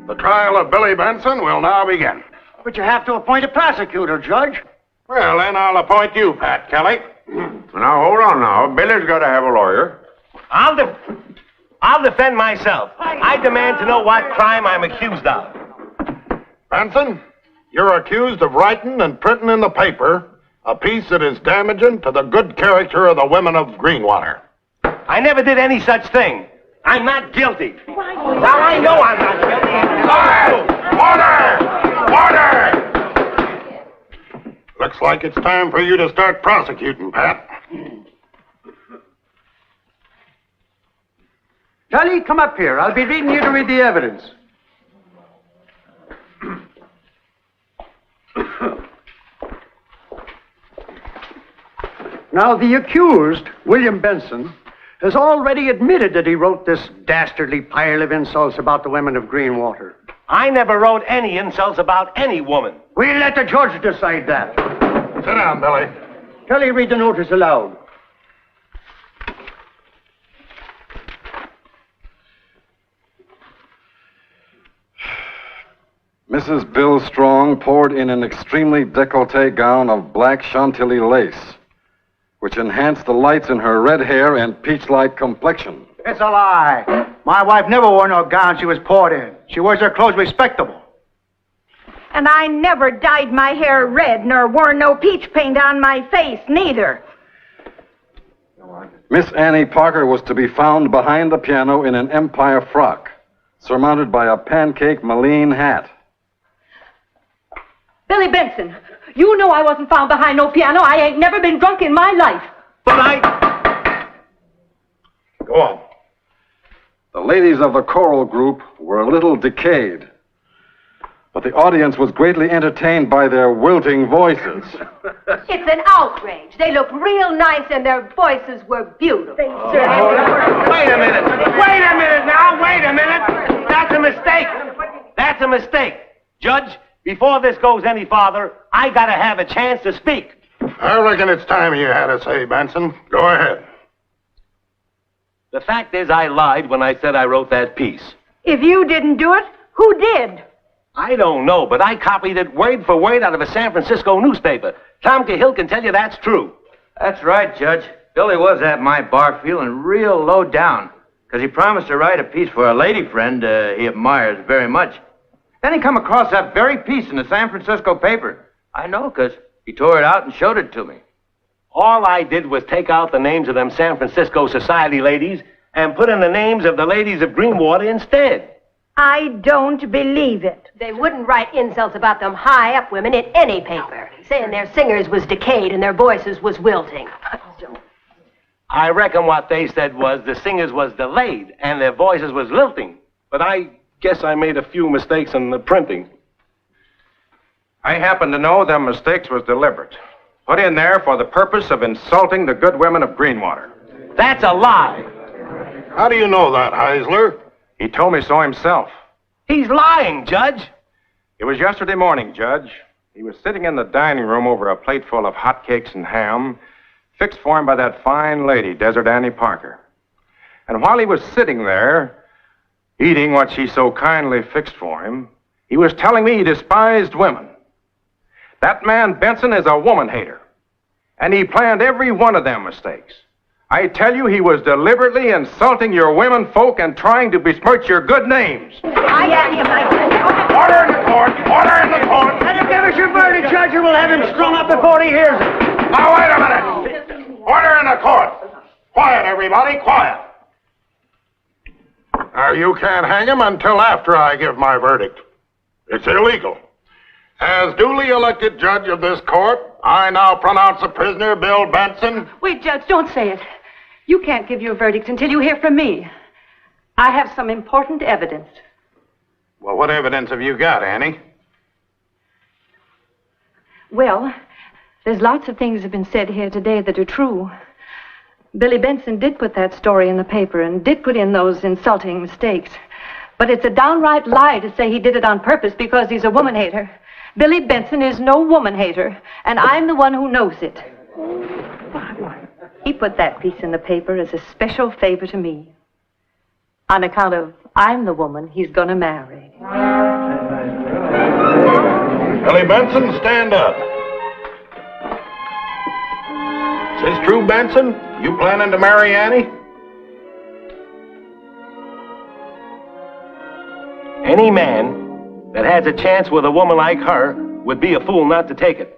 The trial of Billy Benson will now begin. But you have to appoint a prosecutor, Judge. Well, then I'll appoint you, Pat Kelly. Now, hold on now. Billy's got to have a lawyer. I'll defend myself. I demand to know what crime I'm accused of. Benson, you're accused of writing and printing in the paper a piece that is damaging to the good character of the women of Greenwater. I never did any such thing. I'm not guilty. Now I know I'm not guilty. Order! Looks like it's time for you to start prosecuting, Pat. Kelly, come up here. I'll be reading you to read the evidence. Now, the accused, William Benson, has already admitted that he wrote this dastardly pile of insults about the women of Greenwater. I never wrote any insults about any woman. We'll let the judge decide that. Sit down, Billy. Kelly, read the notice aloud. Mrs. Bill Strong poured in an extremely décolleté gown of black Chantilly lace, which enhanced the lights in her red hair and peach-like complexion. It's a lie. My wife never wore no gown she was poured in. She wears her clothes respectable. And I never dyed my hair red, nor wore no peach paint on my face, neither. Miss Annie Parker was to be found behind the piano in an empire frock, surmounted by a pancake Malene hat. Billy Benson, you know I wasn't found behind no piano. I ain't never been drunk in my life. But Go on. The ladies of the choral group were a little decayed, but the audience was greatly entertained by their wilting voices. It's an outrage. They look real nice and their voices were beautiful. Wait a minute. Wait a minute now. Wait a minute. That's a mistake. That's a mistake. Judge, before this goes any farther, I gotta have a chance to speak. I reckon it's time you had a say, Benson. Go ahead. The fact is, I lied when I said I wrote that piece. If you didn't do it, who did? I don't know, but I copied it word for word out of a San Francisco newspaper. Tom Cahill can tell you that's true. That's right, Judge. Billy was at my bar feeling real low down, because he promised to write a piece for a lady friend he admires very much. Then he come across that very piece in the San Francisco paper. I know, because he tore it out and showed it to me. All I did was take out the names of them San Francisco society ladies and put in the names of the ladies of Greenwater instead. I don't believe it. They wouldn't write insults about them high-up women in any paper. saying their singers was decayed and their voices was wilting. I reckon what they said was the singers was delayed and their voices was lilting. But I guess I made a few mistakes in the printing. I happen to know them mistakes was deliberate. Put in there for the purpose of insulting the good women of Greenwater. That's a lie. How do you know that, Heisler? He told me so himself. He's lying, Judge. It was yesterday morning, Judge. He was sitting in the dining room over a plate full of hotcakes and ham, fixed for him by that fine lady, Desert Annie Parker. And while he was sitting there, eating what she so kindly fixed for him, he was telling me he despised women. That man Benson is a woman hater, and he planned every one of them mistakes. I tell you, he was deliberately insulting your women folk and trying to besmirch your good names. Order in the court! Order in the court! Let him give us your verdict, Judge, or we'll have him strung up before he hears it. Now, wait a minute! Order in the court! Quiet, everybody, quiet! Now, you can't hang him until after I give my verdict. It's illegal. As duly elected judge of this court, I now pronounce the prisoner, Bill Benson. Wait, Judge, don't say it. You can't give your verdict until you hear from me. I have some important evidence. Well, what evidence have you got, Annie? Well, there's lots of things have been said here today that are true. Billy Benson did put that story in the paper and did put in those insulting mistakes. But it's a downright lie to say he did it on purpose because he's a woman hater. Billy Benson is no woman hater, and I'm the one who knows it. He put that piece in the paper as a special favor to me, on account of I'm the woman he's going to marry. Billy Benson, stand up. Is this true, Benson? You planning to marry Annie? Any man that has a chance with a woman like her would be a fool not to take it.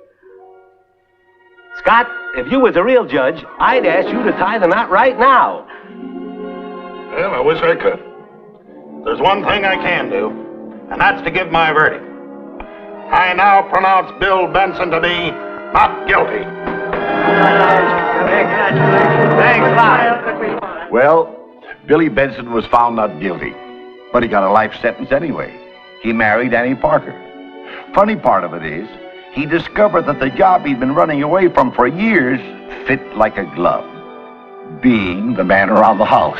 Scott, if you was a real judge, I'd ask you to tie the knot right now. Well, I wish I could. There's one thing I can do, and that's to give my verdict. I now pronounce Bill Benson to be not guilty. Thanks, Bob. Well, Billy Benson was found not guilty, but he got a life sentence anyway. He married Annie Parker. Funny part of it is, he discovered that the job he'd been running away from for years fit like a glove, being the man around the house.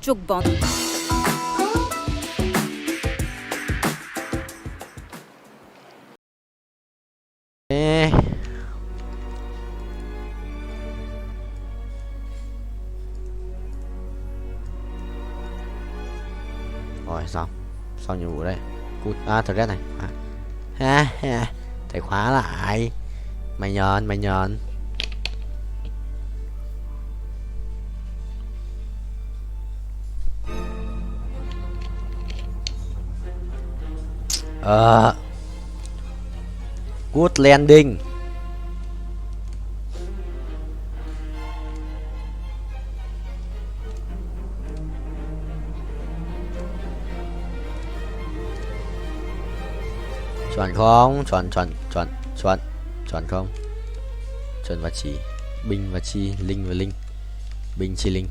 Trục bóng. Rồi xong nhiệm vụ đây. Cút thật ra này thầy khóa lại. Mày nhờn. Good landing. Chuẩn không? Chuẩn không? Chuẩn và chỉ. Binh và chi. Linh và linh. Binh chi linh.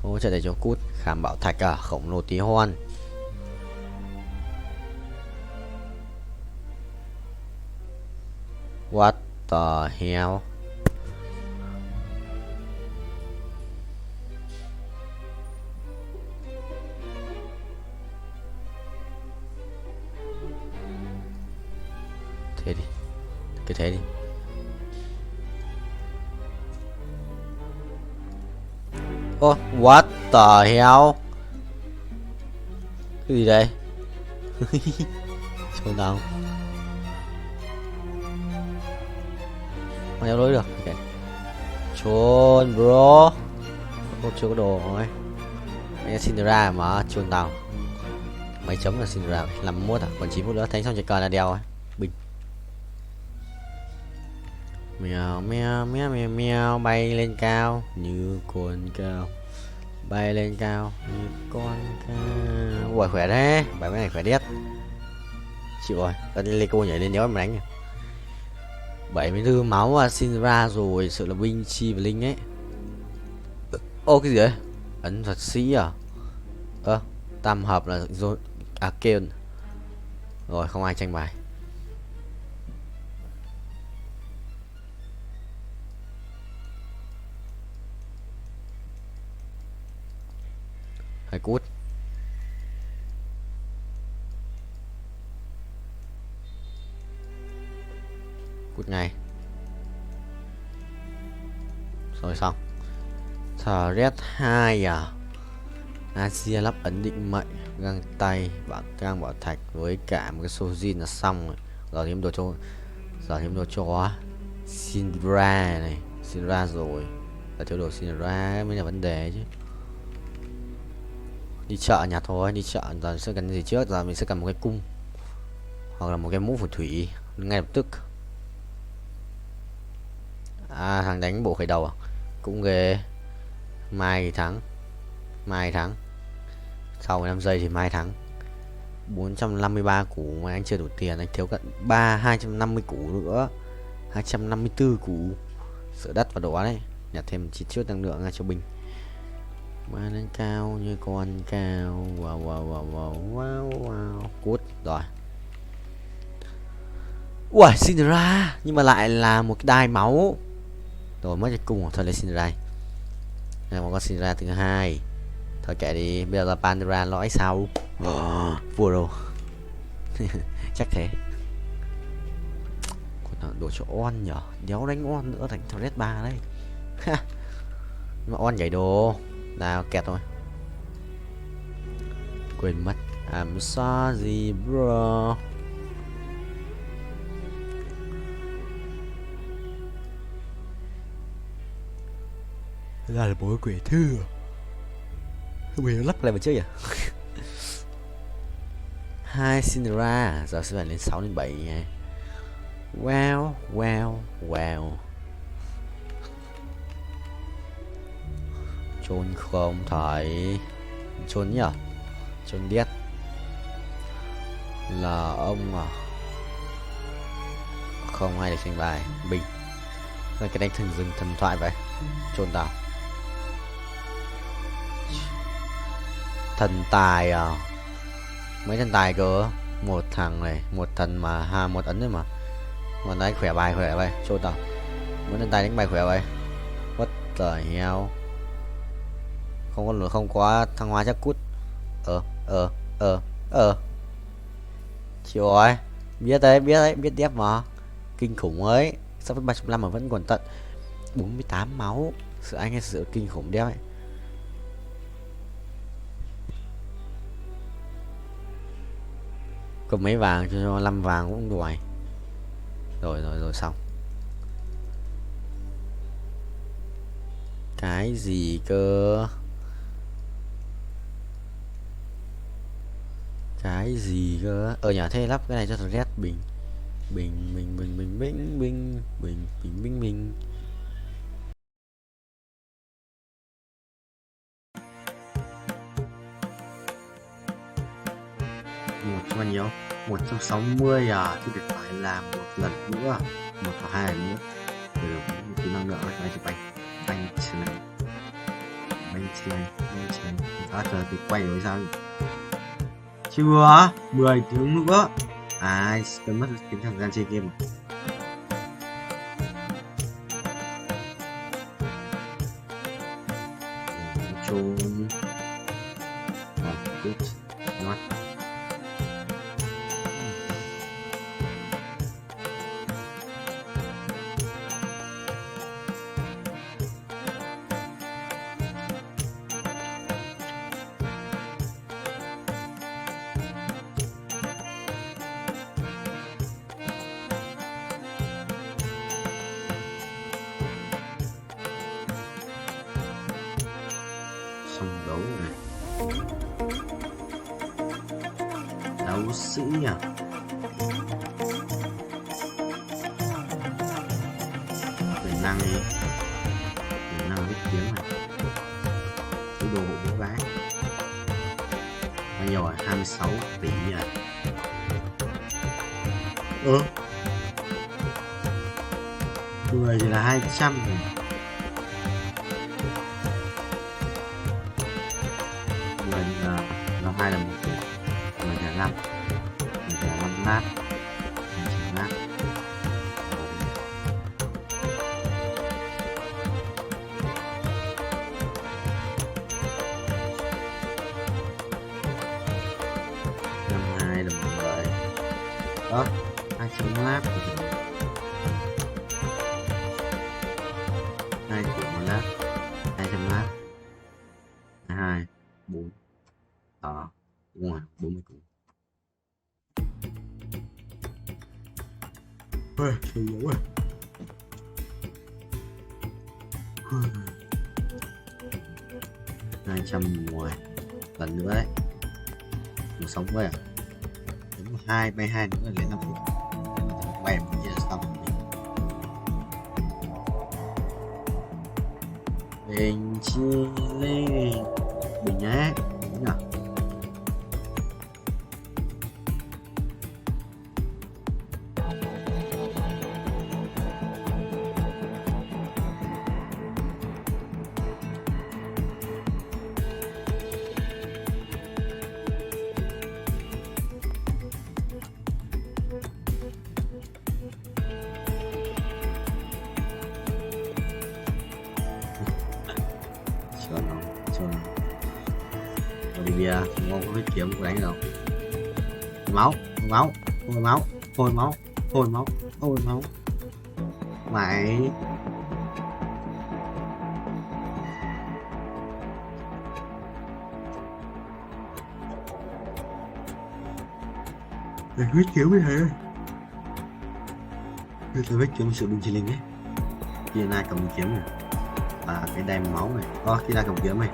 Hỗ trợ để cho cút. Khảm bảo thạch khổng lồ tí hoan. What the hell? Cứ thế đi. Ô, what the hell? Cái gì đây? Trốn đâu? Không leo lối được. Okay. Trốn bro. Không chưa có đồ rồi. Mày xin ra mà trốn tao. Mấy chấm là xin ra 51 à, còn 9 phút nữa thanh xong chỉ còn là đeo rồi. Bình. Mèo mèo mèo mèo mèo bay lên cao như con cao. Bay lên cao như con cao. Ui khỏe đấy, bài này khỏe điết. Chịu rồi, tao lên cô nhảy lên đéo em đánh. 74 máu à, xin ra rồi, sự là binh chi và linh ấy. Ô cái gì đấy? Ấn thuật sĩ à? Tam hợp là rồi à kêu. Rồi không ai tranh bài. Phải cút. Cút ngay. Rồi xong. Thờ red 2 à? Asia lắp ấn định mệnh, găng tay, găng bảo thạch với cả một cái sojin là xong rồi. Giờ thêm đồ cho Sindra này, Sindra rồi. Là thiếu đồ Sindra mới là vấn đề chứ. Đi chợ nhặt thôi, đi chợ giờ sẽ cần gì trước, giờ mình sẽ cần một cái cung hoặc là một cái mũ phù thủy ngay lập tức. À thằng đánh bộ khởi đầu à? Cũng ghê. Mai thắng. Sau 15 giây thì mai thắng. 453 củ mà anh chưa đủ tiền, anh thiếu cận 250 củ nữa. 254 củ. Sợ đất và đồ đấy. Nhặt thêm chi chút năng lượng ra cho binh. Mà lên cao như con cao. Wow. Cút rồi. Ui xin ra, nhưng mà lại là một cái đai máu. Rồi mất cái cung thôi, lấy xin ra. Này một con xin ra thứ hai. Thôi kệ đi, bây giờ là Pandora lõi sau. Vua rồi. Chắc thế. Còn đồ cho on nhở, đéo đánh on nữa thành thằng Red 3 đấy. Nhưng mà on nhảy đồ. Nào kẹt thôi. Quên mất. I'm sorry bro. Là một quỷ thư. Quỷ lắc lại một chứ à? 2 Cinderella, giờ sẽ phải lên 6 đến 7 nha. Wow. Chôn không thấy. Chôn nhỉ? Chôn điết. Là ông à? Không ai để tranh bài. Bình. Rồi cái đánh thần rừng thần thoại vậy. Chôn tao. Thần tài à? Mấy thần tài cơ? Một thằng này, một thần mà một ấn thôi mà. Còn đấy khỏe bài chôn tao. Mấy thần tài đánh bài khỏe vậy. What the hell? Không có thăng hoa chắc cút. Chịu rồi. Biết đép mà. Kinh khủng ấy. Sắp với 35 mà vẫn còn tận 48 máu. Sự anh ấy sự kinh khủng đép ấy. Có mấy vàng cho 5 vàng cũng đuổi. Rồi xong. Cái gì cơ? Nhà thế lắp cái này cho thằng Red bình. Một bao nhiêu? 160 à? Thì phải làm một lần nữa, một hoặc hai lần nữa. Được một tí năng lượng này chụp banh đó trời thì quay rồi sao chưa 10 tiếng nữa cần mất tính thời gian chơi game. Trốn ngon. sĩ à? Quyền năng đi. Quyền năng viết tiếng này. Cái đồ hộ bố gái. Bao nhiêu rồi? 26 tỷ à? Người thì là 200 rồi. Người là 2 là 1 tỷ. Người là 5. Người là 5 lát. 5 lát. Đó, 200 lát 2 triệu một lát 200 lát 22 4 đó đúng rồi 40 củ. Sôi dữ rồi. Hai trăm mùa lần nữa đấy. Một sống với à? Đúng 2 bay 2 nữa lên 5 phút. Quay một chia xong mình chi lên bình nhé đúng nhỉ? Olivia ngon có biết kiếm của đánh đâu. Máu máu hôi máu hôi máu hôi máu hôi máu mày mày biết kiếm cái này tôi biết kiếm sự bình chi linh ấy. Kia này cầm kiếm này và cái đem máu này. Kia này cầm kiếm này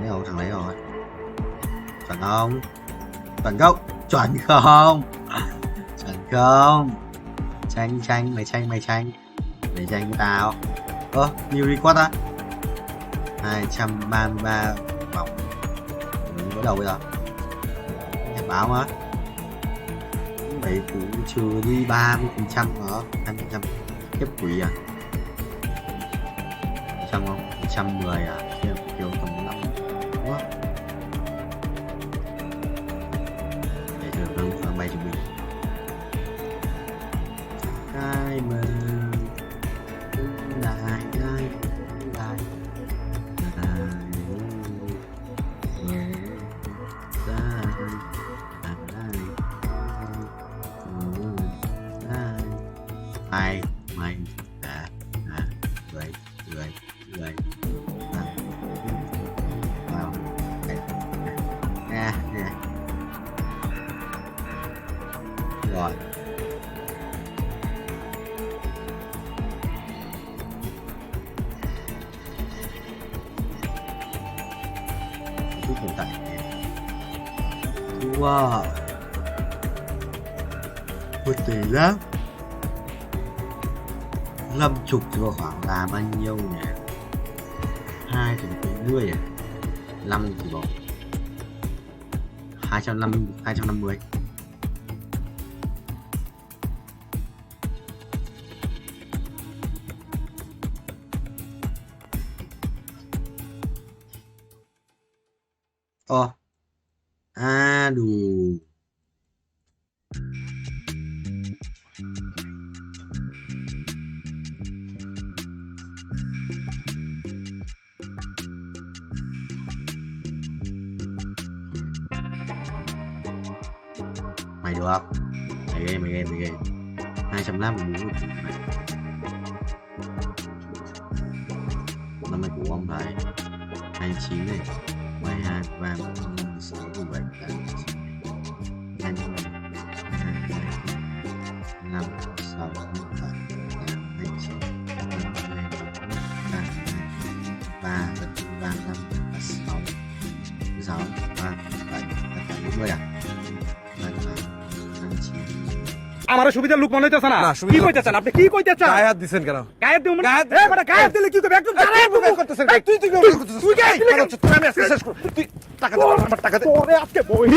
rồi thằng lấy rồi chuẩn không chuẩn không chuẩn không chuẩn không tranh mày tranh để tranh với tao. Nhiều record á 233 vòng mình có đầu bây giờ cảnh báo mà đấy cũng trừ đi 30% đó 20% tiếp quỷ à 100 không 110 à kiểu tầm 5 quá để được hơn bay cho mình cái mà lại ai mày người vào nè rồi cuối cùng tại wow một tỷ lắm 50 thì khoảng là bao nhiêu nhỉ? 2 thì 40 à? 5 thì bỏ 250. Đủ mày được không? Mày game 250 mũ năm mày của ông thầy 29 này 12 3 4 6 7 8 9 5 6 7 8 9 3 5 6 6 3 7 40 à? আমার সুবিধার লোক মনে হইতেছে না কি কইতেছেন আপনি কি কইতেছেন গায়ে হাত দিছেন কেন গায়ে দিও এ বড় গায়ে দিলে কি করবে একদম জানাই করতেছেন তুই তুই গায়ে দিলে তুই আমি আজকে শেষ তুই টাকা দে আমার টাকা দে ওরে আজকে বই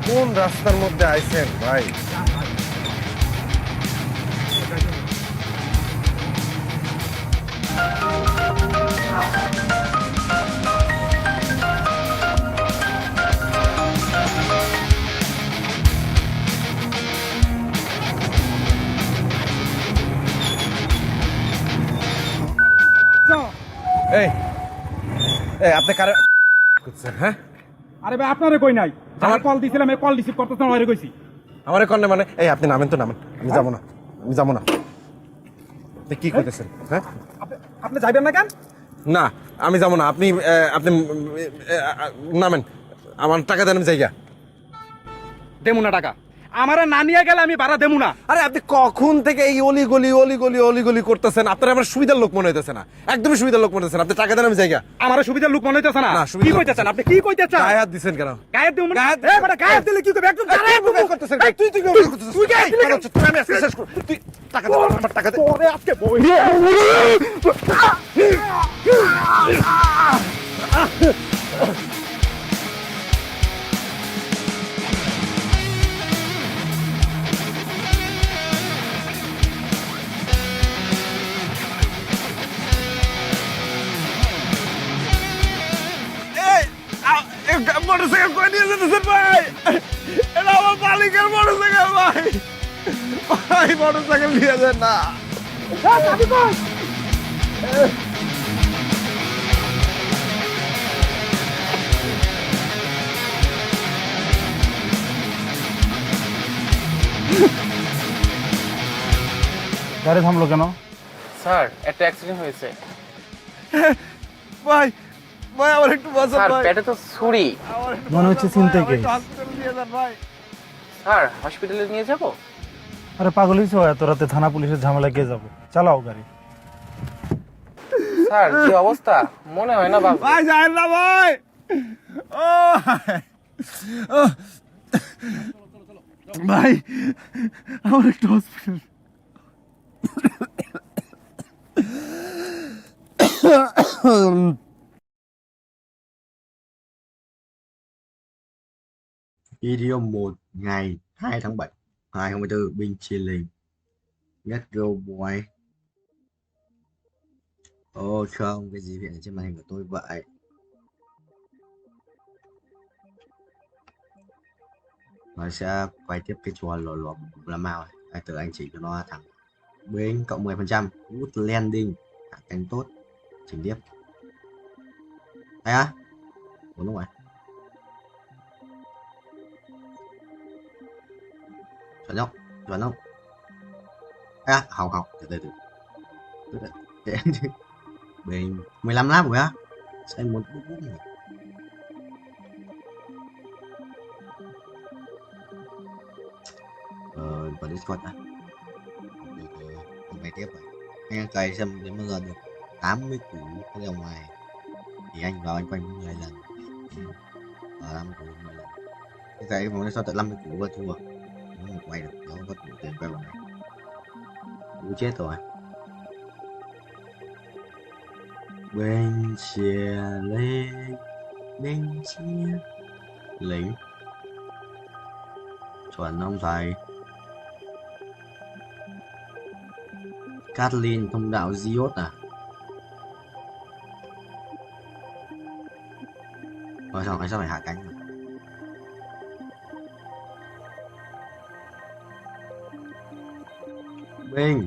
কোন রাস্তার মধ্যে আইছেন ভাই এই এই আপনি কারে করছেন হ্যাঁ আরে ভাই আপনারে কই নাই আমার কল দিছিলাম এই কল রিসিভ করতেছ না ওরে কইছি আমারে কোন মানে এই আপনি নামেন তো নামেন আমি যাব না আপনি কি কইতেছেন হ্যাঁ আপনি যাবেন না কেন না আমি যাব না আপনি আপনি নামেন আমার টাকা দেন আমি যাইগা দেমু না টাকা আমারে না নিয়ে গেলে আমি ভাড়া দেমু না আরে আপনি কখন থেকে এই অলি করতেছেন আপনার আমার সুবিধার লোক মনে হইতেছে না একদমই সুবিধার লোক মনে হইতেছে না আপনি টাকা দেন আমি যাইগা আমার সুবিধার লোক মনে হইতেছে না কি কইতেছেন আপনি কি কইতেছেন গায়ে হাত দিছেন কেন গায়ে দিও এ বড় গায়ে দিলে কি করবে একদম জানাই করতেছেন তুই গায়ে দিলে তুই আমি আজকে শেষ তুই টাকা দে আমার টাকা দে ওরে আজকে বই মোটরসাইকেল করে নিয়ে যেতেছেন ভাই এটা আমার মালিকের মোটরসাইকেল ভাই মোটরসাইকেল নিয়ে যান না গাড়ি থামলো কেন স্যার একটা অ্যাক্সিডেন্ট হয়েছে ভাই ভাই আমার একটু বাঁচান স্যার ভাই পেটে তো ছুরি মনে হচ্ছে চিন্তা কি হসপিটালে নিয়ে যান ভাই স্যার হসপিটালে নিয়ে যাব আরে পাগল হইছো এত রাতে থানা পুলিশের ঝামেলা কে যাব চালাও গাড়ি স্যার যে অবস্থা মনে হয় না বাবু ভাই যান না ভাই ও ভাই আমার একটু hospital Video 1 ngày 2 tháng 7 2024 binh chia liền Let's go boy. Ô không, cái gì hiện ở trên màn hình của tôi vậy? Nó sẽ quay tiếp cái trò lò lò là màu. Từ anh chỉnh cho nó thẳng bên cộng 10%. Good landing. Thẳng cánh tốt. Chỉnh tiếp. Đây á. Ủa đúng rồi. Chuẩn không? À, học, từ bên 15 lap rồi á. Sao em muốn bút này? Vào Discord á. Ngày tiếp rồi. Anh cày xem đến bao giờ được 80 củ cái ra ngoài. Thì anh vào anh quanh 10 lần. Vào 50 củ 10 lần. Cái cày vòng này sao tận 50 củ và thua. Nó không quay được, nó có đủ tiền quay vòng này. Cú chết rồi. Bên chia lên, bên chia lính. Chuẩn ông thầy. Kathleen thông đạo Diốt à? Rồi sao anh sao phải hạ cánh rồi? Bên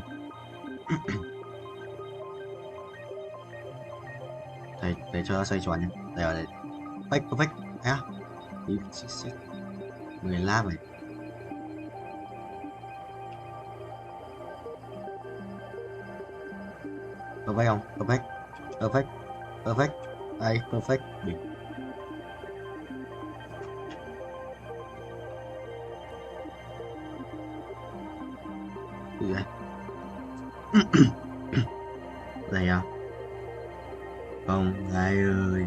thầy cho nó xoay tròn nhé. Đây là đây. Perfect nhá. Đi xích 10 lap này. Perfect không? Perfect. Đây, perfect. Bình. Gì vậy? Đây à? Không, ai ơi.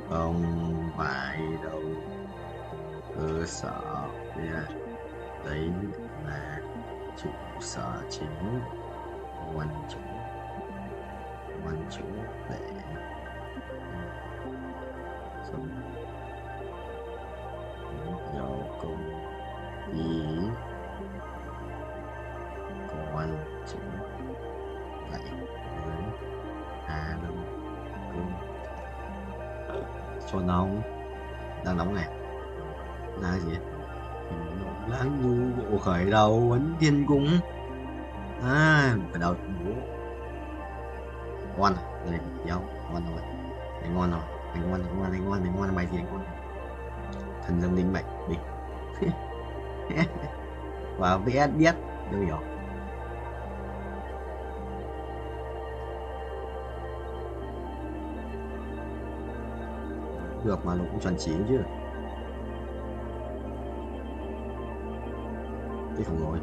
Không phải đâu. sở về đấy là trụ sở chính quân chủ để sống dầu cùng ý quân chủ lại hướng Hà Đông cung cho nóng đang nóng này là gì lãng du bộ khởi đầu vấn thiên cung khởi đầu bố ngon rồi nhau ngon rồi đánh ngon rồi đánh ngon mày thì đánh ngon thần dương linh mạch bình và vẽ biết đâu hiểu được mà nó cũng chuẩn chỉ chứ cái khổng lồ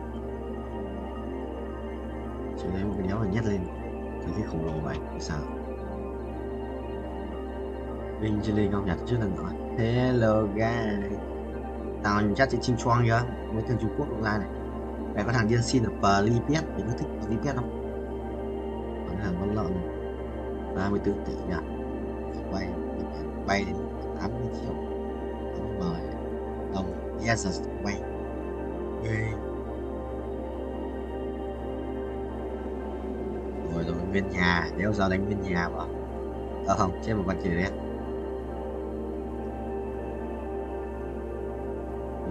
chỉ lấy một cái đéo là nhét lên cái khổng lồ vậy thì sao Vinh trên lên không nhặt trước lần nữa. Hello guys, tao chắc sẽ chinh choang chưa với thằng Trung Quốc ra này. Mẹ có thằng điên xin ở Pripyat, mày có thích Pripyat không? Còn hàng con lợn 34 tỷ nhỉ, bay đến 80 triệu mời ông yes bay rồi nguyên nhà nếu giờ đánh nguyên nhà vào không chết một con chữ đấy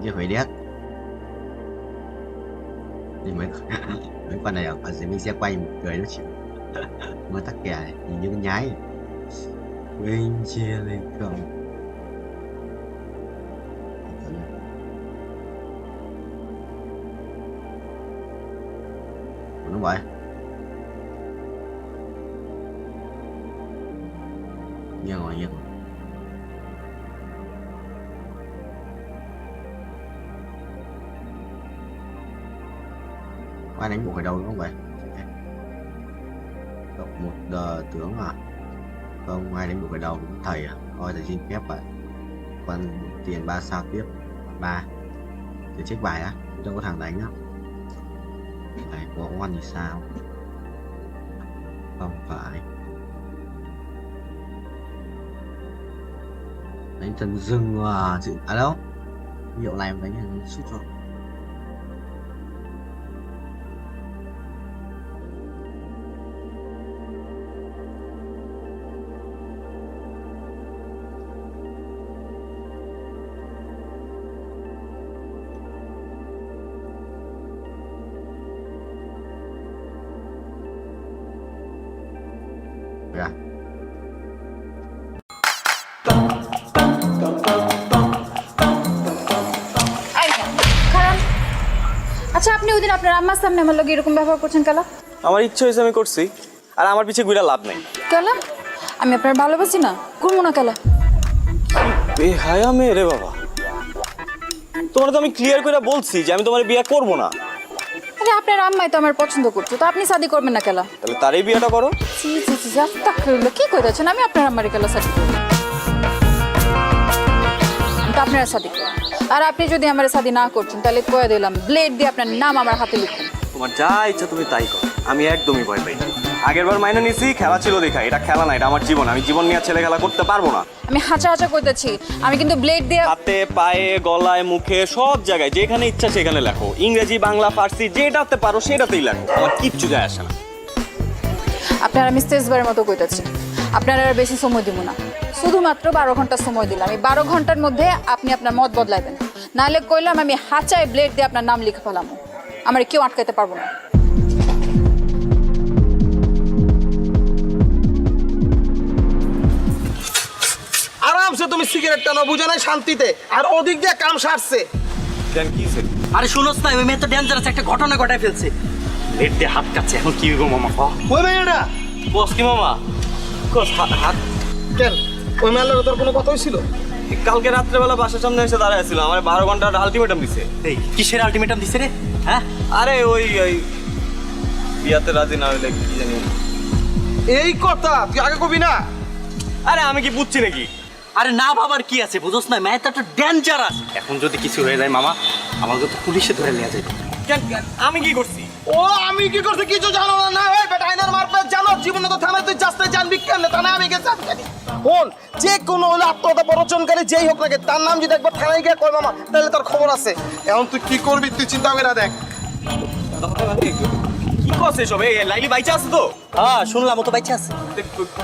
như phải đét thì mấy con này ở dưới mình sẽ quay một cười nó chịu mới tắc kè này nhìn như con nhái bên chia lên không đúng vậy nghiêng rồi ai đánh bộ khởi đầu đúng không vậy cộng một tướng à không ai đánh bộ khởi đầu cũng thầy à thôi thầy xin phép vậy còn tiền 3 sao tiếp 3 để check bài á cho có thằng đánh á này có oan thì sao không phải đánh thần rừng à chữ à đâu hiệu này em đánh suốt cho yeah. আচ্ছা আপনি ওই দিন আপনার আম্মার সামনে আমার লগে এরকম ব্যবহার করছেন কেন? আমার ইচ্ছে হয়েছে আমি করছি আর আমার পিছে ঘুরে লাভ নাই কেন? আমি আপনার ভালোবাসি না করবো না কেন? বেহায়া মেয়ে রে বাবা তোমার তো আমি ক্লিয়ার করে বলছি যে আমি তোমার বিয়ে করব না আরে আপনার আম্মাই তো আমার পছন্দ করছে তো আপনি শাদি করবেন না কেন? তাহলে তারই বিয়েটা করো জি জি জি আস্তাগফিরুল্লাহ কি কইতাছেন আমি আপনার আম্মারে কেন শাদি করব তো আপনারা শাদি করুন আর আপনি যদি আমার শাদি না করছেন তাহলে কয়ে দিলাম ব্লেড দিয়ে আপনার নাম আমার হাতে লিখুন তোমার যা ইচ্ছা তুমি তাই করো আমি একদমই ভয় পাই আগেরবার মাইনে নিছি খেলা ছিল দেখা এটা খেলা না এটা আমার জীবন আমি জীবন নিয়ে ছেলে খেলা করতে পারবো না আমি হাঁচা হাঁচা কইতাছি আমি কিন্তু ব্লেড দিয়ে হাতে পায়ে গলায় মুখে সব জায়গায় যেখানে ইচ্ছা সেখানে লেখো ইংরেজি বাংলা ফার্সি যেটাতে পারো সেটাতেই লেখো আমার কিচ্ছু যায় আসে না আপনার আমি শেষবারের মতো কইতাছি আপনার আর বেশি সময় দিব না শুধুমাত্র 12 ঘন্টা সময় দিলাম এই 12 ঘন্টার মধ্যে আপনি আপনার মত বদলাবেন নাহলে কইলাম আমি হাঁচায় ব্লেড দিয়ে আপনার নাম লিখে ফেলাম আমার কেউ আটকাইতে পারবো না আরামসে তুমি সিগারেট টানো বুঝো না শান্তিতে আর ওদিক দিয়ে কাম সারছে দেন কি সে আরে শুনোস না ওই মেয়ে তো ডেঞ্জারাস একটা ঘটনা ঘটায় ফেলছে ব্লেড দিয়ে হাত কাটছে এখন কি গো মামা ওই মেয়েটা বস কি মামা কোস হাত কেন ওই মেয়ের তোর কোনো কথা হইছিল কালকে রাত্রেবেলা বাসার সামনে এসে দাঁড়ায় ছিল আমার 12 ঘন্টার আলটিমেটাম দিছে এই কিসের আলটিমেটাম দিছে রে হ্যাঁ আরে ওই বিয়াতে রাজি না হইলে কি জানি এই কথা তুই আগে কবি না আরে আমি কি বুঝছি নাকি আরে না বাবার কি আছে বুঝোস না মেয়েটা তো ডেঞ্জারাস। এখন যদি কিছু হয়ে যায় মামা আমাকে তো পুলিশে ধরে নিয়ে যাবে। আমি কি করছি? ও আমি কি করছি কিছু জানো না? না ওই বেটা আইনার মারপেট জানো জীবনে তো থানায় তুই যাস্তে জানবি কেমনে? তা না আমি গেছি ফোন যে কোনো হলে আত্মহত্যা প্ররোচনকারী যেই হোক না কেন তার নাম যদি একবার থানায় গিয়ে কয় মামা তাহলে তার খবর আছে। এখন তুই কি করবি তুই চিন্তা করে দেখ। কি করছে সব? এই লাইলি বাইচা আছে তো? হ্যাঁ শুনলাম ও তো বাইচা আছে।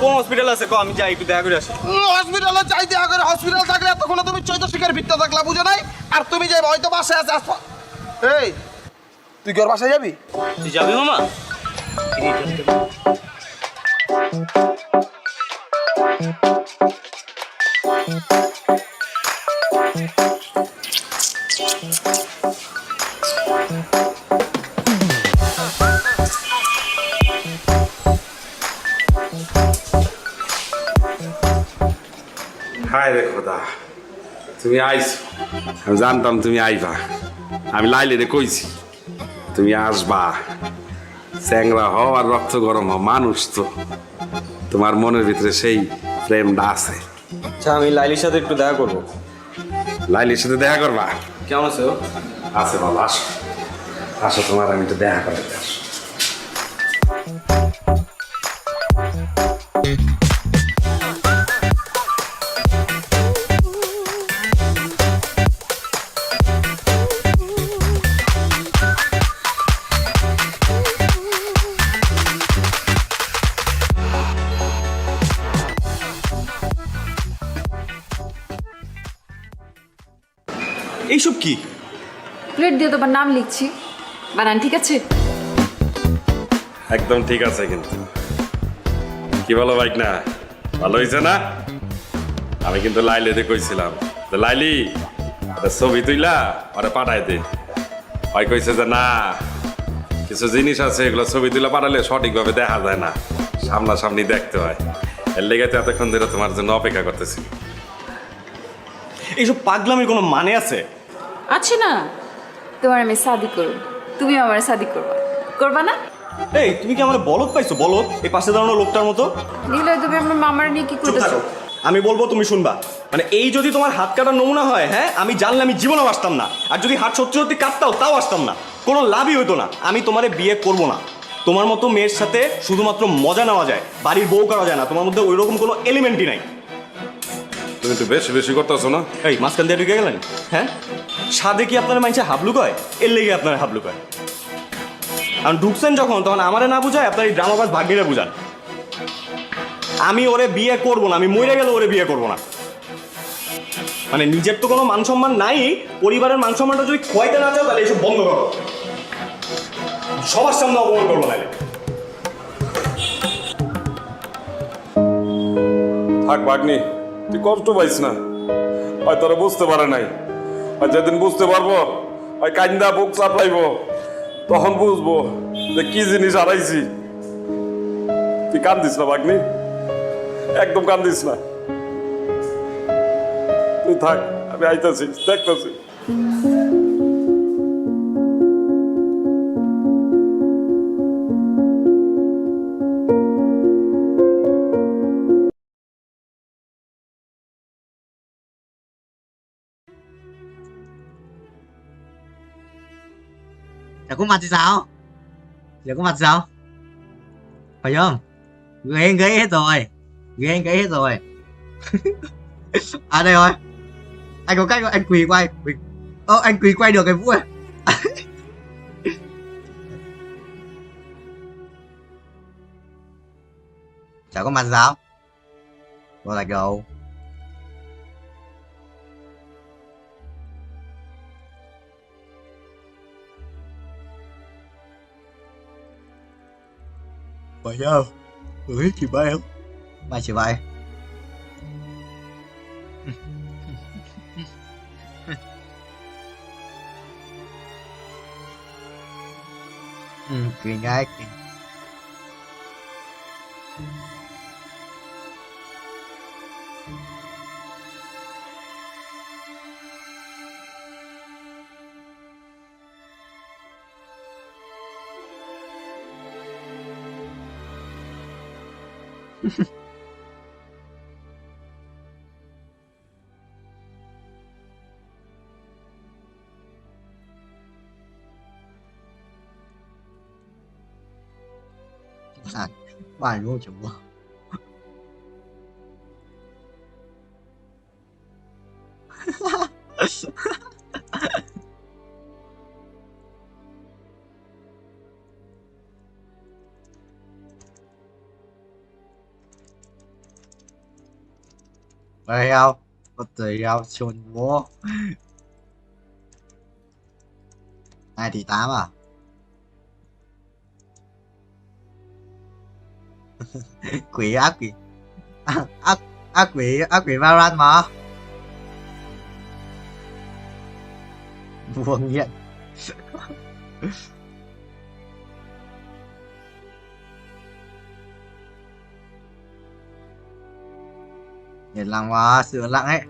কোন হসপিটাল আছে কো আমি যাই একটু দেখা করে আসি। হসপিটালে যাই দেখা করে হসপিটাল থাকলে এতক্ষণ তুমি চৈতশিকার ভিত্তি থাকলা বুঝো নাই? আর তুমি যাই হয়তো বাসায় আছে এই তুই কি ওর বাসায় যাবি? তুই যাবি মামা? হায় রে খোদা, তুমি আইছো। আমি জানতাম তুমি আইবা। আমি লাইলে কইছি তুমি আসবা। চ্যাংরা হও আর রক্ত গরম হও, মানুষ তো। তোমার মনের ভিতরে সেই প্রেমটা আছে। আচ্ছা আমি লাইলির সাথে একটু দেখা করবো। লাইলির সাথে দেখা করবা? কেমন আছে ও? আছে বাবা, আসো আসো, তোমার আমি একটু দেখা করাতে আসো। এইসব কি? প্লেট দিয়ে তোমার নাম লিখছি, বানান ঠিক আছে? একদম ঠিক আছে। কিন্তু কি বলো বাইক না, ভালো হয়েছে না? আমি কিন্তু লাইলিতে কইছিলাম যে লাইলি একটা ছবি তুইলা ওরা পাঠাই দে। ওই কইছে যে না, কিছু জিনিস আছে এগুলো ছবি তুলে পাঠালে সঠিকভাবে দেখা যায় না, সামনাসামনি দেখতে হয়। এর লেগে তো এতক্ষণ ধরে তোমার জন্য অপেক্ষা করতেছি। এইসব পাগলামির কোনো মানে আছে? আছে না। তোমার আমি শাদি করব, তুমি আমার শাদি করবা, করবা না? এই তুমি কি আমার বলদ পাইছো? বলদ এই পাশে দাঁড়ানো লোকটার মতো। নিলে তুমি আমার মামার নিয়ে কি করতেছো? আমি বলবো তুমি শুনবা। মানে এই যদি তোমার হাত কাটার নমুনা হয়, হ্যাঁ আমি জানলে আমি জীবনেও আসতাম না। আর যদি হাত সত্যি সত্যি কাটতাও তাও আসতাম না, কোনো লাভই হতো না। আমি তোমারে বিয়ে করব না। তোমার মতো মেয়ের সাথে শুধুমাত্র মজা নেওয়া যায়, বাড়ির বউ করা যায় না। তোমার মধ্যে ওই রকম কোনো এলিমেন্টই নাই। তুমি তো বেশি বেশি করতেছো না? এই মাঝখান দিয়ে ঢুকে গেলেন? হ্যাঁ সাদে কি আপনার মাইনছে হাবলু কয়? এর লেগে আপনার হাবলু কয়। কারণ ঢুকছেন যখন তখন আমারে না বুঝায় আপনার এই ড্রামাবাজ ভাগ্নিরা বুঝান। আমি ওরে বিয়ে করবো না, আমি মরে গেলে ওরে বিয়ে করবো না। মানে নিজের তো কোনো মান সম্মান নাই, পরিবারের মান সম্মানটা যদি খোয়াইতে না চাও তাহলে এসব বন্ধ করো। সবার সামনে অপমান করবো না। থাক ভাগ্নি, তুই কষ্ট পাইস না। হয় তোরা বুঝতে পারে নাই, আর যেদিন বুঝতে পারবো ওই কান্দা বুক চাপলাইবো, তখন বুঝবো যে কি জিনিস হারাইছি। তুই কান্দিস না ভাগ্নি, একদম কান্দিস না। তুই থাক, আমি আইতাছি, দেখতেছি। Giờ có mặt thì sao? Giờ có mặt sao? Phải không? Người anh gãy hết rồi. Người anh gãy hết rồi. À đây rồi. Anh có cách anh quỳ quay. Anh quỳ quay được cái Vũ ơi. Chả có mặt sao? What I go. Phải không? Ủa chị bay không? Bay chị bay. Cười ngay kìa. À, bài ngô chủ. Vậy không? Có tùy không? Chôn bố. 2 tỷ 8 à? Quỷ ác quỷ. Ác quỷ Valorant mà. Vuông nghiện. Nhiệt lặng quá, sự lặng ấy.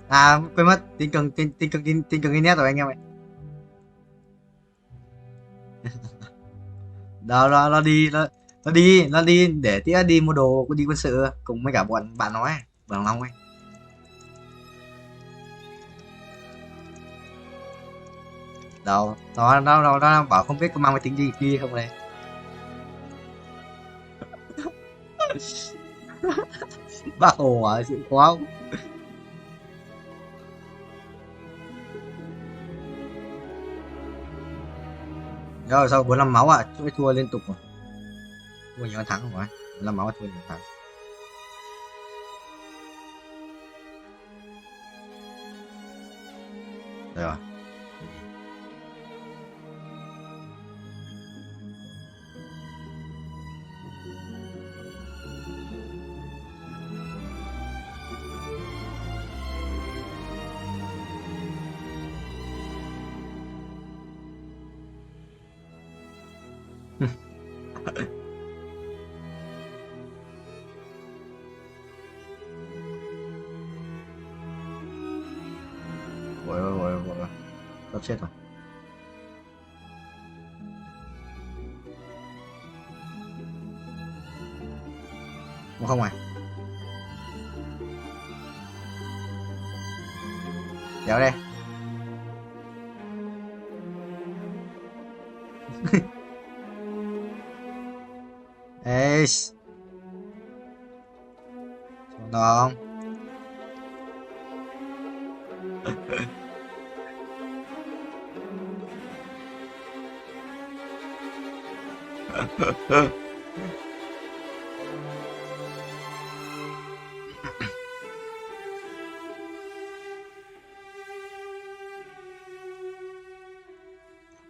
À quên mất, tin cường internet rồi anh em ạ. Đó nó đi để tía đi mua đồ đi quân sự cùng với cả bọn bạn nói bằng Long ấy. Đâu nó bảo không biết có mang máy tính gì kia không này. Bác Hồ à, sự khó không? Rồi sau 45 máu à, chuỗi thua liên tục rồi. Thua nhiều thắng rồi. 45 máu thua nhiều thắng. Rồi. Ôi, sắp chết rồi. Không à? Kéo đây. Ê, xuống đó không?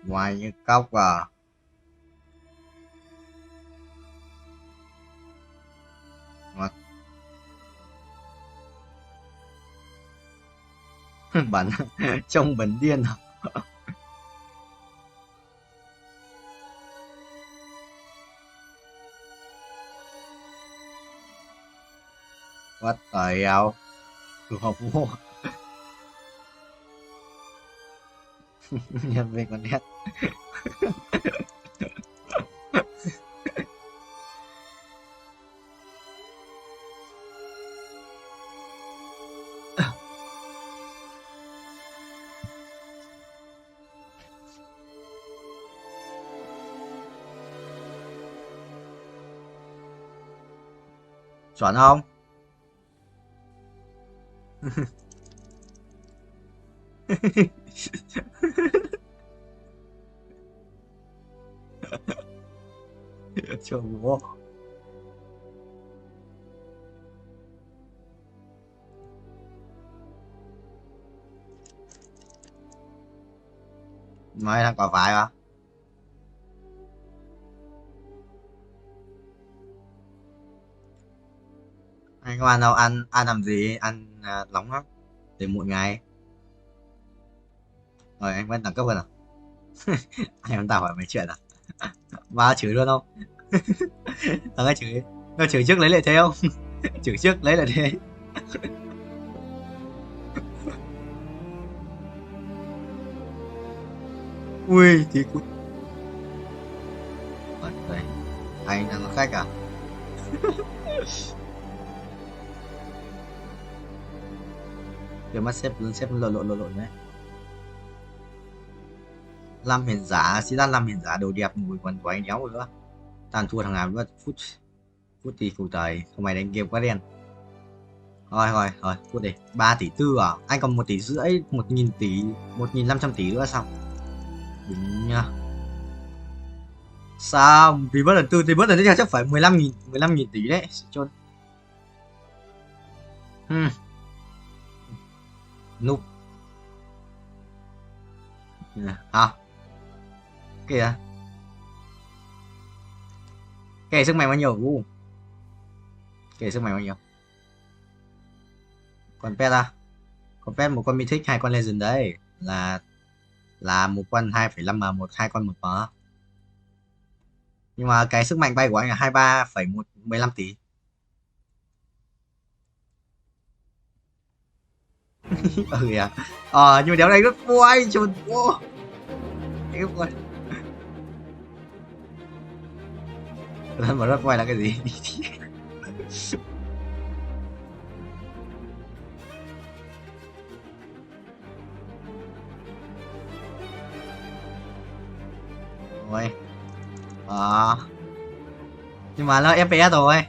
Ngoài như cốc à. Ngọt. Bẩn. Trông bẩn điên à. What the hell? Tụi học vô. Nhân viên con nét. Chuẩn không? Trời ơi. Nói thằng quả vải mà. Anh có ăn đâu, ăn làm gì, ăn nóng lắm, để muộn ngày. Rồi anh vẫn đẳng cấp hơn à? Anh em tao hỏi mấy chuyện à? Ba chửi luôn không? Thằng ấy chửi, nó chửi trước lấy lại thế không? Chửi trước lấy lại thế. Ui thì cút. Đây, anh đang có khách à? Giờ mắt xếp lộn đấy. Làm hiền giả, xin ra làm hiền giả đồ đẹp mùi quần của anh đéo rồi nữa. Tàn thua thằng nào mất phút phút thì phụ trời không mày đánh game quá đen. Rồi phút đi 3 tỷ tư à, anh còn 1 tỷ rưỡi, 1.000 tỷ 1.500 tỷ nữa xong đừng nha. Sao vì bất lần tư thì bất lần tiếp theo chắc phải 15.000 tỷ đấy chôn. Núp hả kìa kể sức mạnh bao nhiêu kể sức mạnh bao nhiêu còn pet à, còn pet một con mythic 2 con legend đấy là một con 2,5 mà hai con 1 mà, nhưng mà cái sức mạnh bay của anh là 23,15 tỷ. Ừ à, nhưng mà đéo này rất vui chùn vô cái vui mà rất vui là cái gì? Rồi nhưng mà nó FPS rồi.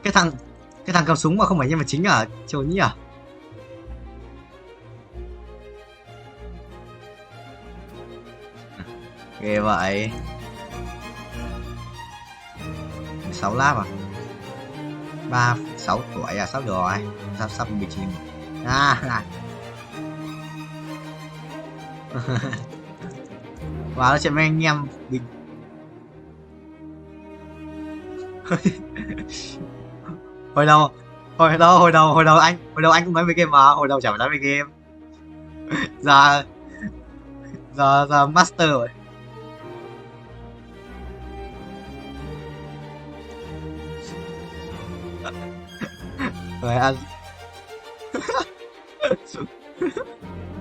cái thằng cầm súng mà không phải nhân vật chính à, trốn nhỉ à? Ghê vậy. 16 lap à, 6 tuổi à, sắp được rồi, sắp bị chìm vào nó chuyện với anh em bình. hồi đầu anh cũng nói về game mà, hồi đầu chẳng phải nói về game. giờ master rồi. Rồi ăn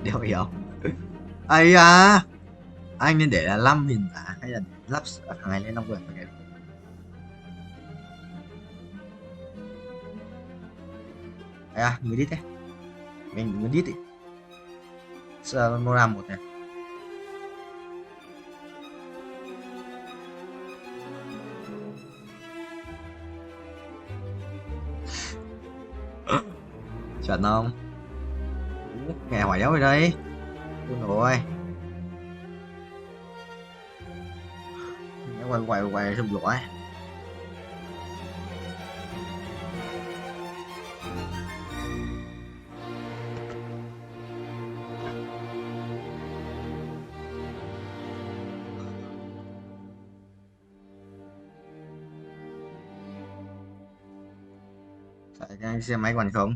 đéo hiểu ấy à, anh nên để là 5 hình giả hay là lắp thằng này lên 5 vườn cái à, người đít đấy mình người đít đi giờ nó làm một này chuẩn không? Nghe hỏi đéo rồi đây luôn rồi quay xong rồi anh xem máy còn không?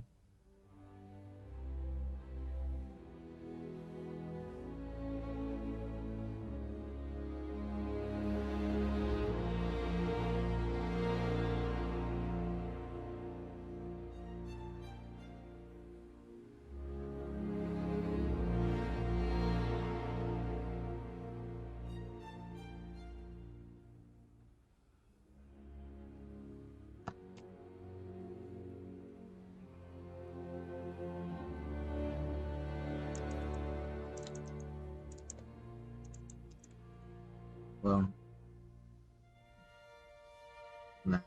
Vâng. Là